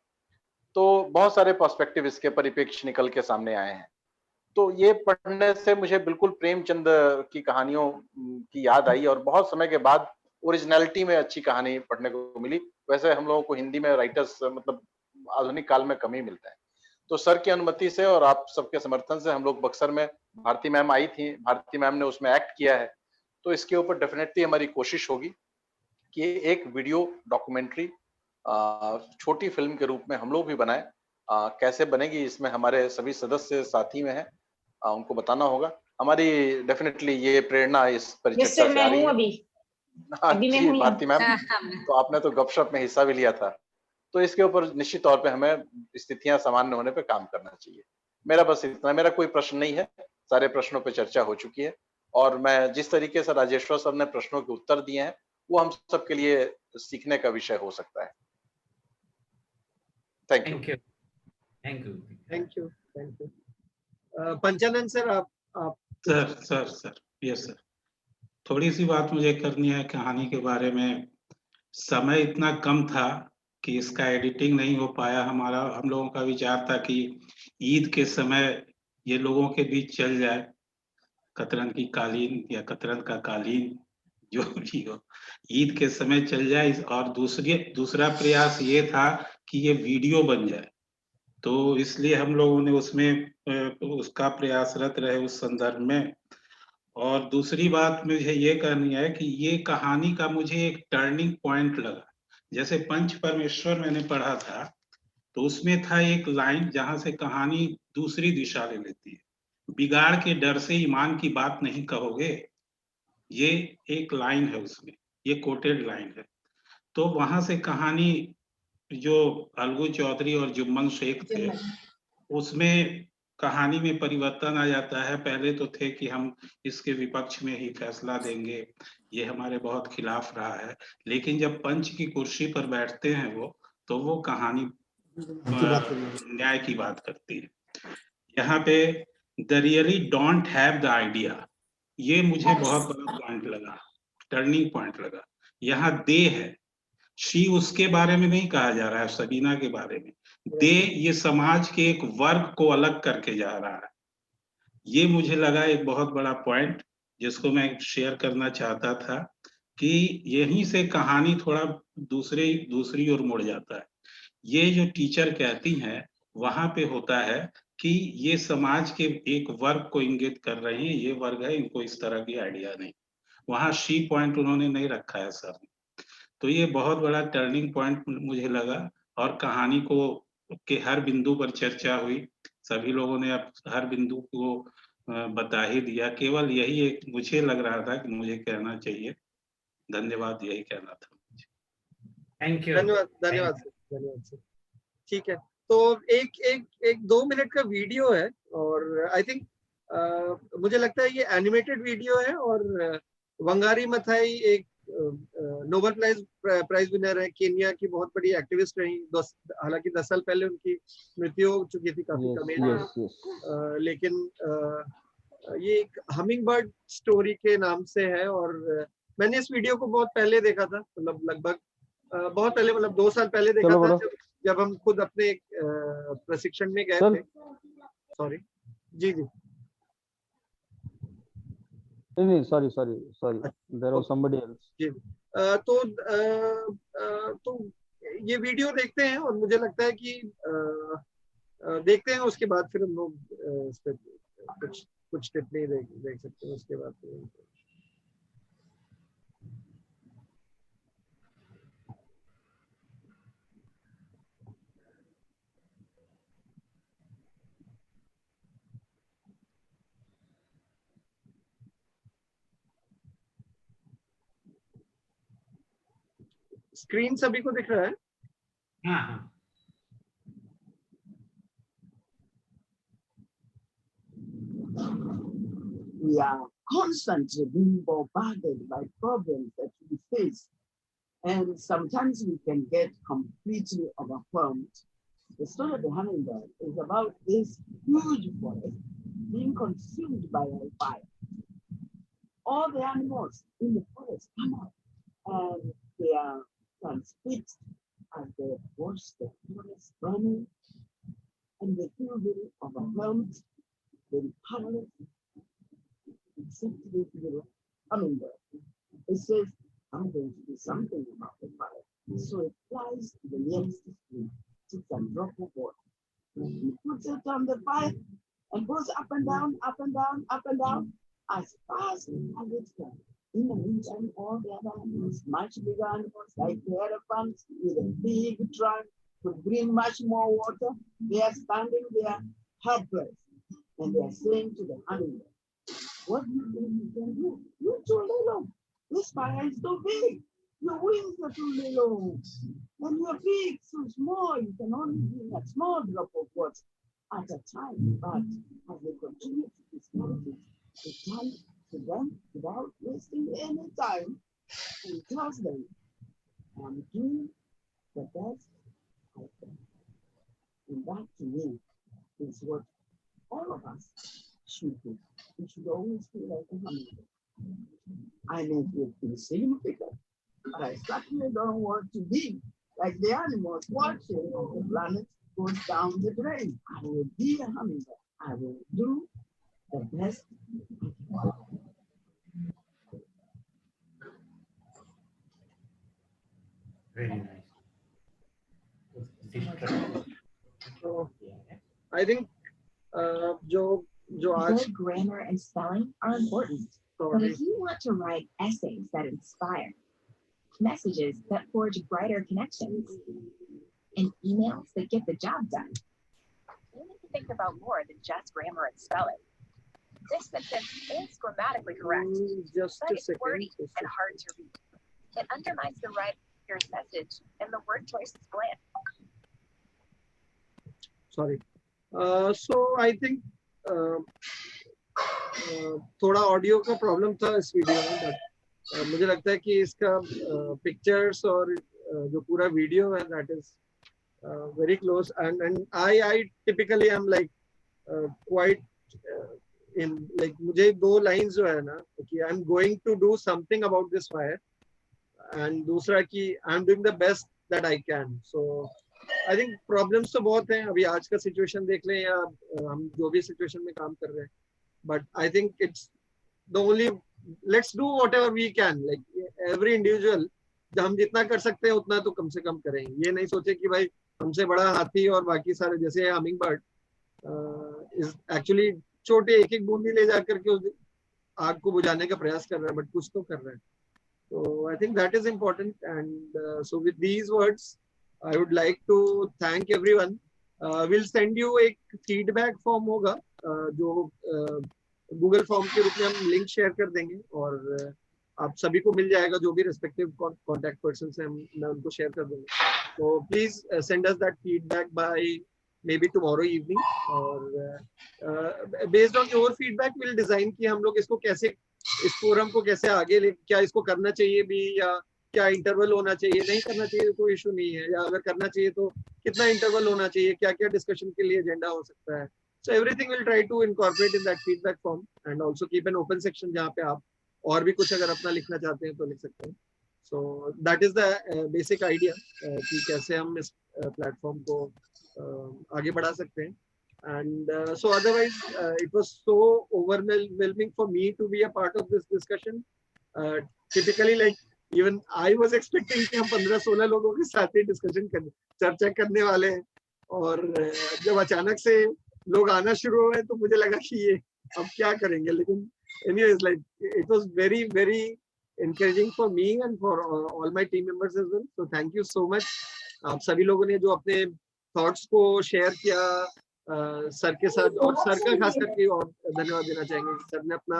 तो बहुत सारे पर्सपेक्टिव इसके परिप्रेक्ष्य निकल के सामने आए हैं। तो ये पढ़ने से मुझे बिल्कुल प्रेमचंद की कहानियों की याद आई, और बहुत समय के बाद ओरिजिनलिटी में अच्छी कहानी पढ़ने को मिली। वैसे हम लोगों को हिंदी में राइटर्स मतलब आधुनिक काल में कम ही मिलता है। तो सर की अनुमति से और आप सबके समर्थन से हम लोग बक्सर में, भारती मैम आई थी, भारती मैम ने उसमें एक्ट किया है। तो इसके ऊपर डेफिनेटली हमारी कोशिश होगी कि एक वीडियो डॉक्यूमेंट्री छोटी फिल्म के रूप में हम लोग भी बनाएं। कैसे बनेगी, इसमें हमारे सभी सदस्य साथी में हैं, उनको बताना होगा। हमारी डेफिनेटली ये प्रेरणा इस परिचर्चा से आ रही है। अभी मैं जी हूँ भारती मैम, तो आपने तो गपशप में हिस्सा भी लिया था, तो इसके ऊपर निश्चित तौर पे हमें स्थितियां सामान्य होने पे काम करना चाहिए। मेरा बस इतना, मेरा कोई प्रश्न नहीं है, सारे प्रश्नों पे चर्चा हो चुकी है, और मैं जिस तरीके से राजेश्वर सर ने प्रश्नों के उत्तर दिए हैं वो हम सबके लिए सीखने का विषय हो सकता है। Thank you. Thank you. Thank you. Thank you. Panchanan sir, आप सर यस सर, थोड़ी सी बात मुझे करनी है कहानी के बारे में। समय इतना कम था कि इसका एडिटिंग नहीं हो पाया। हम लोगों का विचार था कि ईद के समय ये लोगों के बीच चल जाए, कतरन की कालीन या कतरन का कालीन जो भी हो, ईद के समय चल जाए। और दूसरा प्रयास ये था कि ये वीडियो बन जाए, तो इसलिए हम लोगों ने उसमें उसका प्रयासरत रहे उस संदर्भ में। और दूसरी बात मुझे ये करनी है कि ये कहानी का मुझे एक टर्निंग पॉइंट लगा। जैसे पंच परमेश्वर मैंने पढ़ा था, तो उसमें था एक लाइन जहां से कहानी दूसरी दिशा ले लेती है। बिगाड़ के डर से ईमान की बात नहीं कहोगे, ये एक लाइन है उसमें, ये कोटेड लाइन है। तो वहां से कहानी जो अलगू चौधरी और जुम्मन शेख थे, उसमें कहानी में परिवर्तन आ जाता है। पहले तो थे कि हम इसके विपक्ष में ही फैसला देंगे, ये हमारे बहुत खिलाफ रहा है, लेकिन जब पंच की कुर्सी पर बैठते हैं वो, तो वो कहानी न्याय की बात करती है। यहाँ पे the really don't have the idea, ये मुझे बहुत बड़ा पॉइंट लगा, टर्निंग पॉइंट लगा। यहाँ दे है, शी उसके बारे में नहीं कहा जा रहा है, सबीना के बारे में। दे ये समाज के एक वर्ग को अलग करके जा रहा है। ये मुझे लगा एक बहुत बड़ा पॉइंट जिसको मैं शेयर करना चाहता था, कि यहीं से कहानी थोड़ा दूसरी ओर मुड़ जाता है। ये जो टीचर कहती हैं वहां पे होता है कि ये समाज के एक वर्ग को इंगित कर रहे हैं, ये वर्ग है, इनको इस तरह की आइडिया नहीं। वहां शी पॉइंट उन्होंने नहीं रखा है सर। तो ये बहुत बड़ा टर्निंग पॉइंट मुझे लगा, और कहानी को के हर बिंदु पर चर्चा हुई, सभी लोगों ने अब हर बिंदु को बता ही दिया। केवल यही एक मुझे लग रहा था कि मुझे कहना चाहिए। धन्यवाद, यही कहना था। Thank you. धन्यवाद धन्यवाद सर, धन्यवाद सर। ठीक है, तो एक 2 मिनट का वीडियो है और आई थिंक मुझे लगता है ये एनिमेटेड वीडियो है और वंगारी मथाई एक नोबेल प्राइज विनर है, केन्या की बहुत बड़ी एक्टिविस्ट रही। हालांकि 10 साल पहले उनकी मृत्यु हो चुकी थी, काफी कम एज में, लेकिन ये एक हमिंग बर्ड स्टोरी के नाम से है और मैंने इस वीडियो को बहुत पहले देखा था, मतलब लगभग बहुत पहले, मतलब 2 साल पहले देखा था, जब हम खुद अपने प्रशिक्षण में गए थे। सॉरी जी जी नहीं sorry there was somebody else. जी तो ये वीडियो देखते हैं और मुझे लगता है कि देखते हैं, उसके बाद फिर हम लोग इस पे कुछ टिप्पणी देख सकते हैं उसके बाद। स्क्रीन सभी को दिख रहा है? हाँ। We are constantly being bombarded by problems that we face, and sometimes we can get completely overwhelmed. The story of the hummingbird is about this huge forest being consumed by a fire. All the animals in the forest come out and they are transfixed as they watch the forest burning, and they feel very overwhelmed, very powerless, except this little hummingbird. It says, I'm going to do something about the fire. So it flies to the nearest stream, takes a drop of water, and puts it on the fire and goes up and down, up and down, up and down, as fast as it can. In the meantime, all the other animals, much bigger animals like the elephants with a big trunk, could bring much more water. They are standing there helpless, and they are saying to the hummingbird, what do you think you can do? You're too little. This fire is too big. Your wings are too little. And your beak so small, you can only bring a small drop of water at a time. But as they continue to discover it, it turns to them without wasting any time and tells them, I'm doing the best I can. And that to me is what all of us should do. We should always feel like a hummingbird. I may feel insignificant, but I certainly don't want to be like the animals watching the planet goes down the drain. I will be a hummingbird. I will do the best I can. Very nice. So, I think Good grammar and spelling are important, but if you want to write essays that inspire, messages that forge brighter connections, and emails that get the job done, you need to think about more than just grammar and spelling. This sentence is grammatically correct, but it's wordy and hard to read. It undermines the writer's message, and the word choice is bland. Sorry. So I think थोड़ा audio का problem था इस video में, but मुझे लगता है कि इसका पिक्चर्स और जो पूरा वीडियो है that is very close and I typically I am like quite in like मुझे 2 लाइंस जो है ना कि I am going to do something about this fire and दूसरा कि I am doing the best that I can. So I think problems तो बहुत हैं. अभी आज का सिचुएशन देख लें या हम जो भी सिचुएशन में काम कर रहे हैं, but I think it's the only let's do whatever we can. Like every individual हम जितना कर सकते हैं उतना तो कम से कम करें. ये नहीं सोचे कि भाई हमसे बड़ा हाथी और बाकी सारे जैसे हमिंग बर्ड इज एक्चुअली छोटे एक बूंदी ले जाकर के उस आग को बुझाने का प्रयास कर रहा है, बट कुछ तो कर रहा है. तो I think that is important. And so with these words I would like to thank everyone. We'll send you एक feedback form होगा जो Google form के रूप में हम लिंक शेयर कर देंगे और आप सभी को मिल जाएगा, जो भी रिस्पेक्टिव कॉन्टैक्ट पर्सन है मैं उनको शेयर कर दूंगा। तो please send us that feedback by maybe tomorrow evening, और based on your feedback we'll design कि हम लोग इसको कैसे, इस फोरम को कैसे आगे ले, क्या इसको करना चाहिए भी, या क्या इंटरवल होना चाहिए, नहीं करना चाहिए कोई इशू नहीं है, या अगर करना चाहिए तो कितना इंटरवल होना चाहिए, क्या क्या डिस्कशन के लिए एजेंडा हो सकता है। So everything we'll try to incorporate in that feedback form and also keep an open section जहाँ पे आप और भी कुछ अगर अपना लिखना चाहते हैं तो लिख सकते हैं। So that is the basic idea कि कैसे हम इस प्लेटफॉर्म को आगे बढ़ा सकते हैं। And so otherwise it was so overwhelming for me to be a part of this discussion. Typically like even I was expecting कि हम 15-16 लोगों के साथ ही डिस्कशन करने, चर्चा करने वाले हैं, और जब अचानक से लोग आना शुरू हुए तो मुझे लगा कि ये अब क्या करेंगे, लेकिन anyways like it was very very encouraging for me and for all my team members as well. So thank you so much। आप सभी लोगों ने जो अपने थॉट्स को शेयर किया सर के साथ, और सर का खास करके और धन्यवाद देना चाहेंगे। सर ने अपना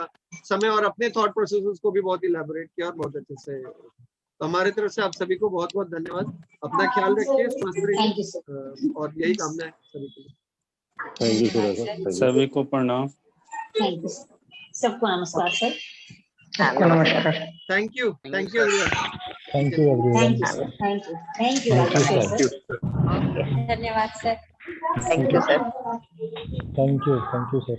समय और अपने थॉट प्रोसेसेस को भी बहुत इलैबोरेट किया और बहुत अच्छे से। तो हमारे तरफ से आप सभी को बहुत बहुत धन्यवाद। अपना ख्याल रखिए, स्वस्थ रहिए, और यही कामना है सभी के लिए। थैंक यू सभी को प्रणाम। थैंक यू सबको नमस्कार सर। नमस्कार। Thank you everyone. Thank you everyone. Thank you धन्यवाद sir. Thank you sir. Thank you sir.